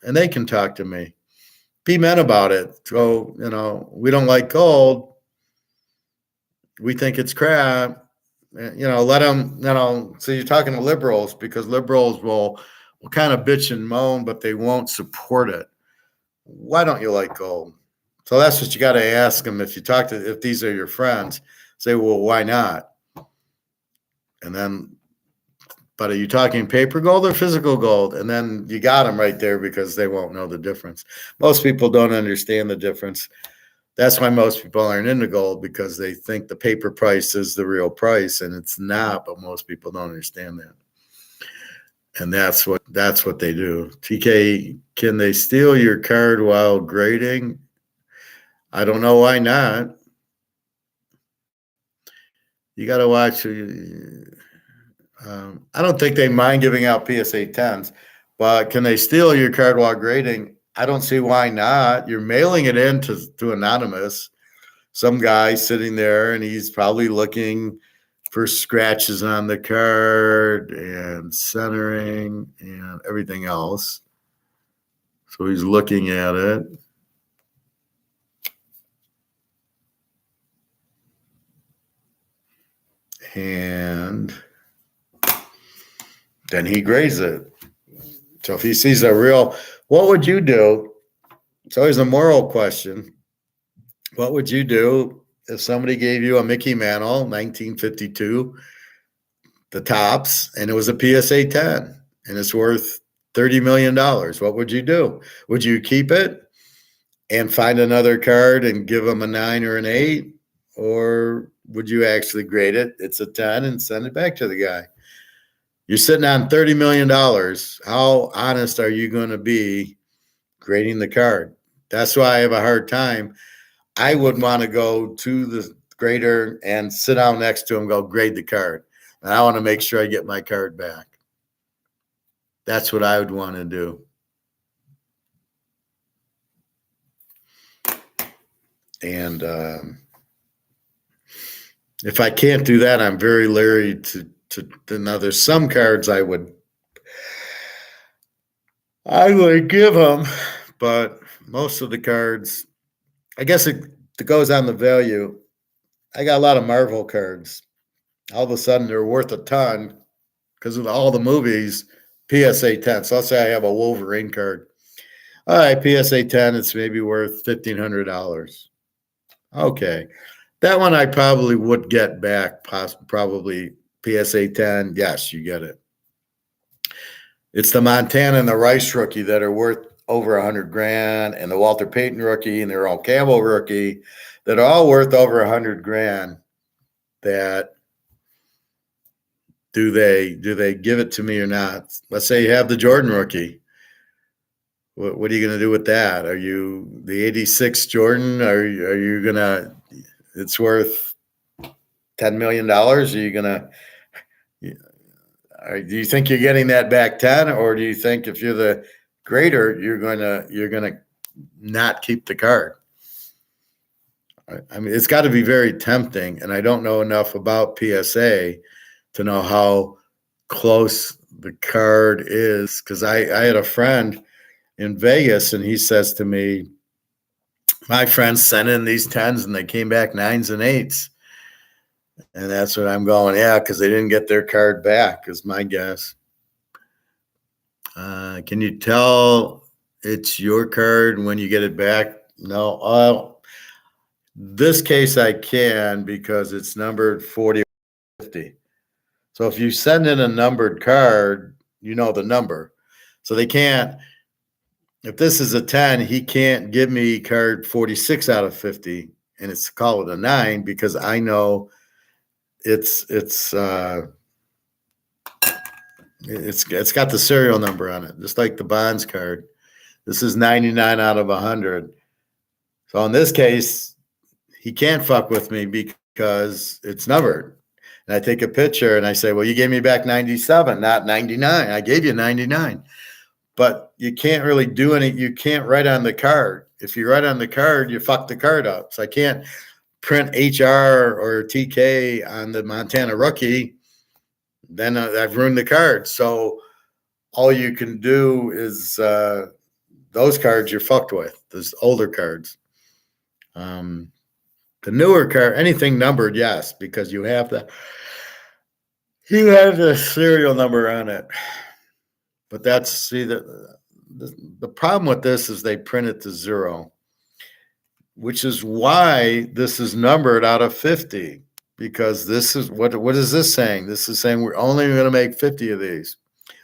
they can talk to me. Be men about it. So, we don't like gold. We think it's crap. Let them, so you're talking to liberals, because liberals will kind of bitch and moan, but they won't support it. Why don't you like gold? So that's what you got to ask them. If these are your friends, say, well, why not? And then, but are you talking paper gold or physical gold? And then you got them right there, because they won't know the difference. Most people don't understand the difference. That's why most people aren't into gold, because they think the paper price is the real price, and it's not, but most people don't understand that. And that's what they do. TK, can they steal your card while grading? I don't know why not. You got to watch. I don't think they mind giving out PSA 10s, but can they steal your card while grading? I don't see why not. You're mailing it in to anonymous, some guy sitting there, and he's probably looking for scratches on the card and centering and everything else. So he's looking at it. And then he grades it. So if he sees what would you do? It's always a moral question. What would you do if somebody gave you a Mickey Mantle, 1952, the tops, and it was a PSA 10, and it's worth $30 million? What would you do? Would you keep it and find another card and give them a 9 or an 8? Or would you actually grade it? It's a 10 and send it back to the guy. You're sitting on $30 million. How honest are you going to be grading the card? That's why I have a hard time. I would want to go to the grader and sit down next to him, go grade the card. And I want to make sure I get my card back. That's what I would want to do. And if I can't do that, I'm very leery to now there's some cards I would give them, but most of the cards I guess it goes on the value. I got a lot of Marvel cards. All of a sudden, they're worth a ton because of all the movies. PSA 10. So let's say I have a Wolverine card. All right, PSA 10, it's maybe worth $1,500. Okay. That one I probably would get back, probably PSA 10. Yes, you get it. It's the Montana and the Rice rookie that are worth over 100 grand, and the Walter Payton rookie and the Earl Campbell rookie that are all worth over 100 grand. That do they give it to me or not? Let's say you have the Jordan rookie. What are you going to do with that? Are you the 86 Jordan? Are you going to, it's worth $10 million? Are you going to, do you think you're getting that back 10, or do you think if you're the grader, you're going to not keep the card? I mean, it's got to be very tempting, and I don't know enough about PSA to know how close the card is, because I had a friend in Vegas, and he says to me, my friends sent in these 10s and they came back 9s and 8s. And that's what I'm going, yeah, because they didn't get their card back, is my guess. Can you tell it's your card when you get it back? No. This case I can, because it's numbered 40 or 50. So if you send in a numbered card, you know the number. So they can't, if this is a 10, he can't give me card 46 out of 50 and it's call it a 9, because I know it's got the serial number on it, just like the Bonds card. This is 99 out of 100. So in this case, he can't fuck with me because it's numbered. And I take a picture and I say, well, you gave me back 97, not 99. I gave you 99. But you can't really do any, you can't write on the card. If you write on the card, you fuck the card up. So I can't print HR or TK on the Montana rookie. Then I've ruined the card. So all you can do is those cards you're fucked with, those older cards. The newer card, anything numbered, yes, because you have the serial number on it. But that's, see, the problem with this is they print it to 0, which is why this is numbered out of 50, because this is, what is this saying? This is saying we're only going to make 50 of these.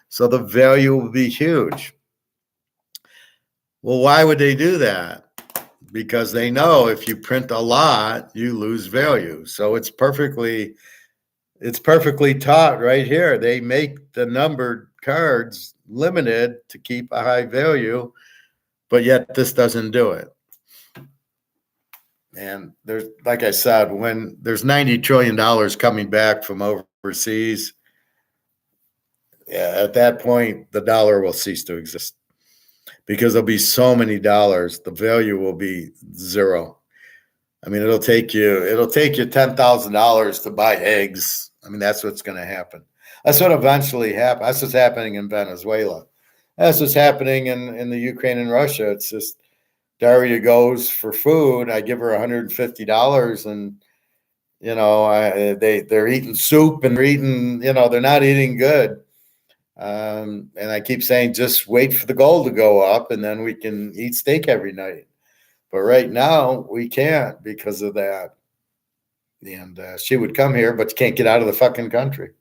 So the value will be huge. Well, why would they do that? Because they know if you print a lot, you lose value. So it's perfectly taught right here. They make the numbered cards limited to keep a high value, but yet this doesn't do it. And there's, like I said, when there's $90 trillion coming back from overseas, at that point, the dollar will cease to exist, because there'll be so many dollars, the value will be 0. I mean, it'll take you $10,000 to buy eggs. I mean, that's what's going to happen. That's what eventually happens. That's what's happening in Venezuela. That's what's happening in the Ukraine and Russia. It's just Daria goes for food. I give her $150, and they're eating soup and they're eating. They're not eating good. And I keep saying, just wait for the gold to go up, and then we can eat steak every night. But right now we can't because of that. And she would come here, but you can't get out of the fucking country.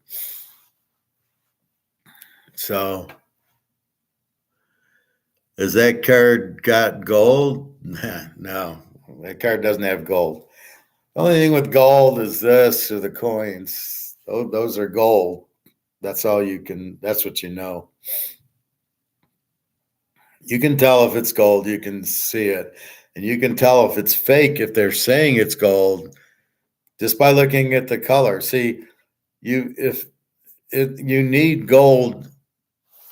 So, has that card got gold? No, that card doesn't have gold. The only thing with gold is this, or the coins. Those are gold. That's all you can, that's what you know. You can tell if it's gold, you can see it. And you can tell if it's fake, if they're saying it's gold, just by looking at the color. See, you need gold,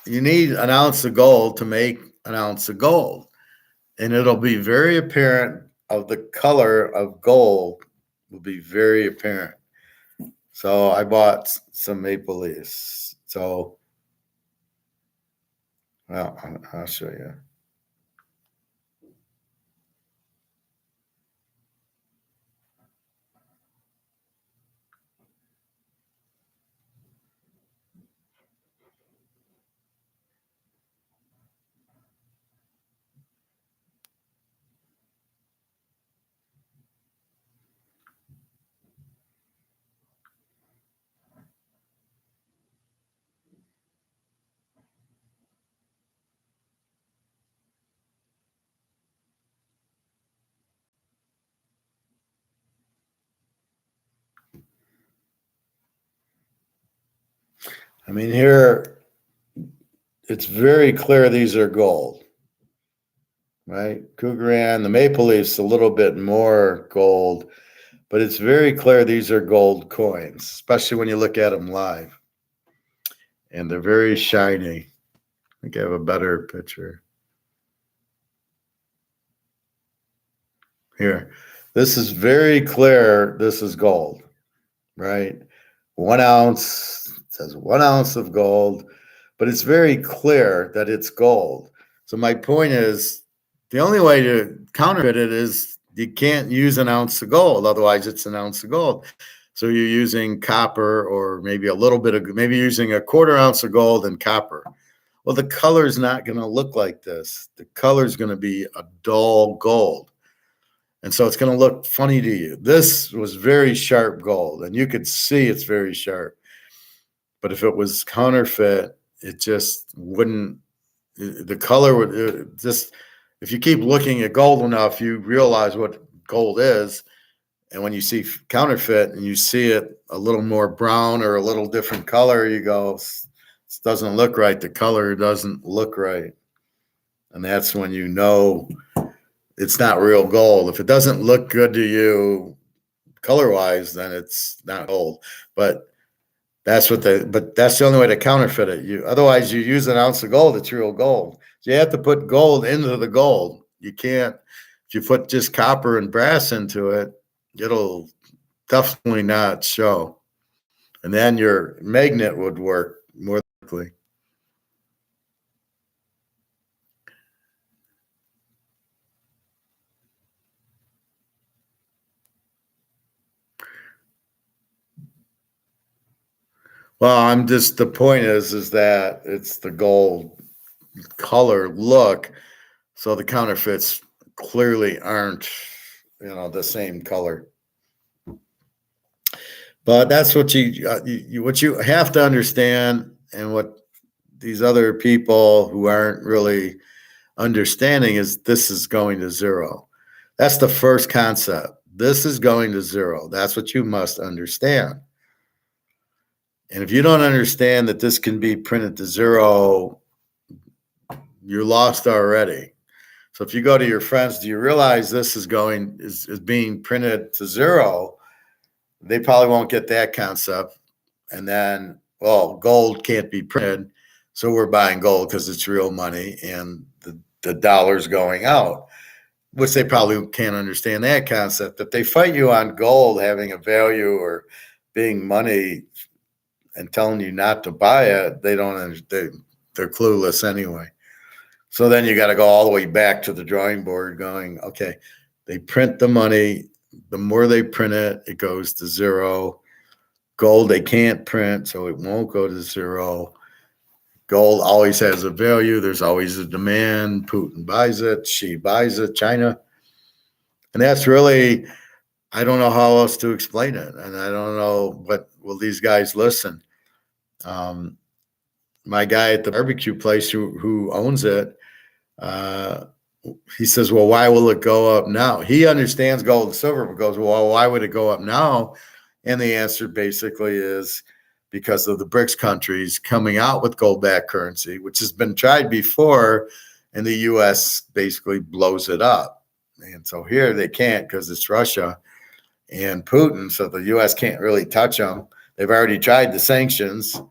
you need an ounce of gold to make an ounce of gold. And it'll be very apparent of the color of gold will be very apparent. So I bought some maple leaves. So, well, I'll show you. I mean, here it's very clear these are gold, right? Krugerrand, the Maple Leaf's a little bit more gold, but it's very clear these are gold coins, especially when you look at them live. And they're very shiny. I think I have a better picture. Here, this is very clear. This is gold, right? 1 ounce, it says 1 ounce of gold, but it's very clear that it's gold. So my point is, the only way to counterfeit it is you can't use an ounce of gold. Otherwise, it's an ounce of gold. So you're using copper or maybe a little bit of, maybe using a 1/4 ounce of gold and copper. Well, the color's not going to look like this. The color's going to be a dull gold. And so it's going to look funny to you. This was very sharp gold, and you could see it's very sharp. But if it was counterfeit, it just wouldn't, the color would just, if you keep looking at gold enough, you realize what gold is. And when you see counterfeit and you see it a little more brown or a little different color, you go, this doesn't look right. The color doesn't look right. And that's when you know it's not real gold. If it doesn't look good to you color-wise, then it's not gold. But that's the only way to counterfeit it. Otherwise you use an ounce of gold, it's real gold. So you have to put gold into the gold. You can't, if you put just copper and brass into it, it'll definitely not show. And then your magnet would work more likely. Well, the point is that it's the gold color look. So the counterfeits clearly aren't, the same color. But that's what you have to understand, and what these other people who aren't really understanding is this is going to zero. That's the first concept. This is going to zero. That's what you must understand. And if you don't understand that this can be printed to zero, you're lost already. So if you go to your friends, do you realize this is being printed to zero? They probably won't get that concept. And then, well, gold can't be printed, so we're buying gold because it's real money and the dollar's going out, which they probably can't understand that concept. If they fight you on gold having a value or being money and telling you not to buy it, they don't understand. They're clueless anyway. So then you got to go all the way back to the drawing board going, okay, they print the money. The more they print it, it goes to zero. Gold, they can't print, so it won't go to zero. Gold always has a value. There's always a demand. Putin buys it. She buys it. China. And that's really, I don't know how else to explain it. And I don't know, but will these guys listen? My guy at the barbecue place who owns it, he says, well, why will it go up now? He understands gold and silver, but goes, well, why would it go up now? And the answer basically is because of the BRICS countries coming out with gold-backed currency, which has been tried before, and the U.S. basically blows it up. And so here they can't because it's Russia and Putin, so the U.S. can't really touch them. They've already tried the sanctions,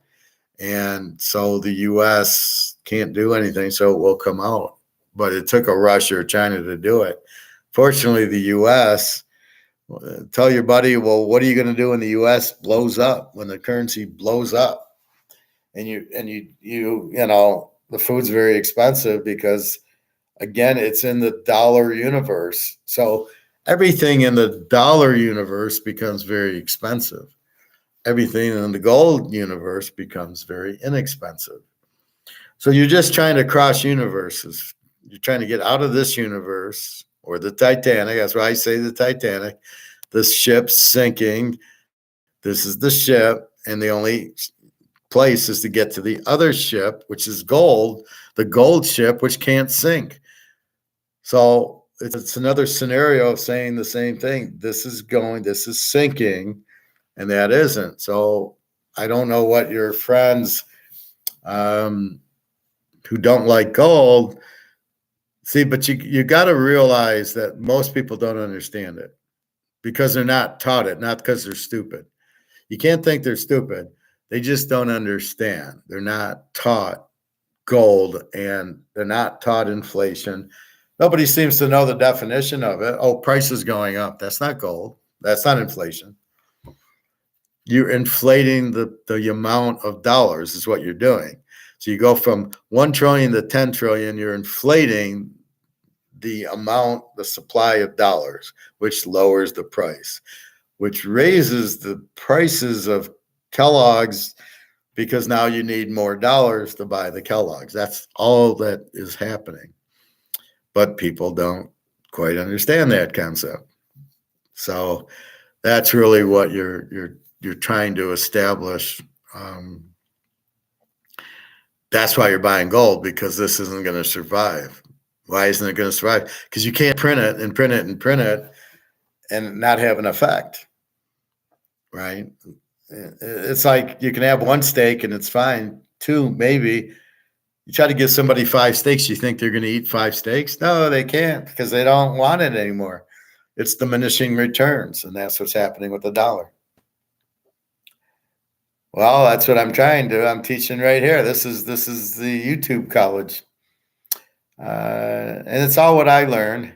and so the U.S. can't do anything, so it will come out. But it took a Russia or China to do it. Fortunately, the U.S., tell your buddy, well, what are you going to do when the U.S. blows up, when the currency blows up? And the food's very expensive because, again, it's in the dollar universe. So everything in the dollar universe becomes very expensive. Everything in the gold universe becomes very inexpensive. So you're just trying to cross universes. You're trying to get out of this universe, or the Titanic. That's why I say the Titanic. The ship's sinking. This is the ship, and the only place is to get to the other ship, which is gold, the gold ship, which can't sink. So it's another scenario of saying the same thing. This is sinking, and that isn't. So I don't know what your friends who don't like gold. See, but you got to realize that most people don't understand it because they're not taught it, not because they're stupid. You can't think they're stupid. They just don't understand. They're not taught gold and they're not taught inflation. Nobody seems to know the definition of it. Oh, price is going up. That's not gold. That's not inflation. You're inflating the amount of dollars is what you're doing. So you go from 1 trillion to 10 trillion, you're inflating the amount, the supply of dollars, which lowers the price, which raises the prices of Kellogg's because now you need more dollars to buy the Kellogg's. That's all that is happening. But people don't quite understand that concept. So that's really what you're trying to establish. That's why you're buying gold, because this isn't going to survive. Why isn't it going to survive? Because you can't print it and print it and print it and not have an effect, right? It's like you can have 1 steak and it's fine. 2, maybe. You try to give somebody 5 steaks, you think they're going to eat 5 steaks? No, they can't because they don't want it anymore. It's diminishing returns, and that's what's happening with the dollar. Well, that's what I'm trying to do. I'm teaching right here. This is the YouTube college. And it's all what I learned.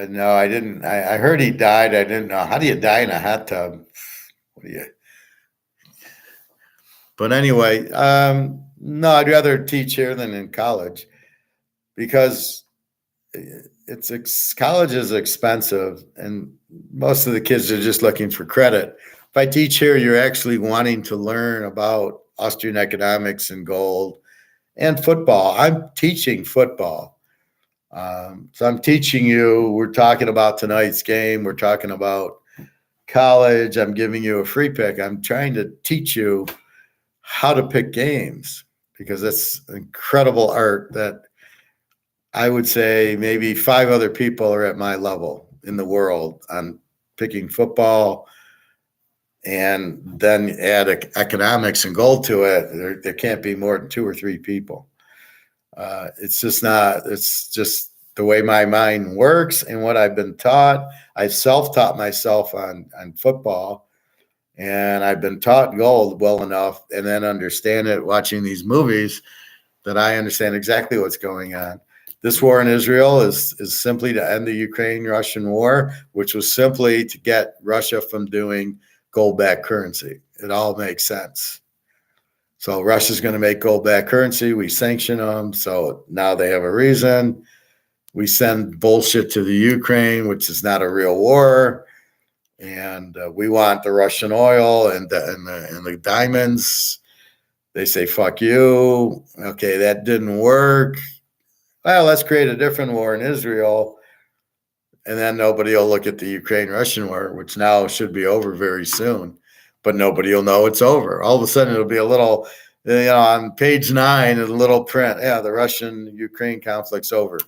No, I didn't. I heard he died. I didn't know. How do you die in a hot tub? What do you? But anyway, no, I'd rather teach here than in college because college is expensive and most of the kids are just looking for credit. If I teach here, you're actually wanting to learn about Austrian economics and gold and football. I'm teaching football. So I'm teaching you, we're talking about tonight's game. We're talking about college. I'm giving you a free pick. I'm trying to teach you how to pick games because it's incredible art that I would say maybe 5 other people are at my level in the world on picking football, and then add economics and gold to it. There can't be more than 2 or 3 people. It's just not, it's just the way my mind works and what I've been taught. I've self-taught myself on football, and I've been taught gold well enough and then understand it watching these movies that I understand exactly what's going on. This war in Israel is simply to end the Ukraine-Russian war, which was simply to get Russia from doing gold-backed currency. It all makes sense. So Russia's going to make gold-backed currency. We sanction them. So now they have a reason. We send bullshit to the Ukraine, which is not a real war. And we want the Russian oil and the diamonds. They say, fuck you. Okay, that didn't work. Well, let's create a different war in Israel. And then nobody will look at the Ukraine-Russian war, which now should be over very soon. But nobody will know it's over. All of a sudden, it'll be a little, on page 9, a little print. Yeah, the Russian-Ukraine conflict's over.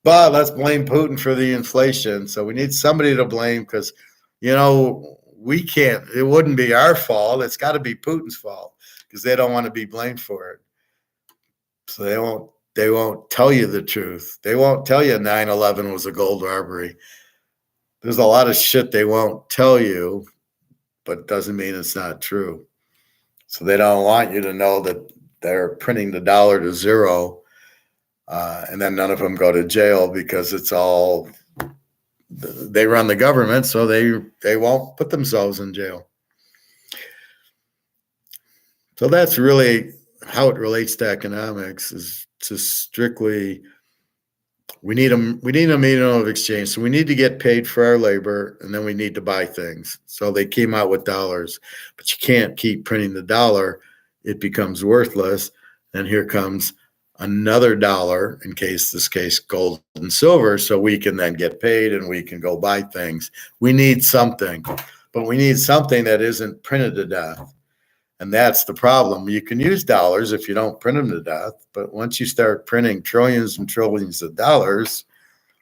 But let's blame Putin for the inflation. So we need somebody to blame because, we can't. It wouldn't be our fault. It's got to be Putin's fault because they don't want to be blamed for it. So they won't tell you the truth. They won't tell you 9/11 was a gold robbery. There's a lot of shit they won't tell you, but it doesn't mean it's not true. So they don't want you to know that they're printing the dollar to zero, and then none of them go to jail because it's all they run the government, so they won't put themselves in jail. So that's really how it relates to economics, is just strictly we need a medium of exchange. So we need to get paid for our labor, and then we need to buy things. So they came out with dollars, but you can't keep printing the dollar. It becomes worthless. And here comes another dollar, in this case, gold and silver, so we can then get paid and we can go buy things. We need something, but we need something that isn't printed to death. And that's the problem. You can use dollars if you don't print them to death, but once you start printing trillions and trillions of dollars,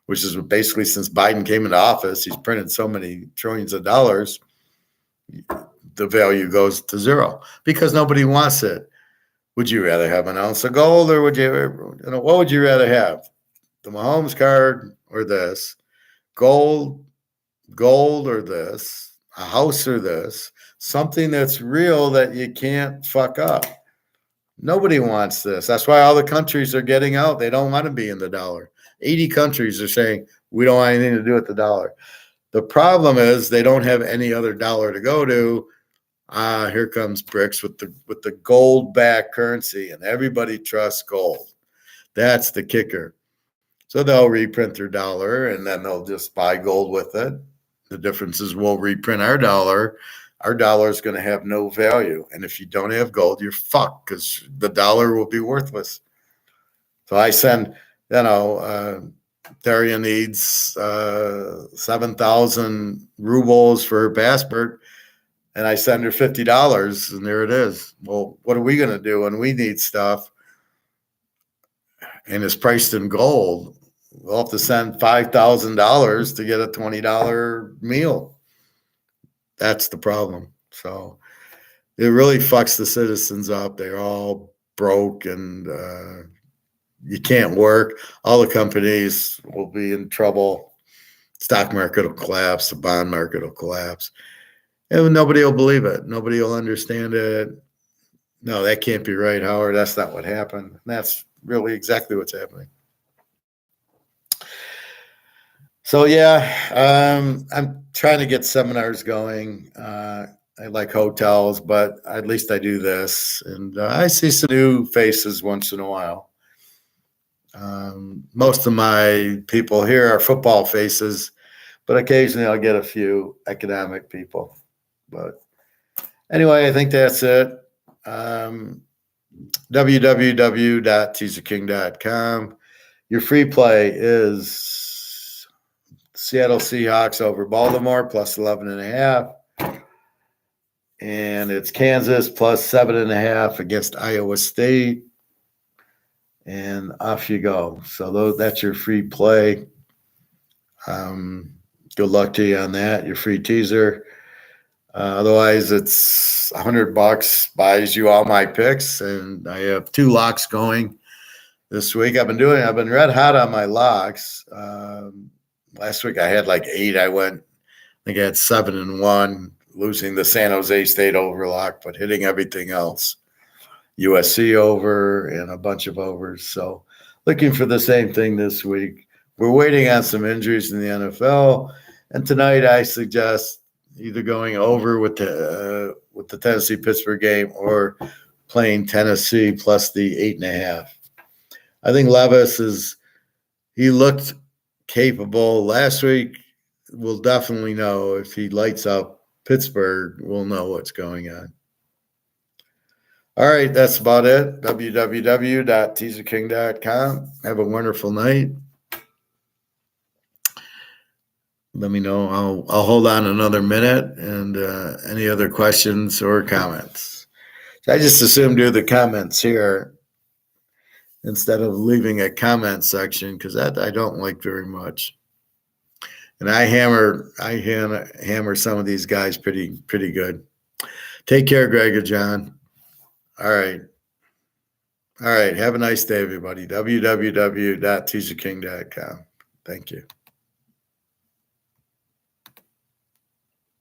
which is basically since Biden came into office, he's printed so many trillions of dollars, the value goes to zero because nobody wants it. Would you rather have an ounce of gold, or what would you rather have? The Mahomes card or this? Gold or this? A house or this? Something that's real that you can't fuck up. Nobody wants this. That's why all the countries are getting out. They don't want to be in the dollar. 80 countries are saying, we don't want anything to do with the dollar. The problem is they don't have any other dollar to go to. Here comes BRICS with the gold-backed currency, and everybody trusts gold. That's the kicker. So they'll reprint their dollar, and then they'll just buy gold with it. The difference is we'll reprint our dollar. Our dollar is going to have no value. And if you don't have gold, you're fucked because the dollar will be worthless. So I send, Daria needs 7,000 rubles for her passport, and I send her $50, and there it is. Well, what are we going to do when we need stuff and it's priced in gold? We'll have to send $5,000 to get a $20 meal. That's the problem. So it really fucks the citizens up. They're all broke, and you can't work. All the companies will be in trouble. Stock market will collapse. The bond market will collapse. And nobody will believe it. Nobody will understand it. No, that can't be right, Howard. That's not what happened. And that's really exactly what's happening. So, I'm trying to get seminars going. I like hotels, but at least I do this. And I see some new faces once in a while. Most of my people here are football faces, but occasionally I'll get a few economic people. But anyway, I think that's it. www.teaserking.com. Your free play is Seattle Seahawks over Baltimore plus 11.5. And it's Kansas plus 7.5 against Iowa State. And off you go. So that's your free play. Good luck to you on that. Your free teaser. Otherwise, it's $100 buys you all my picks, and I have 2 locks going this week. I've been red hot on my locks. Last week I had like 8. I think I had 7-1, losing the San Jose State overlock, but hitting everything else. USC over and a bunch of overs. So looking for the same thing this week. We're waiting on some injuries in the NFL, and tonight I suggest either going over with the Tennessee-Pittsburgh game or playing Tennessee plus the 8.5. I think Levis he looked capable last week. We'll definitely know if he lights up Pittsburgh. We'll know what's going on. All right, that's about it. www.teaserking.com. Have a wonderful night. Let me know. I'll hold on another minute, and any other questions or comments. So I just assume do the comments here instead of leaving a comment section, because that I don't like very much. And I hammer some of these guys pretty good. Take care, Greg or John. All right. Have a nice day, everybody. www.teaserking.com. Thank you.